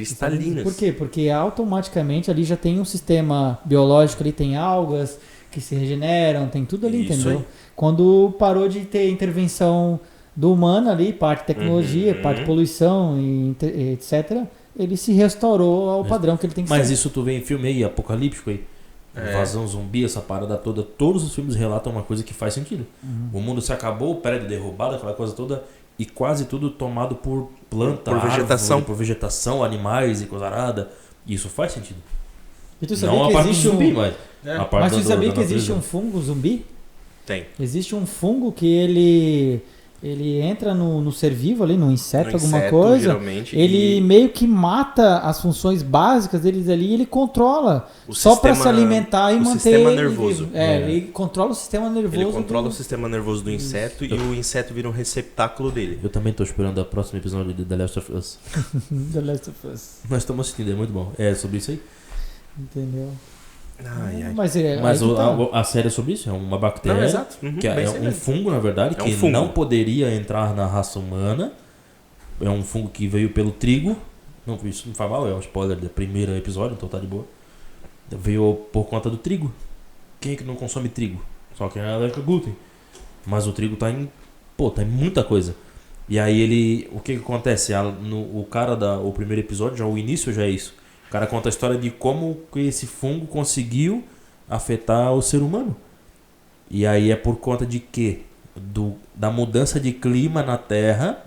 Por quê? Porque automaticamente ali já tem um sistema biológico, ali tem algas que se regeneram, tem tudo ali, entendeu? Aí. Quando parou de ter intervenção do humano ali, parte tecnologia, parte poluição e etc., ele se restaurou ao padrão que ele tem que ser. Mas isso tu vê em filme aí, apocalíptico aí, invasão zumbi, essa parada toda, todos os filmes relatam uma coisa que faz sentido. O mundo se acabou, o prédio derrubado, aquela coisa toda, e quase tudo tomado por planta, por vegetação, árvore, por vegetação, animais e coisa arada. Isso faz sentido. E tu sabia não que a parte existe do zumbi, mas a parte mas tu sabia da que existe natureza. um fungo zumbi? Tem. Existe um fungo que ele entra no ser vivo ali, no inseto, alguma coisa, geralmente, ele meio que mata as funções básicas deles ali e ele controla só para se alimentar e manter o sistema nervoso. Ele controla o sistema nervoso. Ele controla o sistema nervoso do inseto e o inseto vira um receptáculo dele. Eu também tô esperando o próximo episódio de The Last of Us. The Last of Us. Nós estamos assistindo, é muito bom. É sobre isso aí. Entendeu? Mas a série é sobre isso, é uma bactéria. Não, exato. Que é um fungo, na verdade, que não poderia entrar na raça humana. É um fungo que veio pelo trigo. Não, isso não faz mal, é um spoiler do primeiro episódio, então tá de boa. Veio por conta do trigo. Quem é que não consome trigo? Só quem é alérgico a glúten. Mas o trigo tá em muita coisa. E aí o que acontece? O primeiro episódio, o início já é isso. O cara conta a história de como esse fungo conseguiu afetar o ser humano. E aí é por conta de quê? Da mudança de clima na Terra,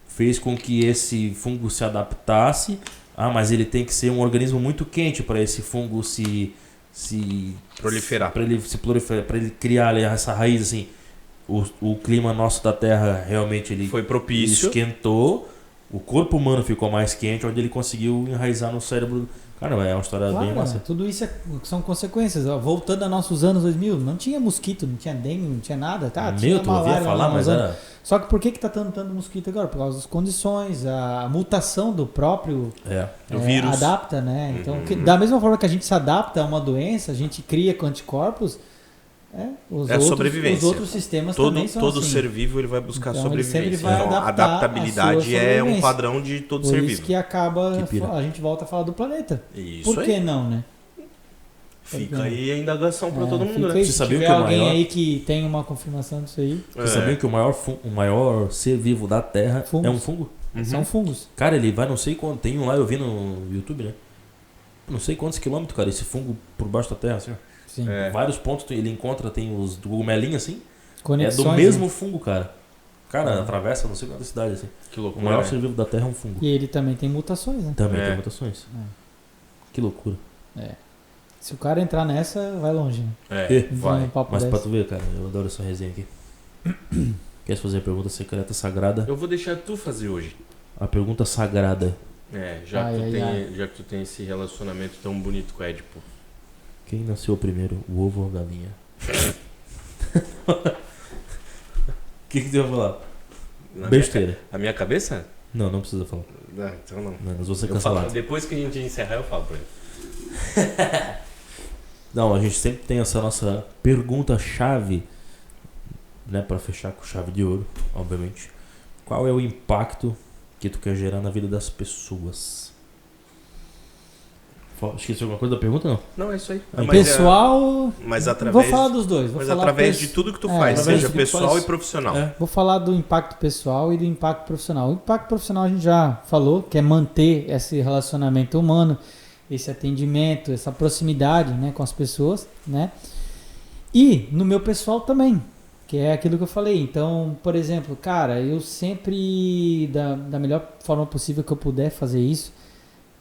fez com que esse fungo se adaptasse. Mas ele tem que ser um organismo muito quente para esse fungo se proliferar. Para ele se proliferar, para ele criar ali essa raiz assim. O clima nosso da Terra realmente ele foi propício. Ele esquentou. O corpo humano ficou mais quente, onde ele conseguiu enraizar no cérebro. Cara, é uma história bem massa. Tudo isso são consequências. Voltando a nossos anos 2000, não tinha mosquito, não tinha dengue, não tinha nada. Tinha tu ouvia falar, mas era... Só que por que tá tanto mosquito agora? Por causa das condições, a mutação do próprio o vírus. Adapta, né? Então, da mesma forma que a gente se adapta a uma doença, a gente cria anticorpos. Sobrevivência. Os outros sistemas também são todo assim. ser vivo ele vai buscar sobrevivência. Ele sempre vai a adaptabilidade é um padrão de todo ser vivo. Por isso que acaba, a gente volta a falar do planeta. Isso. Por que não, né? Fica aí a indagação para todo mundo, né? Se tiver alguém aí que tem uma confirmação disso aí. Você sabia que o maior ser vivo da Terra é um fungo? São fungos. Cara, ele vai não sei quanto. Tem um lá, eu vi no YouTube, né? Não sei quantos quilômetros, cara, esse fungo por baixo da Terra, assim, ó. Vários pontos ele encontra, tem os cogumelinhos assim. Conexões, é do mesmo fungo, cara. Cara, atravessa não sei quantas cidades assim. Que loucura. O maior ser vivo da Terra é um fungo. E ele também tem mutações, né? Também tem mutações. Que loucura. Se o cara entrar nessa, vai longe, né? Vai. Mas pra tu ver, cara, eu adoro essa resenha aqui. Queres fazer a pergunta secreta sagrada? Eu vou deixar tu fazer hoje. A pergunta sagrada. Já que tu tem esse relacionamento tão bonito com o Édipo. Quem nasceu primeiro, o ovo ou a galinha? O que tu vai falar? Besteira. A minha cabeça? Não precisa falar. Então não. Nós vamos ser cancelados. Depois que a gente encerrar, eu falo pra ele. Não, a gente sempre tem essa nossa pergunta-chave, né? Pra fechar com chave de ouro, obviamente. Qual é o impacto que tu quer gerar na vida das pessoas? Esqueci alguma coisa da pergunta, não? Não, é isso aí. Pessoal... Mas através... Vou falar dos dois. Mas através de tudo que tu faz, seja pessoal e profissional. Vou falar do impacto pessoal e do impacto profissional. O impacto profissional a gente já falou, que é manter esse relacionamento humano, esse atendimento, essa proximidade, né, com as pessoas, né? E no meu pessoal também. Que é aquilo que eu falei. Então, por exemplo, cara, eu sempre, da melhor forma possível que eu puder fazer isso,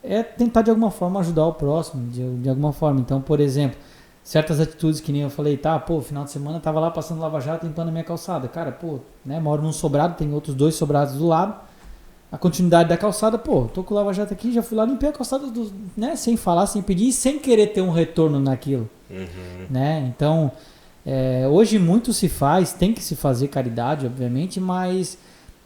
é tentar de alguma forma ajudar o próximo, de alguma forma. Então, por exemplo, certas atitudes que nem eu falei, final de semana eu tava lá passando Lava Jato limpando a minha calçada. Cara, né, moro num sobrado, tem outros 2 sobrados do lado. A continuidade da calçada, tô com o Lava Jato aqui, já fui lá, limpei a calçada, né, sem falar, sem pedir, sem querer ter um retorno naquilo. Né? Então, hoje muito se faz, tem que se fazer caridade, obviamente, mas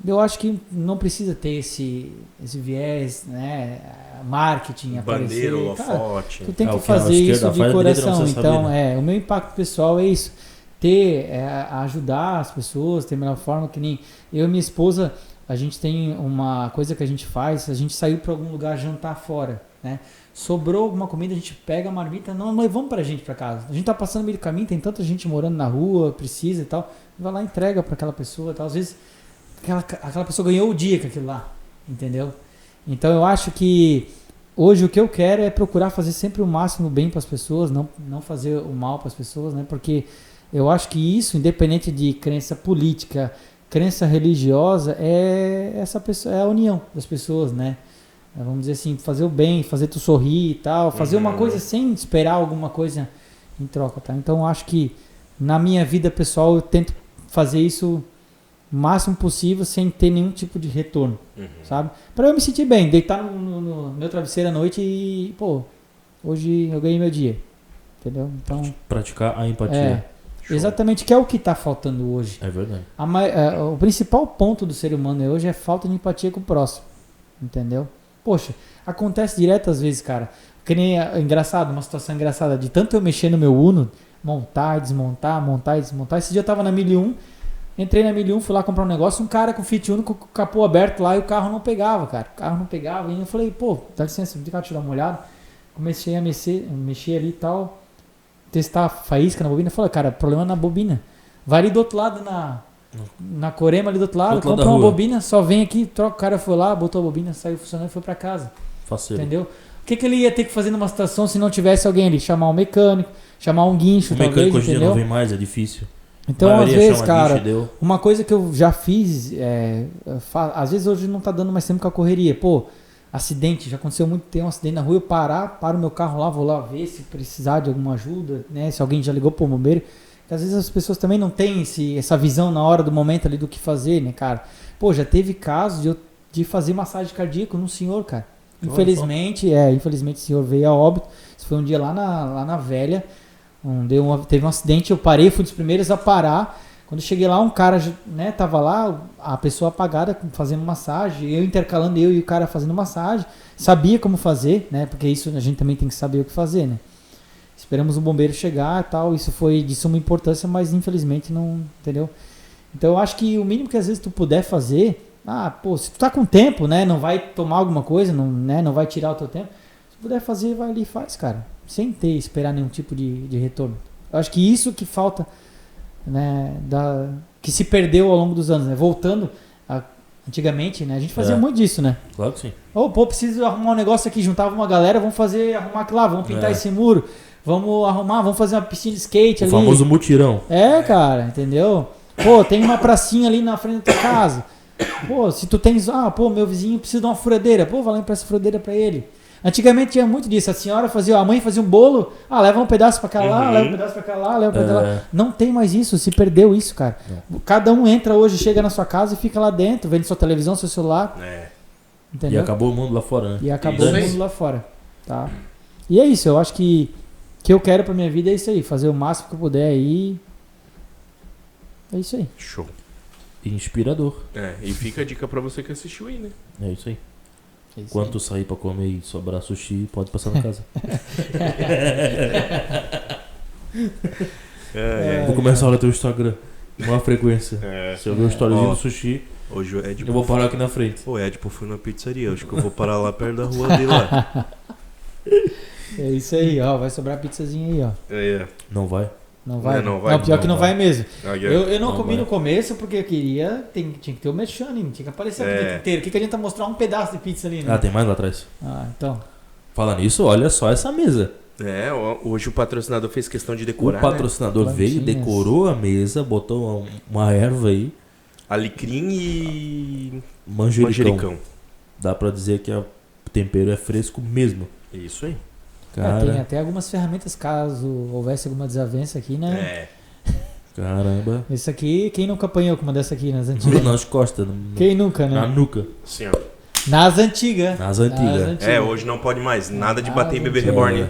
eu acho que não precisa ter esse viés, né, marketing, bandeira, aparecer. Cara, holofote. tu tem que fazer isso de coração. Então, o meu impacto pessoal é isso. Ajudar as pessoas, ter a melhor forma, que nem eu e minha esposa, a gente tem uma coisa que a gente faz, a gente saiu para algum lugar jantar fora, né? Sobrou alguma comida, a gente pega a marmita, não levamos pra gente pra casa. A gente tá passando no meio do caminho, tem tanta gente morando na rua, precisa e tal. Vai lá e entrega pra aquela pessoa e tal. Às vezes aquela pessoa ganhou o dia com aquilo lá, entendeu? Então eu acho que hoje o que eu quero é procurar fazer sempre o máximo bem pras pessoas, não fazer o mal pras pessoas, né? Porque eu acho que isso, independente de crença política, crença religiosa, é a união das pessoas, né? Vamos dizer assim, fazer o bem, fazer tu sorrir e tal, fazer uma coisa sem esperar alguma coisa em troca, tá? Então eu acho que na minha vida pessoal eu tento fazer isso o máximo possível sem ter nenhum tipo de retorno, sabe? Pra eu me sentir bem, deitar no meu travesseiro à noite e, hoje eu ganhei meu dia, entendeu? Então, praticar a empatia. Exatamente, que é o que tá faltando hoje. É verdade. O principal ponto do ser humano hoje é falta de empatia com o próximo, entendeu? Poxa, acontece direto às vezes, cara. Que nem engraçado, uma situação engraçada. De tanto eu mexer no meu Uno, montar e desmontar, montar e desmontar. Esse dia eu tava na 1001, entrei na 1001, fui lá comprar um negócio, um cara com Fiat Uno com o capô aberto lá e o carro não pegava, cara. O carro não pegava. E eu falei, dá licença, vem cá te dar uma olhada. Comecei a mexer ali e tal, testar a faísca na bobina. Falei, cara, problema na bobina. Vai ali do outro lado na Corema ali do outro lado, compra uma bobina, só vem aqui, troca, o cara foi lá, botou a bobina, saiu funcionando e foi pra casa. Faceiro. Entendeu? O que ele ia ter que fazer numa situação se não tivesse alguém ali? Chamar um mecânico, chamar um guincho, talvez, entendeu? O mecânico hoje em dia não vem mais, é difícil. Então, às vezes, cara, uma coisa que eu já fiz, às vezes hoje não tá dando mais tempo com a correria. Acidente, já aconteceu muito, tem um acidente na rua, eu paro o meu carro lá, vou lá ver se precisar de alguma ajuda, né? Se alguém já ligou pro bombeiro. Às vezes as pessoas também não têm essa visão na hora do momento ali do que fazer, né, cara? Já teve casos de fazer massagem cardíaca num senhor, cara. Infelizmente o senhor veio a óbito. Isso foi um dia lá na Velha. Teve um acidente, eu parei, fui dos primeiros a parar. Quando eu cheguei lá, um cara, né, tava lá, a pessoa apagada fazendo massagem, eu intercalando eu e o cara fazendo massagem. Sabia como fazer, né? Porque isso a gente também tem que saber o que fazer, né? Esperamos o bombeiro chegar e tal, isso foi de suma importância, mas infelizmente não, entendeu? Então eu acho que o mínimo que às vezes tu puder fazer, se tu tá com tempo, né, não vai tomar alguma coisa, não vai tirar o teu tempo, se puder fazer, vai ali e faz, cara, sem esperar nenhum tipo de retorno. Eu acho que isso que falta, né, que se perdeu ao longo dos anos, né, voltando antigamente, né, a gente fazia muito disso, né? Claro que sim. Preciso arrumar um negócio aqui, juntava uma galera, vamos arrumar aquilo lá, vamos pintar esse muro. Vamos fazer uma piscina de skate ali. O famoso mutirão. Cara, entendeu? Tem uma pracinha ali na frente da tua casa. Se tu tens... meu vizinho precisa de uma furadeira. Vai lá e empresta a furadeira pra ele. Antigamente tinha muito disso. A mãe fazia um bolo. Leva um pedaço pra cá lá, leva um pedaço pra cá lá, leva pra cá lá. Não tem mais isso, se perdeu isso, cara. Cada um entra hoje, chega na sua casa e fica lá dentro, vendo sua televisão, seu celular. Entendeu? E acabou o mundo lá fora, né? E acabou o mundo lá fora. Tá? E é isso, eu acho que eu quero pra minha vida é isso aí, fazer o máximo que eu puder aí. É isso aí. Show. Inspirador. E fica a dica pra você que assistiu aí, né? É isso aí. Quando tu sair pra comer e sobrar sushi, pode passar na casa. Vou começar a olhar teu Instagram. Uma frequência. Se eu ver o storyzinho do sushi, hoje o Ed eu vou parar aqui na frente. Ed, fui na pizzaria. Acho que eu vou parar lá perto da rua dele lá. É isso aí, vai sobrar pizzazinha aí, Não vai? Não vai? Não vai. Pior que não vai mesmo. Eu não comi vai. No começo porque eu queria... Tinha que ter o merchan, tinha que aparecer a pizza inteira. O que adianta mostrar um pedaço de pizza ali, né? Tem mais lá atrás. Então... Fala nisso, olha só essa mesa. Hoje o patrocinador fez questão de decorar, O patrocinador veio, decorou a mesa, botou uma erva aí. Alecrim e manjericão. Dá pra dizer que o tempero é fresco mesmo. Isso aí. Cara, tem até algumas ferramentas caso houvesse alguma desavença aqui, né? Caramba. Isso aqui, quem nunca apanhou com uma dessa aqui nas antigas? Nas costas. Quem nunca, né? Na nuca. Sim, ó. Nas antigas. Nas antigas. Hoje não pode mais. Nada de bater em bebê reborn.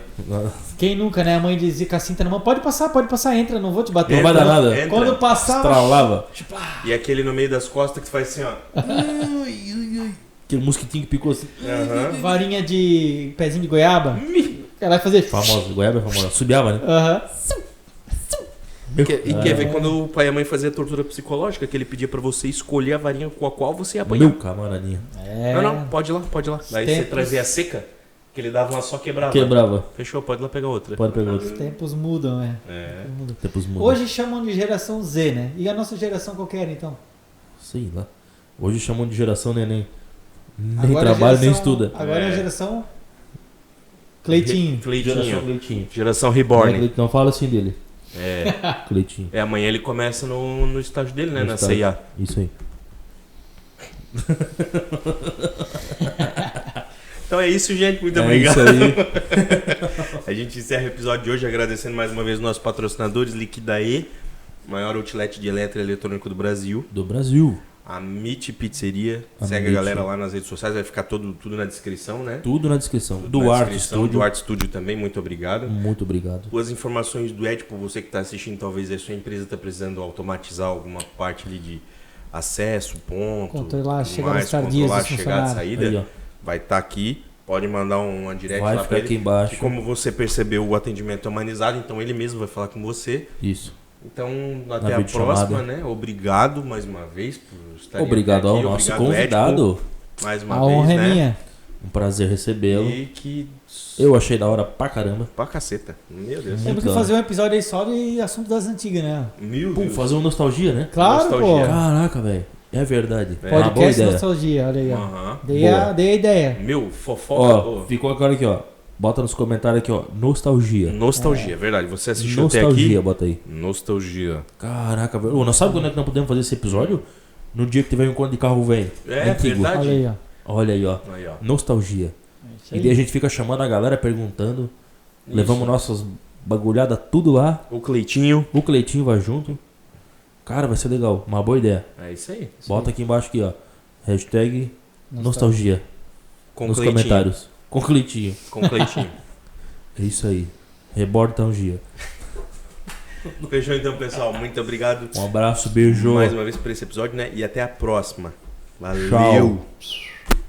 Quem nunca, né? A mãe dizia com a cinta na mão, pode passar, entra, não vou te bater. Não vai dar nada. Entra. Quando passar... Estralava. E aquele no meio das costas que faz assim, ó. Aquele mosquitinho que picou assim. Varinha de pezinho de goiaba. Ela vai fazer... Famosa, goiaba é famosa. Subiava, né? E quer ver quando o pai e a mãe faziam a tortura psicológica, que ele pedia pra você escolher a varinha com a qual você ia apanhar. Meu camaradinha. Não, pode ir lá. Daí você trazia a seca, que ele dava uma só quebrava. Quebrava. Fechou, pode ir lá pegar outra. Pode pegar outra. Os tempos mudam, né? Tempos mudam. Hoje chamam de geração Z, né? E a nossa geração qual que era, então? Sei lá. Hoje chamam de geração neném. Nem Agora trabalha, nem estuda. Agora é a geração... Cleitinho. Geração Cleitinho. Geração Reborn. Não fala assim dele. Cleitinho. Amanhã ele começa no estágio dele, né? Na CIA. Isso aí. Então é isso, gente. Muito obrigado. Isso aí. A gente encerra o episódio de hoje agradecendo mais uma vez os nossos patrocinadores, Liquidae, maior outlet de eletroeletrônico do Brasil. A Meet Pizzeria. Segue a galera lá nas redes sociais, vai ficar tudo na descrição, né? Tudo na descrição. Duarte Studio também, muito obrigado. Muito obrigado. As informações do Ed, por você que está assistindo, talvez a sua empresa está precisando automatizar alguma parte ali de acesso, ponto, controlar a chegada e saída, aí, vai estar aqui. Pode mandar uma direct vai lá para ele. Aqui embaixo. E como você percebeu, o atendimento é humanizado, então ele mesmo vai falar com você. Isso. Então, até a próxima, né? Obrigado mais uma vez por estar aqui. Obrigado ao nosso convidado. Ed, mais uma a vez, honra né? É minha. Um prazer recebê-lo. E que... Eu achei da hora pra caramba. Pra caceta. Meu Deus. Temos que fazer um episódio aí só de assunto das antigas, né? Meu Deus. Fazer uma nostalgia, né? Claro, nostalgia. pô. Caraca, velho. É verdade. Podcast nostalgia, olha aí, ó. Dei a ideia. Meu, fofoca. Ficou agora aqui, ó. Bota nos comentários aqui, ó. Nostalgia. Nostalgia, verdade. Você assistiu nostalgia, até aqui? Nostalgia, bota aí. Nostalgia. Caraca, velho. Nós sabe quando é que nós podemos fazer esse episódio? No dia que tiver um encontro de carro velho. Antigo. Verdade. Olha aí, ó. Nostalgia. E daí a gente fica chamando a galera, perguntando. Isso. Levamos nossas bagulhadas tudo lá. O Cleitinho vai junto. Cara, vai ser legal. Uma boa ideia. É isso aí. Bota aqui embaixo aqui, ó. Hashtag nostalgia. Nos Cleitinho. comentários. Com Cleitinho. É isso aí. Rebortangia. Fechou então, pessoal. Muito obrigado. Um abraço, beijo. Mais uma vez por esse episódio, né? E até a próxima. Valeu. Tchau.